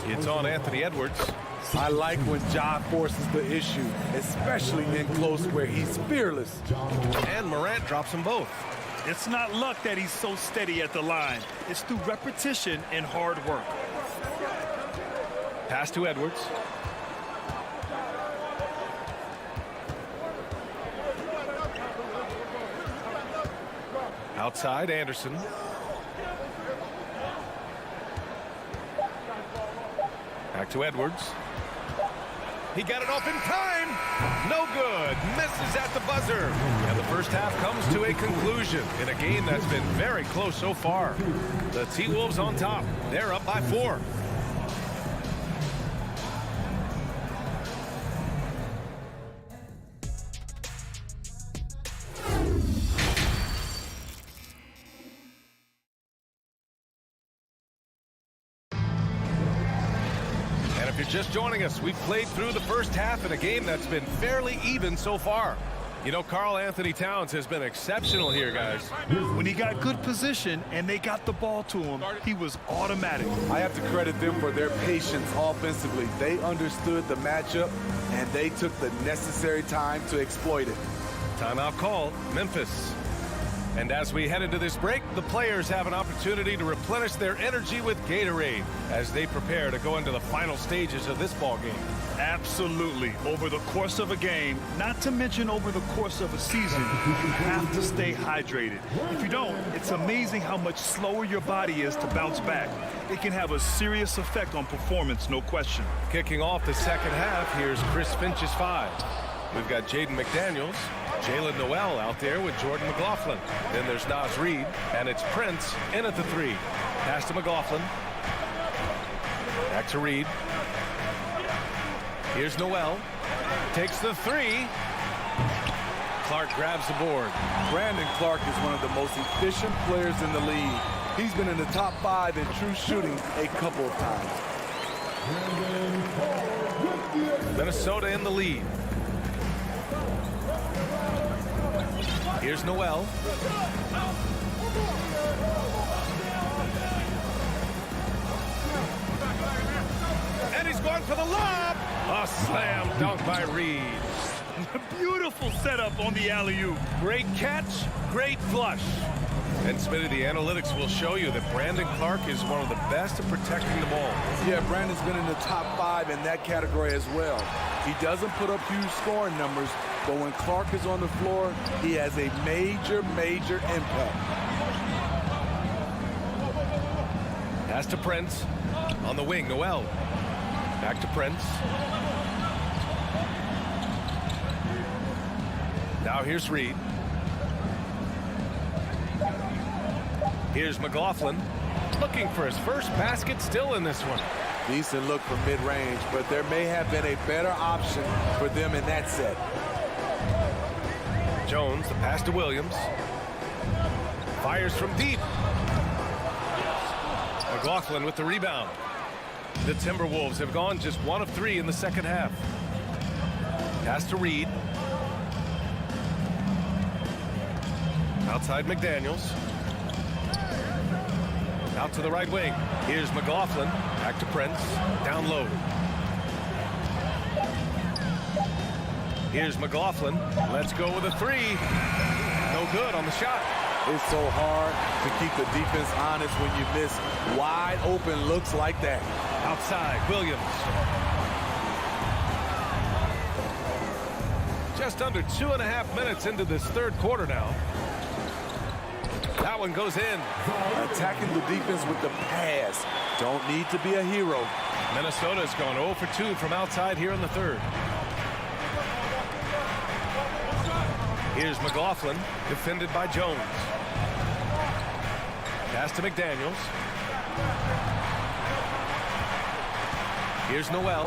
It's on Anthony Edwards. I like when Ja forces the issue, especially in close where he's fearless. And Morant drops them both. It's not luck that he's so steady at the line. It's through repetition and hard work. Pass to Edwards. Outside Anderson. Back to Edwards. He got it off in time. No good. Misses at the buzzer. And the first half comes to a conclusion in a game that's been very close so far. The T-Wolves on top. They're up by 4. Just joining us, we've played through the first half in a game that's been fairly even so far. You know, Karl Anthony Towns has been exceptional here, guys. When he got good position and they got the ball to him, he was automatic. I have to credit them for their patience offensively. They understood the matchup, and they took the necessary time to exploit it. Timeout called, Memphis. And as we head into this break, the players have an opportunity to replenish their energy with Gatorade as they prepare to go into the final stages of this ball game. Absolutely. Over the course of a game, not to mention over the course of a season, you have to stay hydrated. If you don't, it's amazing how much slower your body is to bounce back. It can have a serious effect on performance, no question. Kicking off the second half, here's Chris Finch's 5. We've got Jaden McDaniels, Jalen Noel out there with Jordan McLaughlin. Then there's Naz Reid, and it's Prince in at the 3. Pass to McLaughlin. Back to Reid. Here's Noel. Takes the 3. Clark grabs the board. Brandon Clark is one of the most efficient players in the league. He's been in the top 5 in true shooting a couple of times. Minnesota in the lead. Here's Noel. And he's going for the lob. A slam dunk by Reid. Beautiful setup on the alley-oop. Great catch, great flush. And Smitty, the analytics will show you that Brandon Clark is one of the best at protecting the ball. Yeah, Brandon's been in the top 5 in that category as well. He doesn't put up huge scoring numbers, but when Clark is on the floor, he has a major, major impact. Pass to Prince. On the wing, Noel. Back to Prince. Now here's Reid. Here's McLaughlin. Looking for his first basket, still in this one. Decent look from mid-range, but there may have been a better option for them in that set. Jones, the pass to Williams. Fires from deep. McLaughlin with the rebound. The Timberwolves have gone just 1 of 3 in the second half. Pass to Reid. Outside McDaniels. Out to the right wing. Here's McLaughlin. Back to Prince. Down low. Here's McLaughlin. Let's go with a 3. No good on the shot. It's so hard to keep the defense honest when you miss wide open looks like that. Outside, Williams. Just under 2.5 minutes into this third quarter now. That one goes in. Attacking the defense with the pass. Don't need to be a hero. Minnesota's gone 0 for 2 from outside here in the third. Here's McLaughlin, defended by Jones. Pass to McDaniels. Here's Noel.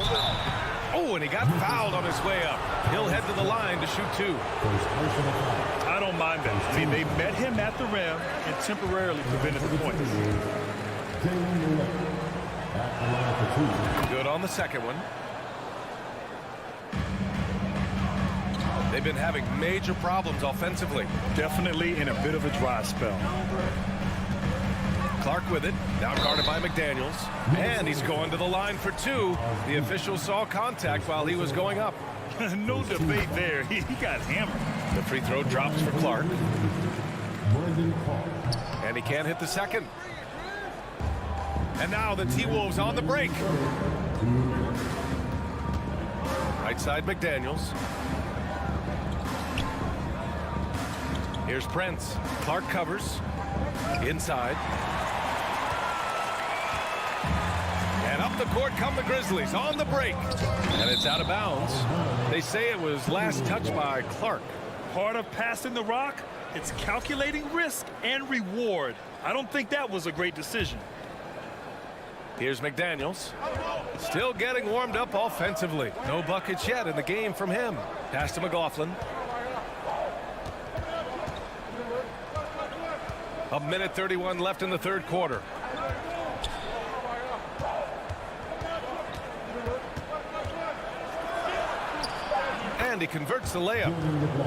Oh, and he got fouled on his way up. He'll head to the line to shoot 2. I don't mind that. I mean, they met him at the rim and temporarily prevented the points. Good on the second one. They've been having major problems offensively. Definitely in a bit of a dry spell. Clark with it, now guarded by McDaniels, and he's going to the line for 2. The official saw contact while he was going up. No debate there. He got hammered. The free throw drops for Clark. And he can't hit the second. And now the T-Wolves on the break. Right side McDaniels. Here's Prince. Clark covers. Inside. And up the court come the Grizzlies on the break. And it's out of bounds. They say it was last touched by Clark. Part of passing the rock, it's calculating risk and reward. I don't think that was a great decision. Here's McDaniels. Still getting warmed up offensively. No buckets yet in the game from him. Pass to McLaughlin. A minute 31 left in the third quarter. And he converts the layup.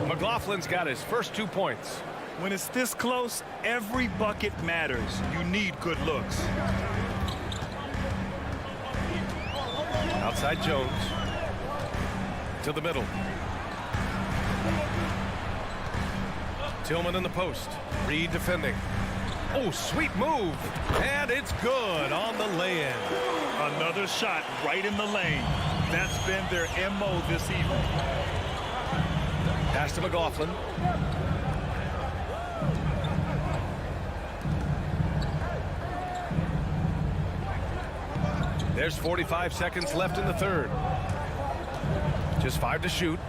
McLaughlin's got his first 2 points. When it's this close, every bucket matters. You need good looks. Outside Jones. To the middle. Tillman in the post. Reed defending. Oh, sweet move. And it's good on the lay-in. Another shot right in the lane. That's been their MO this evening. Pass to McLaughlin. There's 45 seconds left in the third. Just 5 to shoot.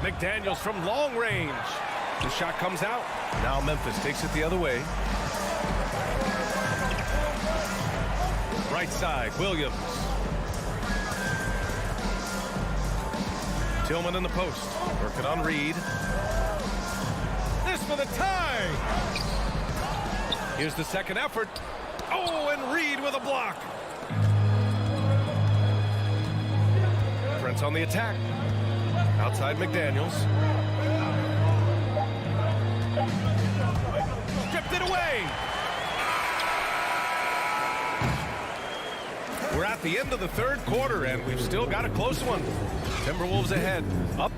McDaniels from long range. The shot comes out. Now Memphis takes it the other way. Right side, Williams. Tillman in the post. Working on Reed. This for the tie. Here's the second effort. Oh, and Reed with a block. Prince on the attack. Outside McDaniels. Stripped it away. We're at the end of the third quarter, and we've still got a close one. Timberwolves ahead. Up.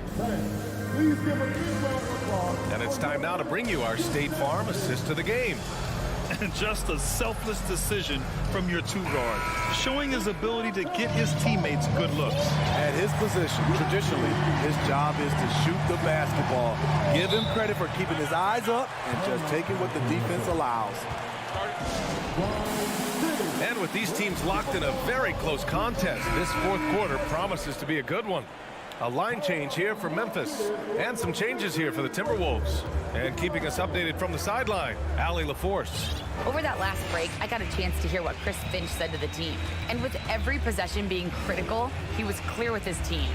And it's time now to bring you our State Farm assist of the game. And just a selfless decision from your two-guard, showing his ability to get his teammates good looks. At his position, traditionally, his job is to shoot the basketball. Give him credit for keeping his eyes up and just taking what the defense allows. And with these teams locked in a very close contest, this fourth quarter promises to be a good one. A line change here for Memphis, and some changes here for the Timberwolves. And keeping us updated from the sideline, Allie LaForce. Over that last break, I got a chance to hear what Chris Finch said to the team. And with every possession being critical, he was clear with his team.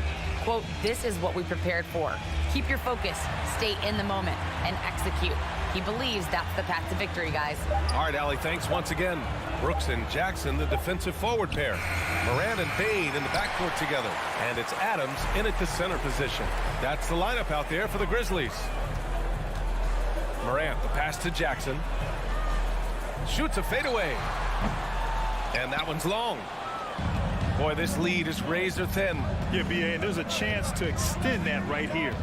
Quote, "This is what we prepared for. Keep your focus, stay in the moment, and execute." He believes that's the path to victory, guys. All right, Allie, thanks once again. Brooks and Jackson, the defensive forward pair. Moran and Bain in the backcourt together. And it's Adams in at the center position. That's the lineup out there for the Grizzlies. Morant, the pass to Jackson. Shoots a fadeaway. And that one's long. Boy, this lead is razor thin. Yeah, B.A., and there's a chance to extend that right here.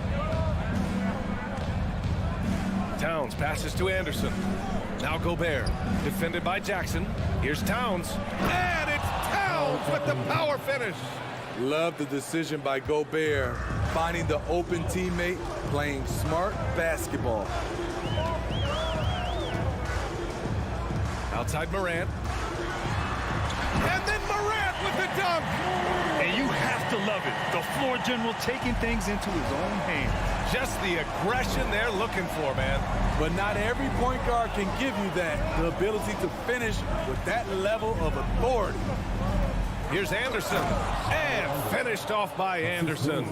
Towns passes to Anderson. Now Gobert, defended by Jackson. Here's Towns. And it's Towns with the power finish. Love the decision by Gobert, finding the open teammate, playing smart basketball. Outside Morant. And then Morant with the dunk. And you have to love it. The floor general taking things into his own hands. Just the aggression they're looking for, man. But not every point guard can give you that. The ability to finish with that level of authority. Here's Anderson. And finished off by Anderson.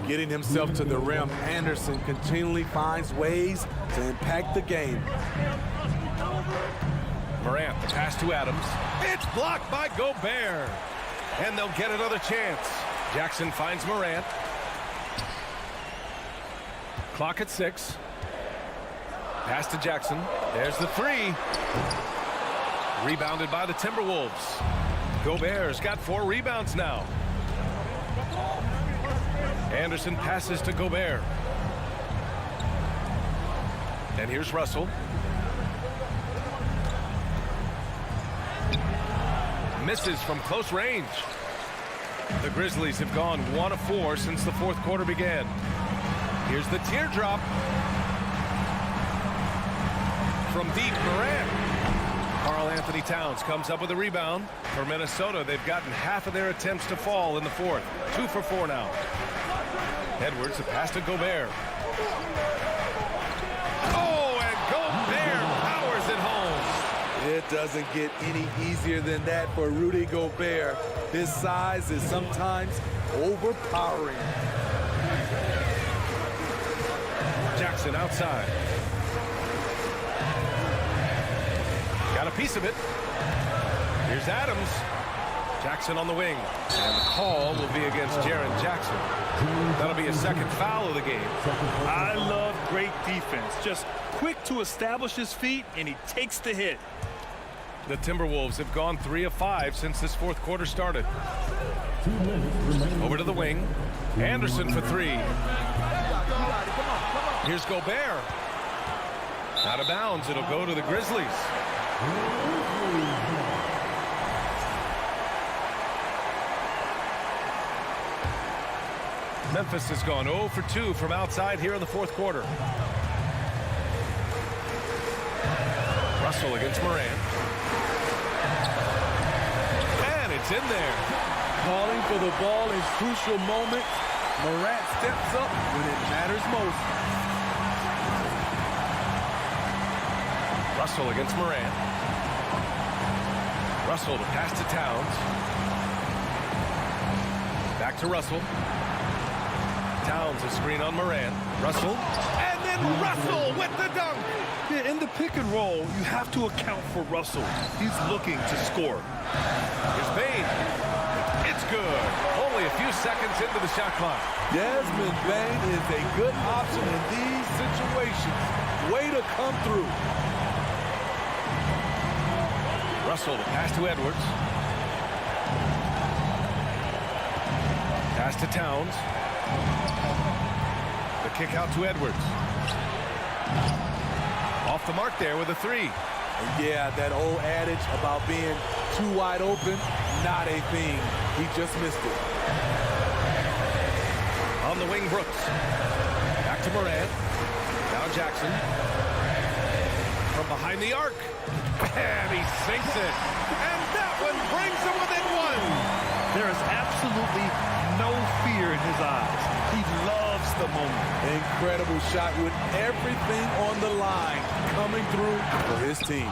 Getting himself to the rim, Anderson continually finds ways to impact the game. Morant, the pass to Adams. It's blocked by Gobert. And they'll get another chance. Jackson finds Morant. Clock at 6. Pass to Jackson. There's the three. Rebounded by the Timberwolves. Gobert's got 4 rebounds now. Anderson passes to Gobert. And here's Russell. Misses from close range. The Grizzlies have gone 1 of 4 since the fourth quarter began. Here's the teardrop. From deep, Morant. Karl Anthony Towns comes up with a rebound. For Minnesota, they've gotten half of their attempts to fall in the fourth. 2 for 4 now. Edwards, the pass to Gobert. Oh, and Gobert powers it home. It doesn't get any easier than that for Rudy Gobert. His size is sometimes overpowering. Jackson outside. Got a piece of it. Here's Adams. Jackson on the wing. And the call will be against Jaren Jackson. That'll be a second foul of the game. I love great defense. Just quick to establish his feet, and he takes the hit. The Timberwolves have gone 3 of 5 since this fourth quarter started. Over to the wing. Anderson for 3. Here's Gobert. Out of bounds. It'll go to the Grizzlies. Memphis has gone 0 for 2 from outside here in the fourth quarter. Russell against Morant. And it's in there. Calling for the ball in crucial moments. Morant steps up when it matters most. Russell against Morant. Russell to pass to Towns. Back to Russell. Towns a screen on Morant. Russell. And then Russell with the dunk. Yeah, in the pick and roll, you have to account for Russell. He's looking to score. Here's Bane. It's good. Only a few seconds into the shot clock. Desmond Bane is a good option in these situations. Way to come through. Russell to pass to Edwards. Pass to Towns. The kick out to Edwards. Off the mark there with a 3. And yeah, that old adage about being too wide open, not a thing. He just missed it. On the wing, Brooks. Back to Morant. Now Jackson. From behind the arc. And he sinks it. And that one brings him within 1. There is absolutely no fear in his eyes. He loves the moment. Incredible shot with everything on the line coming through for his team.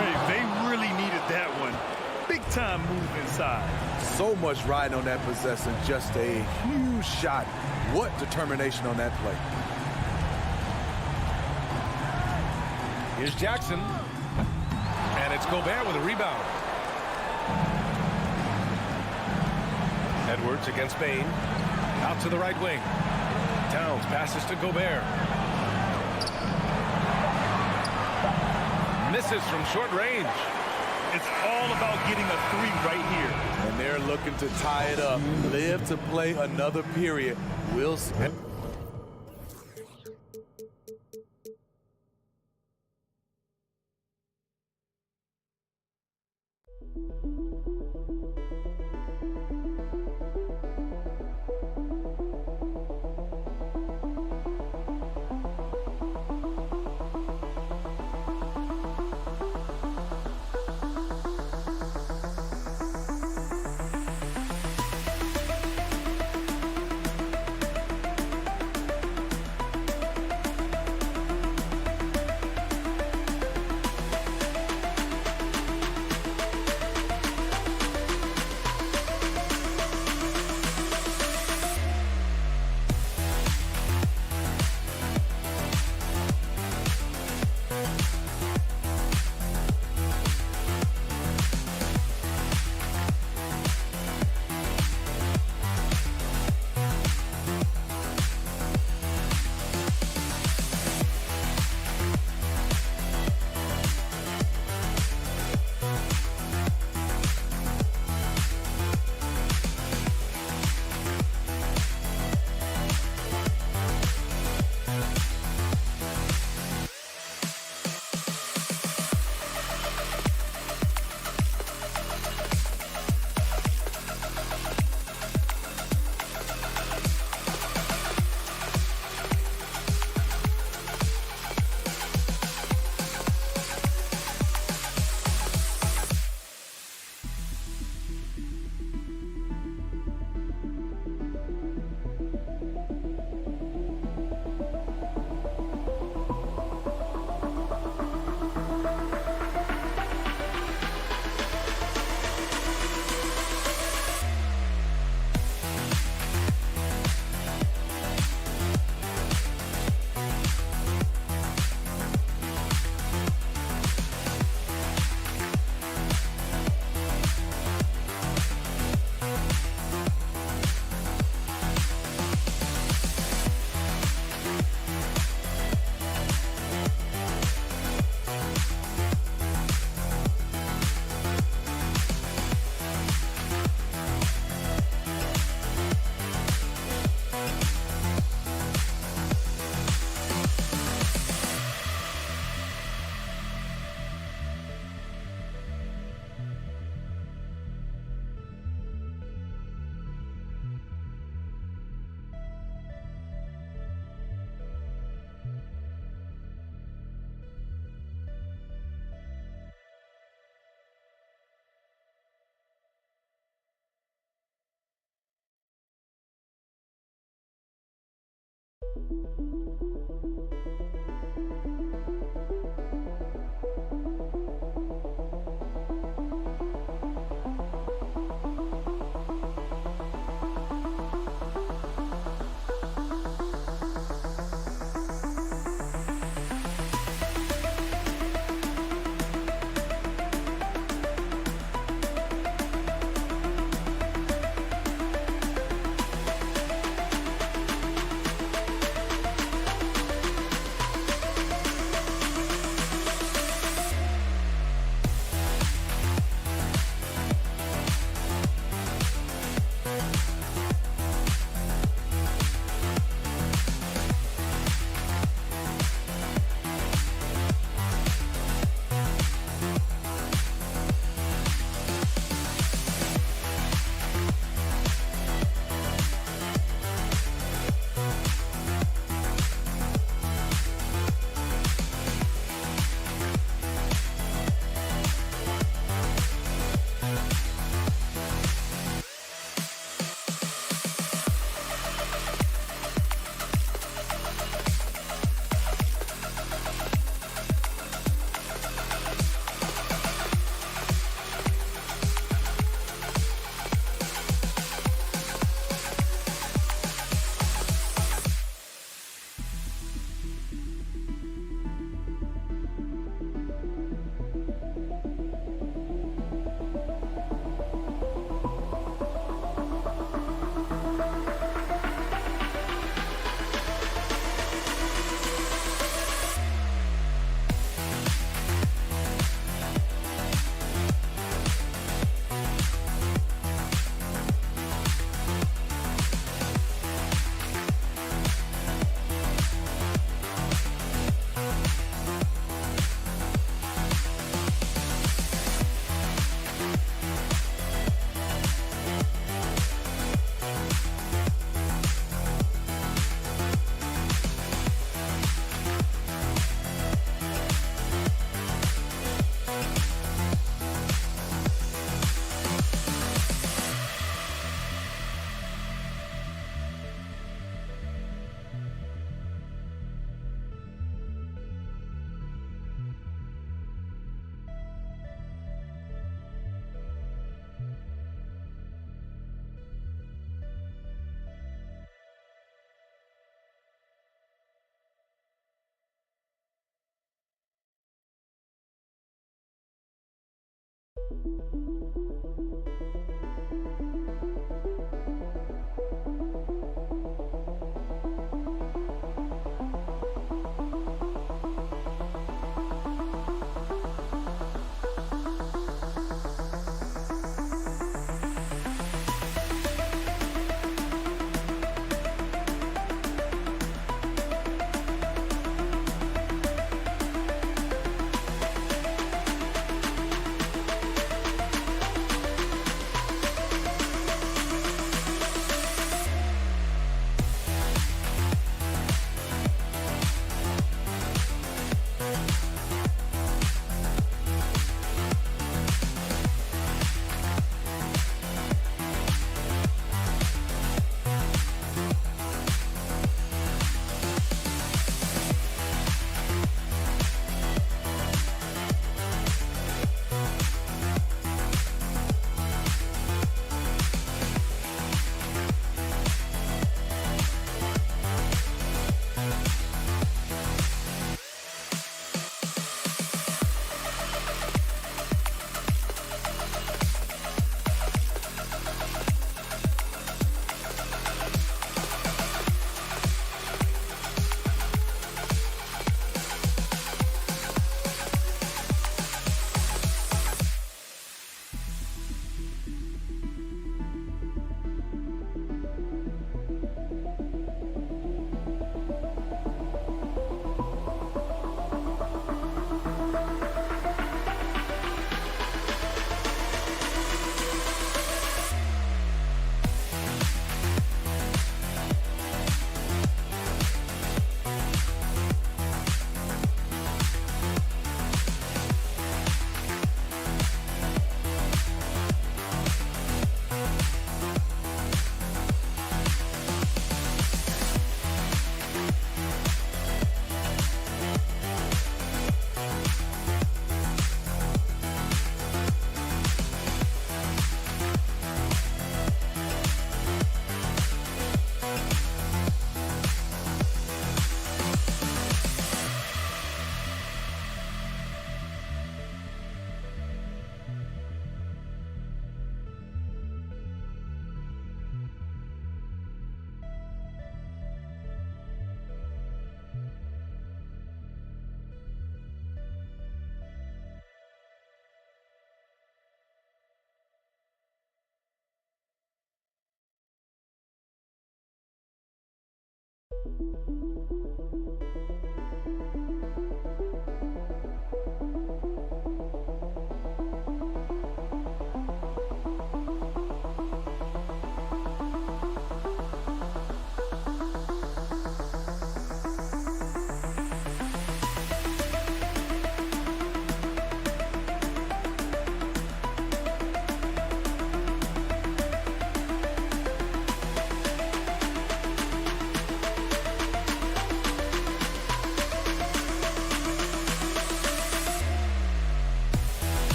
Hey, they really needed that one. Big time move inside. So much riding on that possession. Just a huge shot. What determination on that play. Here's Jackson. And it's Gobert with a rebound. Edwards against Bane. Out to the right wing. Towns passes to Gobert. Misses from short range. It's all about getting a 3 right here. And they're looking to tie it up. Live to play another period. We'll see.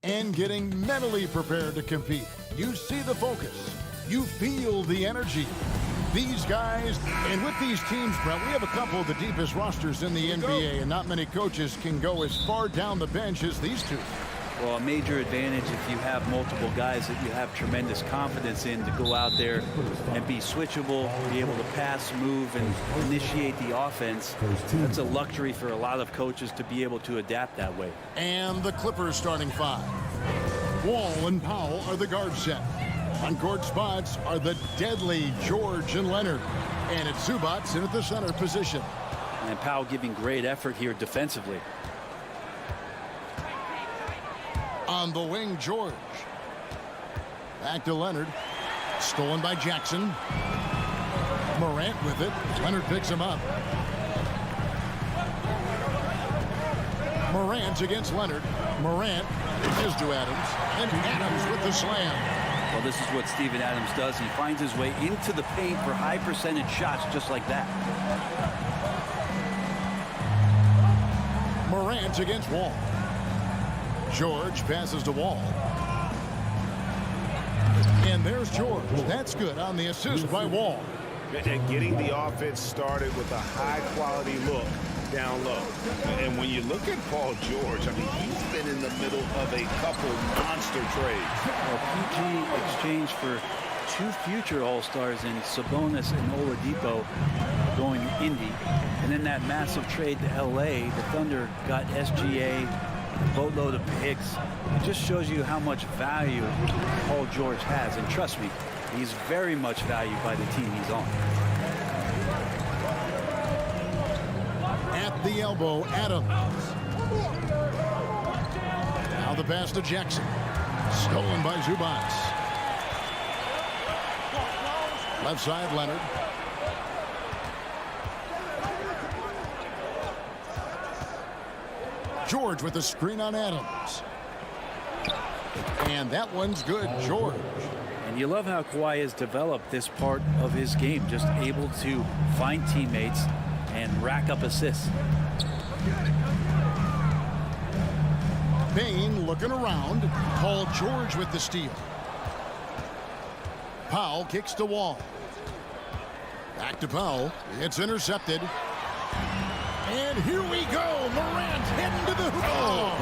And getting mentally prepared to compete. You see the focus. You feel the energy. These guys, and with these teams, Brent, we have a couple of the deepest rosters in the NBA, and not many coaches can go as far down the bench as these two. Well, a major advantage if you have multiple guys that you have tremendous confidence in to go out there and be switchable, be able to pass, move, and initiate the offense. That's a luxury for a lot of coaches to be able to adapt that way. And the Clippers starting five. Wall and Powell are the guard set. On-court spots are the deadly George and Leonard. And it's Zubats in at the center position. And Powell giving great effort here defensively. On the wing, George. Back to Leonard. Stolen by Jackson. Morant with it. Leonard picks him up. Morant against Leonard. Morant pitches to Adams. And Adams with the slam. Well, this is what Steven Adams does. He finds his way into the paint for high percentage shots just like that. Morant against Wall. George passes to Wall. And there's George. That's good on the assist by Wall. and getting the offense started with a high-quality look down low. And when you look at Paul George, I mean, he's been in the middle of a couple monster trades. Well, PG exchanged for 2 future All-Stars in Sabonis and Oladipo going to Indy. And then that massive trade to L.A., the Thunder got SGA, a boatload of picks. It just shows you how much value Paul George has. And trust me, he's very much valued by the team he's on. At the elbow, Adams. Now the pass to Jackson. Stolen by Zubac. Left side, Leonard. George with the screen on Adams. And that one's good, George. And you love how Kawhi has developed this part of his game, just able to find teammates and rack up assists. Bain looking around. Paul George with the steal. Powell kicks to Wall. Back to Powell. It's intercepted. And here we go. Morant heading to the hoop. Oh.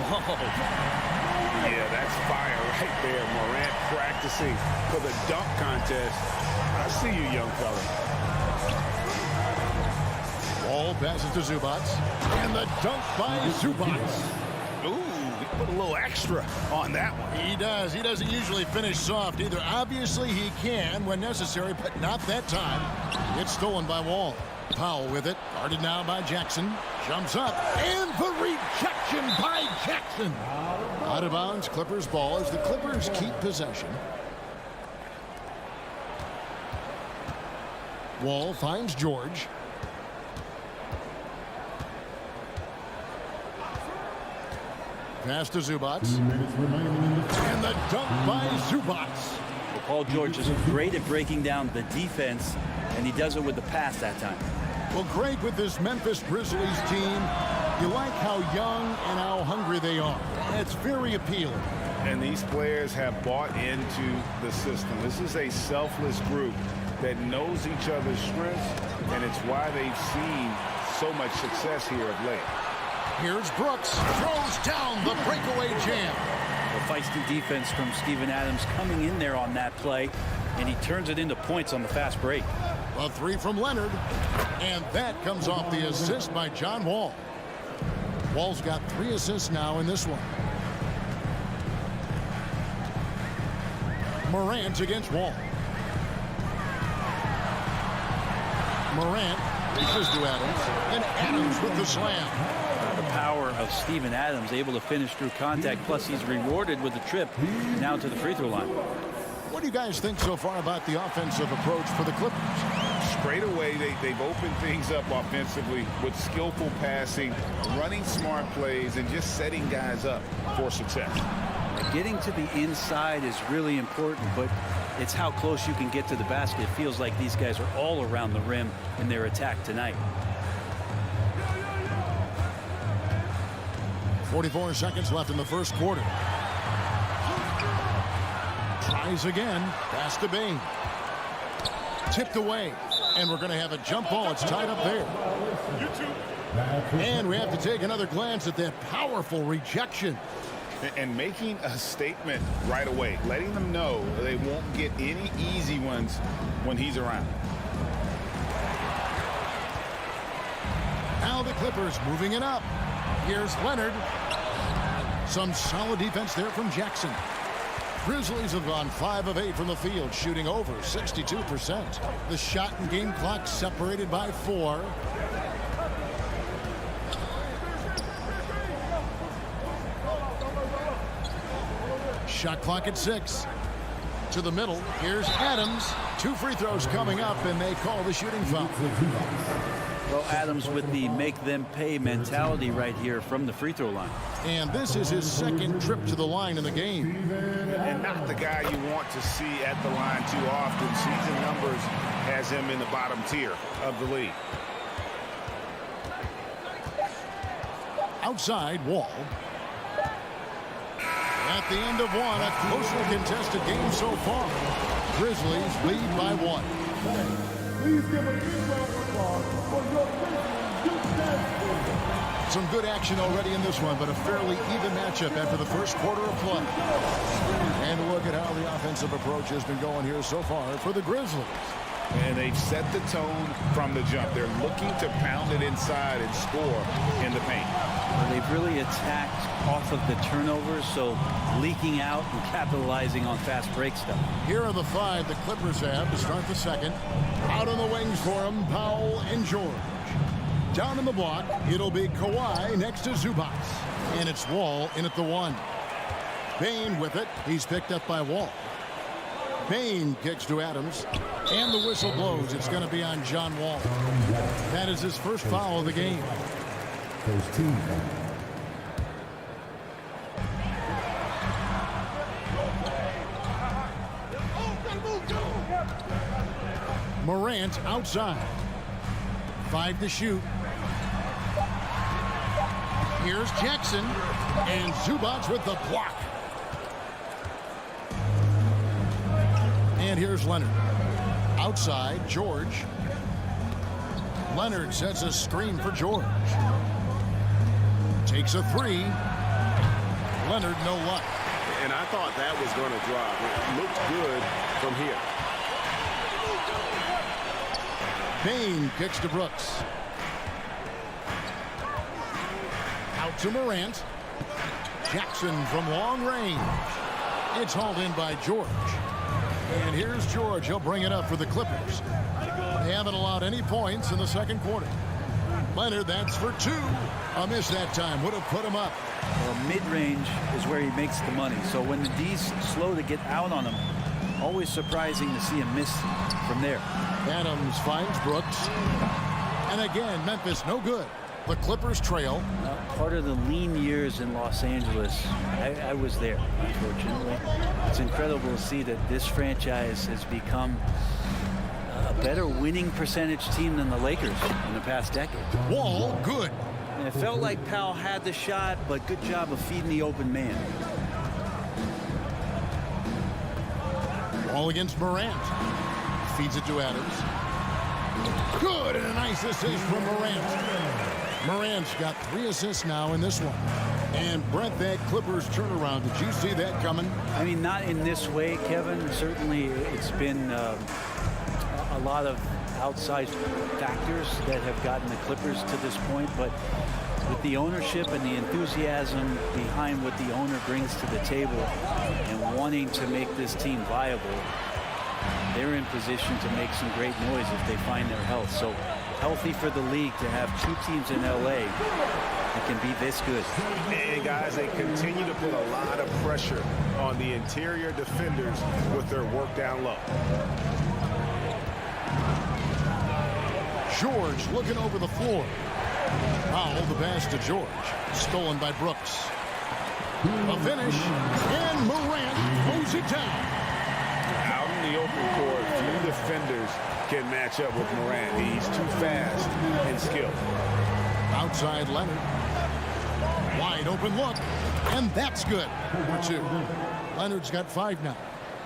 Yeah, that's fire right there. Morant practicing for the dunk contest. I see you, young fella. Wall passes to Zubac. And the dunk by Zubac. Ooh, he put a little extra on that one. He does. He doesn't usually finish soft either. Obviously, he can when necessary, but not that time. It's stolen by Wall. Powell with it. Guarded now by Jackson. Jumps up. And the rejection by Jackson. Out of bounds. Clippers ball as the Clippers keep possession. Wall finds George. Pass to Zubac. And the dunk by Zubac. Well, Paul George is great at breaking down the defense, and he does it with the pass that time. Well, Greg, with this Memphis Grizzlies team, you like how young and how hungry they are. It's very appealing. And these players have bought into the system. This is a selfless group that knows each other's strengths, and it's why they've seen so much success here of late. Here's Brooks. Throws down the breakaway jam. A feisty defense from Steven Adams coming in there on that play, and he turns it into points on the fast break. A 3 from Leonard, and that comes off the assist by John Wall. Wall's got 3 assists now in this one. Morant against Wall. Morant reaches to Adams, and Adams with the slam. The power of Steven Adams, able to finish through contact, plus he's rewarded with the trip now to the free throw line. What do you guys think so far about the offensive approach for the Clippers? Straight away, they've opened things up offensively with skillful passing, running smart plays, and just setting guys up for success. Getting to the inside is really important, but it's how close you can get to the basket. It feels like these guys are all around the rim in their attack tonight. 44 seconds left in the first quarter. Tries again. Pass to Bain. Tipped away. And we're going to have a jump ball. It's tied up there. And we have to take another glance at that powerful rejection. And making a statement right away, letting them know they won't get any easy ones when he's around. Now the Clippers moving it up. Here's Leonard. Some solid defense there from Jackson. Grizzlies have gone 5 of 8 from the field, shooting over 62%. The shot and game clock separated by 4. Shot clock at 6. To the middle. Here's Adams. 2 free throws coming up, and they call the shooting foul. Well, Adams with the make them pay mentality right here from the free throw line. And this is his second trip to the line in the game. And not the guy you want to see at the line too often. Season numbers has him in the bottom tier of the league. Outside, Wall. At the end of one, a closely contested game so far. Grizzlies lead by 1. Please give a big round of applause for your Grizzlies. Some good action already in this one, but a fairly even matchup after the first quarter of play. And look at how the offensive approach has been going here so far for the Grizzlies. And they've set the tone from the jump. They're looking to pound it inside and score in the paint. Well, they've really attacked off of the turnovers, so leaking out and capitalizing on fast break stuff. Here are the 5 the Clippers have to start the second. Out on the wings for them, Powell and George. Down in the block, it'll be Kawhi next to Zubac. And it's Wall in at the 1. Bane with it. He's picked up by Wall. Bane kicks to Adams. And the whistle blows. It's going to be on John Wall. That is his first foul of the game. First team foul. Morant outside. 5 to shoot. Here's Jackson. And Zubac with the block. And here's Leonard. Outside, George. Leonard sets a screen for George. Takes a 3. Leonard, no luck. And I thought that was going to drop. It looked good from here. Bane kicks to Brooks. Out to Morant. Jackson from long range. It's hauled in by George. And here's George. He'll bring it up for the Clippers. They haven't allowed any points in the second quarter. Leonard, that's for 2. A miss that time. Would have put him up. Well, mid-range is where he makes the money. So when the D's slow to get out on him, always surprising to see him miss from there. Adams finds Brooks. And again, Memphis no good. The Clippers trail. Part of the lean years in Los Angeles, I was there, unfortunately. It's incredible to see that this franchise has become a better winning percentage team than the Lakers in the past decade. Wall, good. And it felt like Powell had the shot, but good job of feeding the open man. Wall against Morant. Feeds it to Adams. Good, and a nice assist from Morant. Morant's got 3 assists now in this one. And Brent, that Clippers turnaround, did you see that coming? I mean, not in this way, Kevin. Certainly it's been a lot of outside factors that have gotten the Clippers to this point, but with the ownership and the enthusiasm behind what the owner brings to the table and wanting to make this team viable, they're in position to make some great noise if they find their health. So healthy for the league to have 2 teams in LA that can be this good. And guys, they continue to put a lot of pressure on the interior defenders with their work down low. George looking over the floor. Powell the pass to George. Stolen by Brooks. A finish. And Morant mows it down. Out in the open court, few defenders can match up with Morant. He's too fast and skilled. Outside Leonard. Wide open look. And that's good. For 2. Leonard's got 5 now.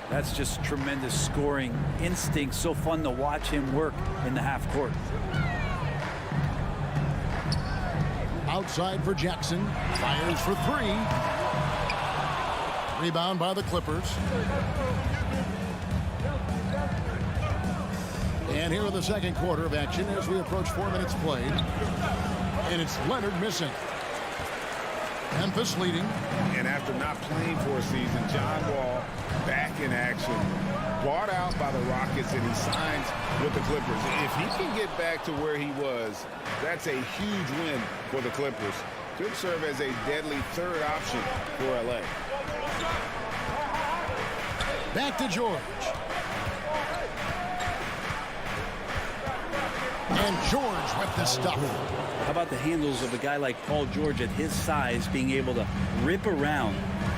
That's just tremendous scoring instinct. So fun to watch him work in the half court. Outside for Jackson. Fires for 3. Rebound by the Clippers. And here in the second quarter of action as we approach 4 minutes played. And it's Leonard missing. Memphis leading. And after not playing for a season, John Wall back in action. Bought out by the Rockets, and he signs with the Clippers. If he can get back to where he was, that's a huge win for the Clippers. Could serve as a deadly 3rd option for LA. Back to George. And George with the stuff. How about the handles of a guy like Paul George at his size being able to rip around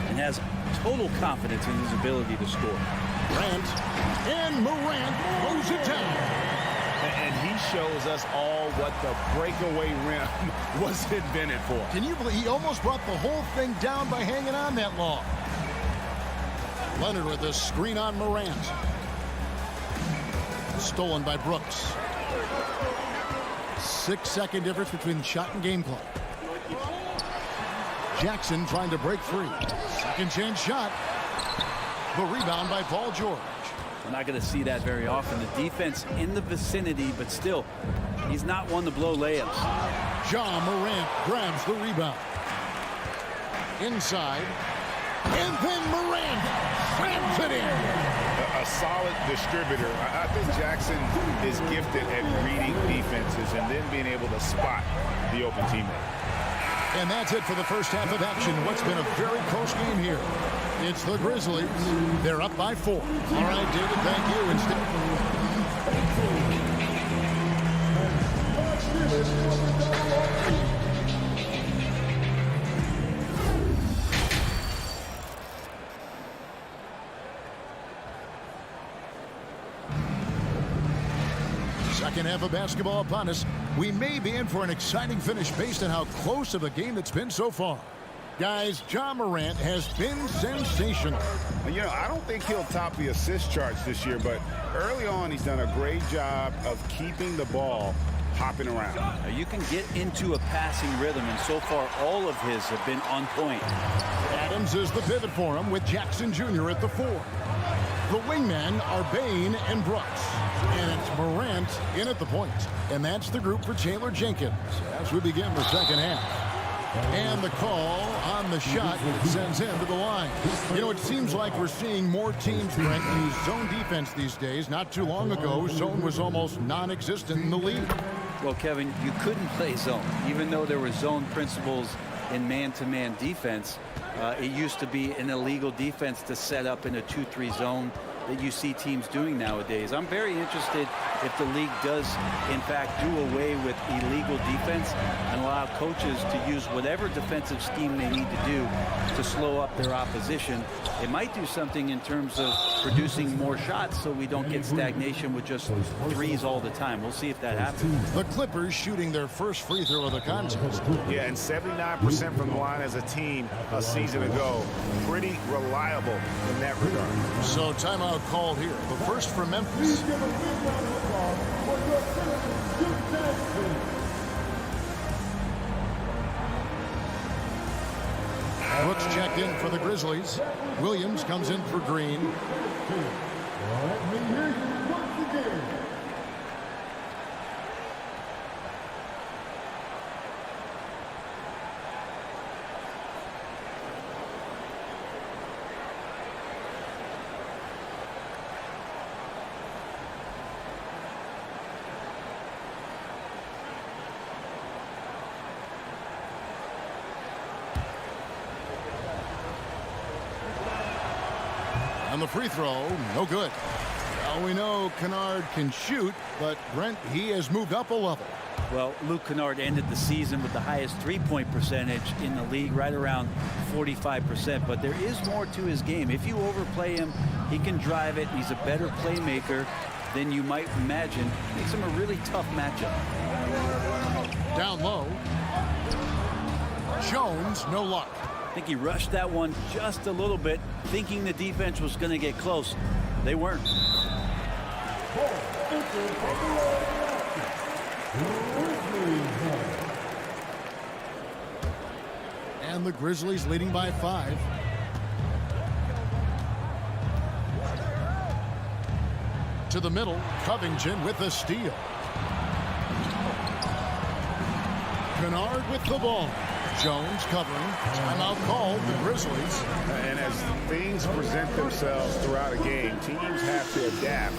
and has total confidence in his ability to score. Morant. And Morant throws it down. And he shows us all what the breakaway rim was invented for. Can you believe he almost brought the whole thing down by hanging on that long? Leonard with a screen on Morant. Stolen by Brooks. 6-second difference between shot and game clock. Jackson trying to break free. Second chance shot. The rebound by Paul George. We're not going to see that very often. The defense in the vicinity, but still, he's not one to blow layups. Ja Morant grabs the rebound. Inside. And then Morant slams it in. A solid distributor. I think Jackson is gifted at reading defenses and then being able to spot the open teammate. And that's it for the first half of action. What's been a very close game here. It's the Grizzlies. They're up by 4. All right, David, thank you. Second half of basketball upon us. We may be in for an exciting finish based on how close of a game it's been so far. Guys, Ja Morant has been sensational. You know, I don't think he'll top the assist charts this year, but early on he's done a great job of keeping the ball hopping around. Now, you can get into a passing rhythm, and so far all of his have been on point. Adams is the pivot for him with Jackson Jr. at the 4. The wingmen are Bain and Brooks. And it's Morant in at the point. And that's the group for Taylor Jenkins as we begin the second half. And the call on the shot that sends him to the line. You know, it seems like we're seeing more teams, Brent, use zone defense these days. Not too long ago, zone was almost non-existent in the league. Well, Kevin, you couldn't play zone. Even though there were zone principles in man-to-man defense, it used to be an illegal defense to set up in a 2-3 zone that you see teams doing nowadays. I'm very interested if the league does, in fact, do away with illegal defense and allow coaches to use whatever defensive scheme they need to do to slow up their opposition. It might do something in terms of producing more shots so we don't get stagnation with just threes all the time. We'll see if that happens. The Clippers shooting their first free throw of the contest. Yeah, and 79% from the line as a team a season ago. Pretty reliable in that regard. So timeout called here. The first for Memphis. Brooks checked in for the Grizzlies. Williams comes in for Green. On the free throw, no good. Well, we know Kennard can shoot, but Brent, he has moved up a level. Well, Luke Kennard ended the season with the highest three-point percentage in the league, right around 45%. But there is more to his game. If you overplay him, he can drive it. He's a better playmaker than you might imagine. Makes him a really tough matchup. Down low. Jones, no luck. I think he rushed that one just a little bit, thinking the defense was going to get close. They weren't. And the Grizzlies leading by 5. To the middle, Covington with the steal. Kennard with the ball. Jones covering. Timeout called, the Grizzlies. And as things present themselves throughout a game, teams have to adapt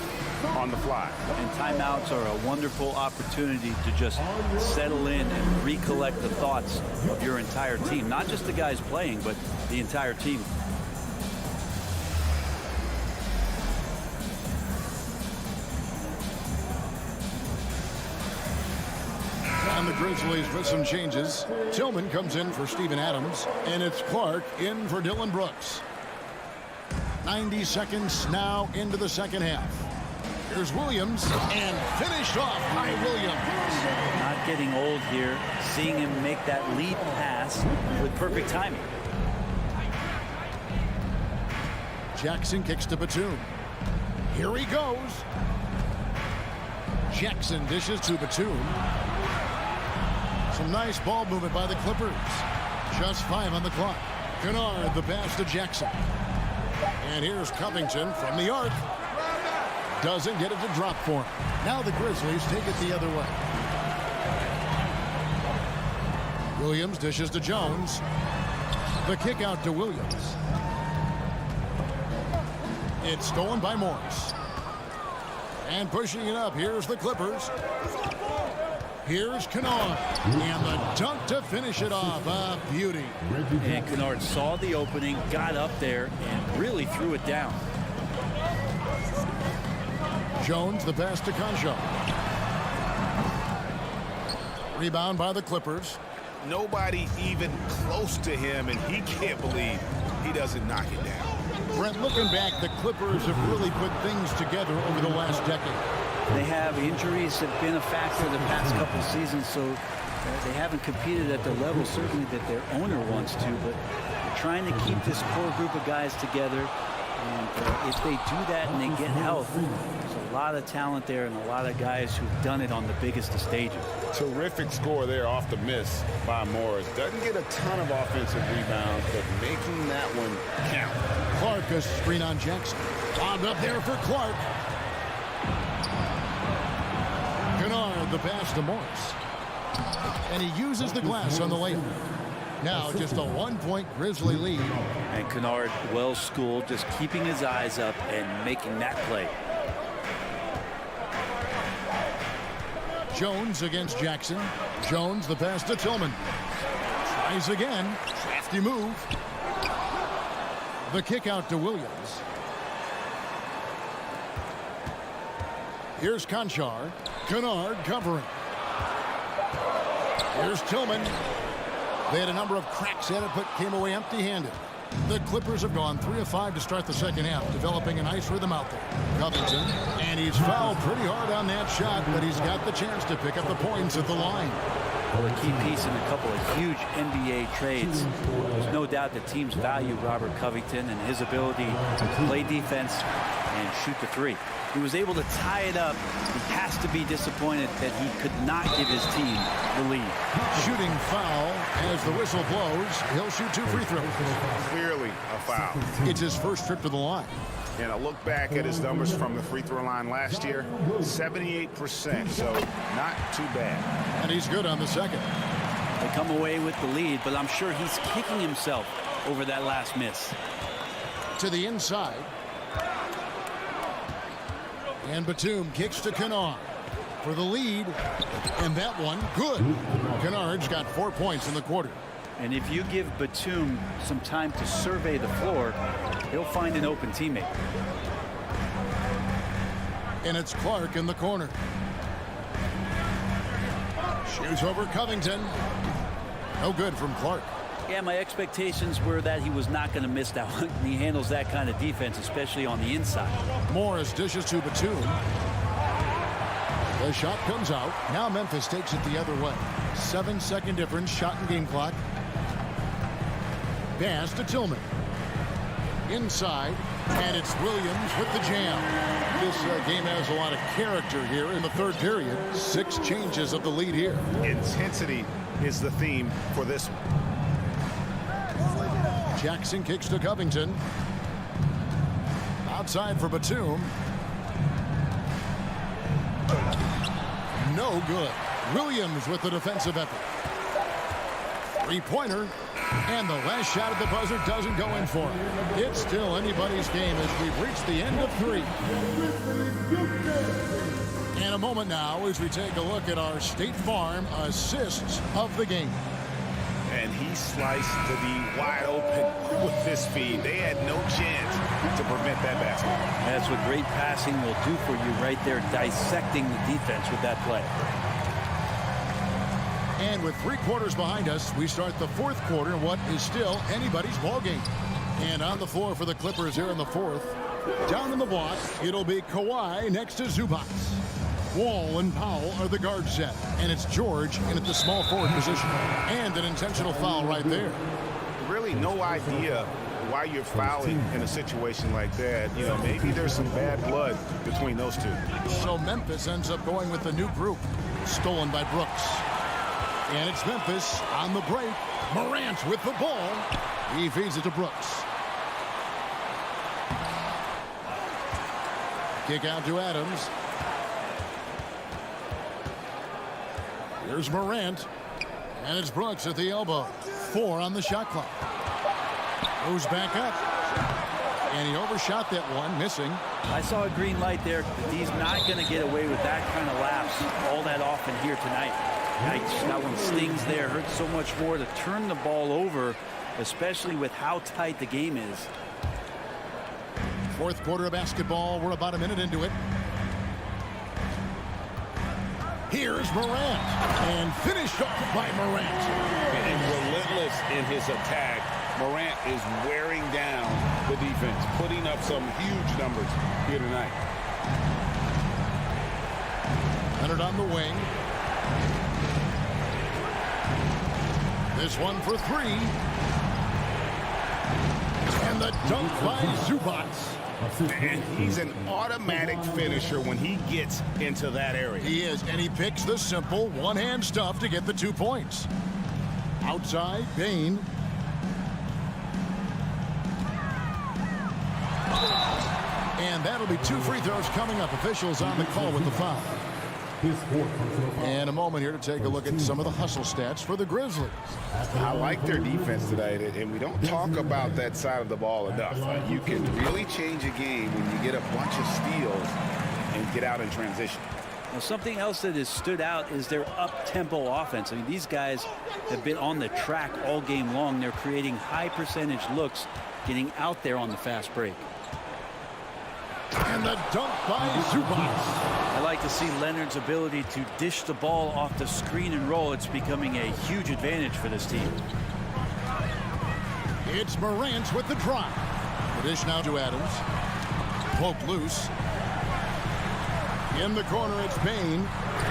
on the fly. And timeouts are a wonderful opportunity to just settle in and recollect the thoughts of your entire team. Not just the guys playing, but the entire team. And the Grizzlies with some changes. Tillman comes in for Steven Adams, and it's Clark in for Dylan Brooks. 90 seconds now into the second half. Here's Williams, and finished off by Williams. Not getting old here, seeing him make that lead pass with perfect timing. Jackson kicks to Batum. Here he goes. Jackson dishes to Batum. Some nice ball movement by the Clippers. Just 5 on the clock. Kennard, the pass to Jackson. And here's Covington from the arc. Doesn't get it to drop for him. Now the Grizzlies take it the other way. Williams dishes to Jones. The kick out to Williams. It's stolen by Morris. And pushing it up, here's the Clippers. Here's Kennard. And the dunk to finish it off. A beauty. And Kennard saw the opening, got up there, and really threw it down. Jones, the pass to Concho. Rebound by the Clippers. Nobody even close to him, and he can't believe he doesn't knock it down. Brent, looking back, the Clippers have really put things together over the last decade. They have injuries have been a factor the past couple seasons, so they haven't competed at the level certainly that their owner wants to, but they're trying to keep this core group of guys together. And if they do that and they get health, there's a lot of talent there and a lot of guys who've done it on the biggest of stages. Terrific score there off the miss by Morris. Doesn't get a ton of offensive rebounds, but making that one count. Clark, a screen on Jackson. Bombed up there for Clark. Kennard, the pass to Morris. And he uses the glass on the layup. Now just a 1-point Grizzly lead. And Kennard, well schooled, just keeping his eyes up and making that play. Jones against Jackson. Jones, the pass to Tillman. Tries again. Crafty move. The kick out to Williams. Here's Conchar. Kennard covering. Here's Tillman. They had a number of cracks at it, but came away empty-handed. The Clippers have gone 3 of 5 to start the second half, developing a nice rhythm out there. Covington, and he's fouled pretty hard on that shot, but he's got the chance to pick up the points at the line. Well, a key piece in a couple of huge NBA trades. There's no doubt that teams value Robert Covington and his ability to play defense and shoot the three. He was able to tie it up. He has to be disappointed that he could not give his team the lead. Shooting foul as the whistle blows. He'll shoot 2 free throws. Clearly a foul. It's his first trip to the line. And I look back at his numbers from the free throw line last year, 78%, so not too bad. And he's good on the second. They come away with the lead, but I'm sure he's kicking himself over that last miss. To the inside. And Batum kicks to Kennard for the lead. And that one, good. Kennard's got 4 points in the quarter. And if you give Batum some time to survey the floor, he'll find an open teammate. And it's Clark in the corner. Shoots over Covington. No good from Clark. Yeah, my expectations were that he was not going to miss that one. He handles that kind of defense, especially on the inside. Morris dishes to Batum. The shot comes out. Now Memphis takes it the other way. 7-second difference, shot and game clock. Pass to Tillman. Inside, and it's Williams with the jam. This game has a lot of character here in the third period. 6 changes of the lead here. Intensity is the theme for this one. Jackson kicks to Covington. Outside for Batum. No good. Williams with the defensive effort. 3-pointer. And the last shot at the buzzer doesn't go in for him. It's still anybody's game as we've reached the end of 3. And a moment now as we take a look at our State Farm assists of the game. And he sliced to the wide open with his feed. They had no chance to prevent that basket. That's what great passing will do for you right there, dissecting the defense with that play. And with 3 quarters behind us, we start the 4th quarter in what is still anybody's ball game. And on the floor for the Clippers here in the 4th. Down in the block, it'll be Kawhi next to Zubac. Wall and Powell are the guard set. And it's George in at the small forward position. And an intentional foul right there. Really no idea why you're fouling in a situation like that. You know, maybe there's some bad blood between those two. So Memphis ends up going with the new group, stolen by Brooks. And it's Memphis on the break. Morant with the ball. He feeds it to Brooks. Kick out to Adams. Here's Morant. And it's Brooks at the elbow. 4 on the shot clock. Goes back up. And he overshot that one, missing. I saw a green light there. He's not going to get away with that kind of lapse all that often here tonight. That one stings there. Hurts so much more to turn the ball over, especially with how tight the game is. Fourth quarter of basketball. We're about a minute into it. Here's Morant. And finished off by Morant. And relentless in his attack. Morant is wearing down the defense, putting up some huge numbers here tonight. Leonard on the wing. This one for 3. And the dunk by Zubac. And he's an automatic finisher when he gets into that area. He is, and he picks the simple one-hand stuff to get the 2 points. Outside, Bain. And that'll be 2 free throws coming up. Officials on the call with the foul. And a moment here to take a look at some of the hustle stats for the Grizzlies. I like their defense tonight, and we don't talk about that side of the ball enough. You can really change a game when you get a bunch of steals and get out in transition. Now, something else that has stood out is their up-tempo offense. I mean, these guys have been on the track all game long. They're creating high-percentage looks, getting out there on the fast break. And the dunk by Zubac. I like to see Leonard's ability to dish the ball off the screen and roll. It's becoming a huge advantage for this team. It's Morant with the drive. The dish now to Adams. Poke loose. In the corner, it's Bain.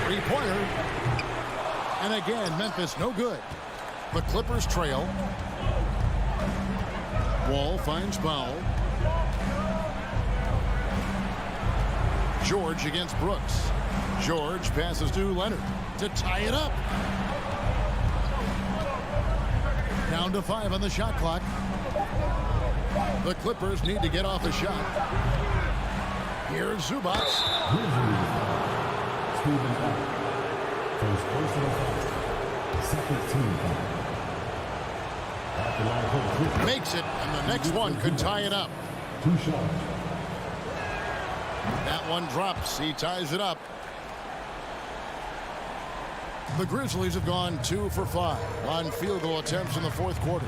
3-pointer. And again, Memphis no good. The Clippers trail. Wall finds Powell. George against Brooks. George passes to Leonard to tie it up. Down to 5 on the shot clock. The Clippers need to get off a shot. Here's Zubac. First personal foul. Second team foul. Makes it, and the next one could tie it up. 2 shots. That one drops. He ties it up. The Grizzlies have gone 2 for 5 on field goal attempts in the fourth quarter.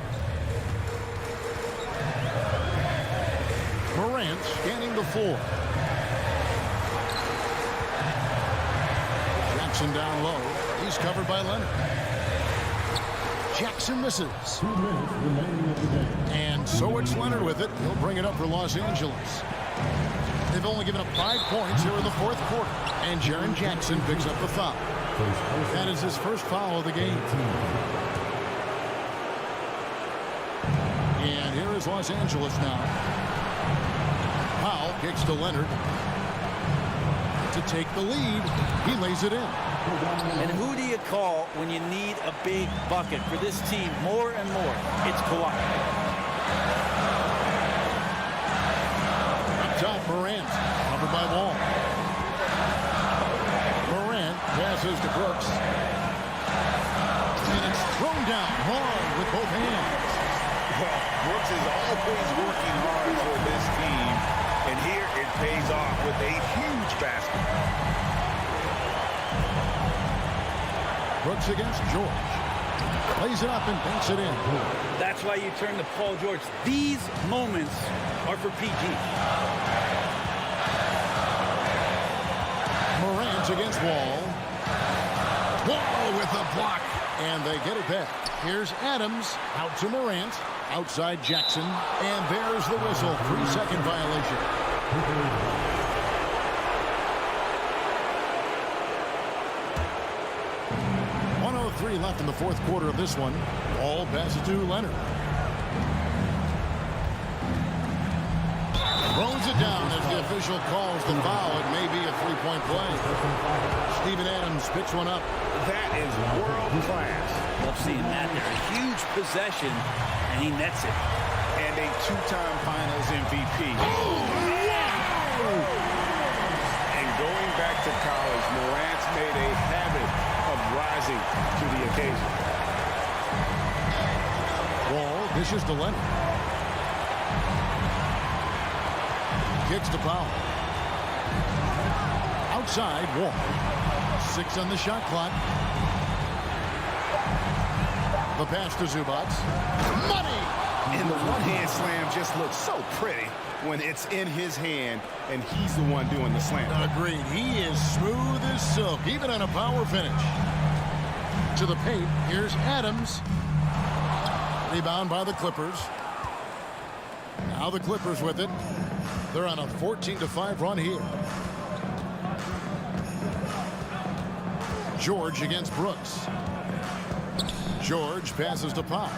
Morant scanning the floor. Jackson down low. He's covered by Leonard. Jackson misses. 2 minutes remaining of the game. And so it's Leonard with it. He'll bring it up for Los Angeles. They've only given up 5 points here in the fourth quarter. And Jaren Jackson picks up the foul. That is his first foul of the game. And here is Los Angeles now. Powell kicks to Leonard. To take the lead. He lays it in. And who do you call when you need a big bucket for this team more and more? It's Kawhi. Top Morant, covered by Wall. Morant passes to Brooks. And it's thrown down hard with both hands. Well, Brooks is always working hard for this team, and here it pays off with a huge basket. Brooks against George. Plays it up and banks it in. That's why you turn to Paul George. These moments are for PG. Morant against Wall. Wall with the block. And they get it back. Here's Adams out to Morant. Outside Jackson. And there's the whistle. 3-second violation. 1:03 left in the fourth quarter of this one. Wall passes to Leonard. official calls the foul. It may be a three-point play. Steven Adams picks one up. That is world class. Love seeing that there. A huge possession, and he nets it. And a two-time finals MVP. And going back to college, Morant's made a habit of rising to the occasion. Wall dishes to Leonard. Kicks to Powell. Outside, Wall. 6 on the shot clock. The pass to Zubac. Money! And the one-hand slam just looks so pretty when it's in his hand and he's the one doing the slam. Agreed. He is smooth as silk, even on a power finish. To the paint, here's Adams. Rebound by the Clippers. Now the Clippers with it. They're on a 14-5 run here. George against Brooks. George passes to Pop.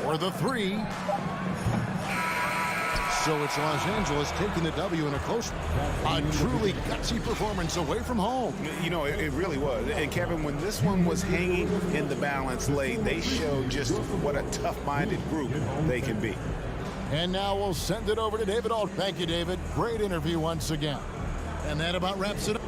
For the three. So it's Los Angeles taking the W in a close one. A truly gutsy performance away from home. You know, it really was. And Kevin, when this one was hanging in the balance late, they showed just what a tough-minded group they can be. And now we'll send it over to David Alt. Thank you, David. Great interview once again. And that about wraps it up.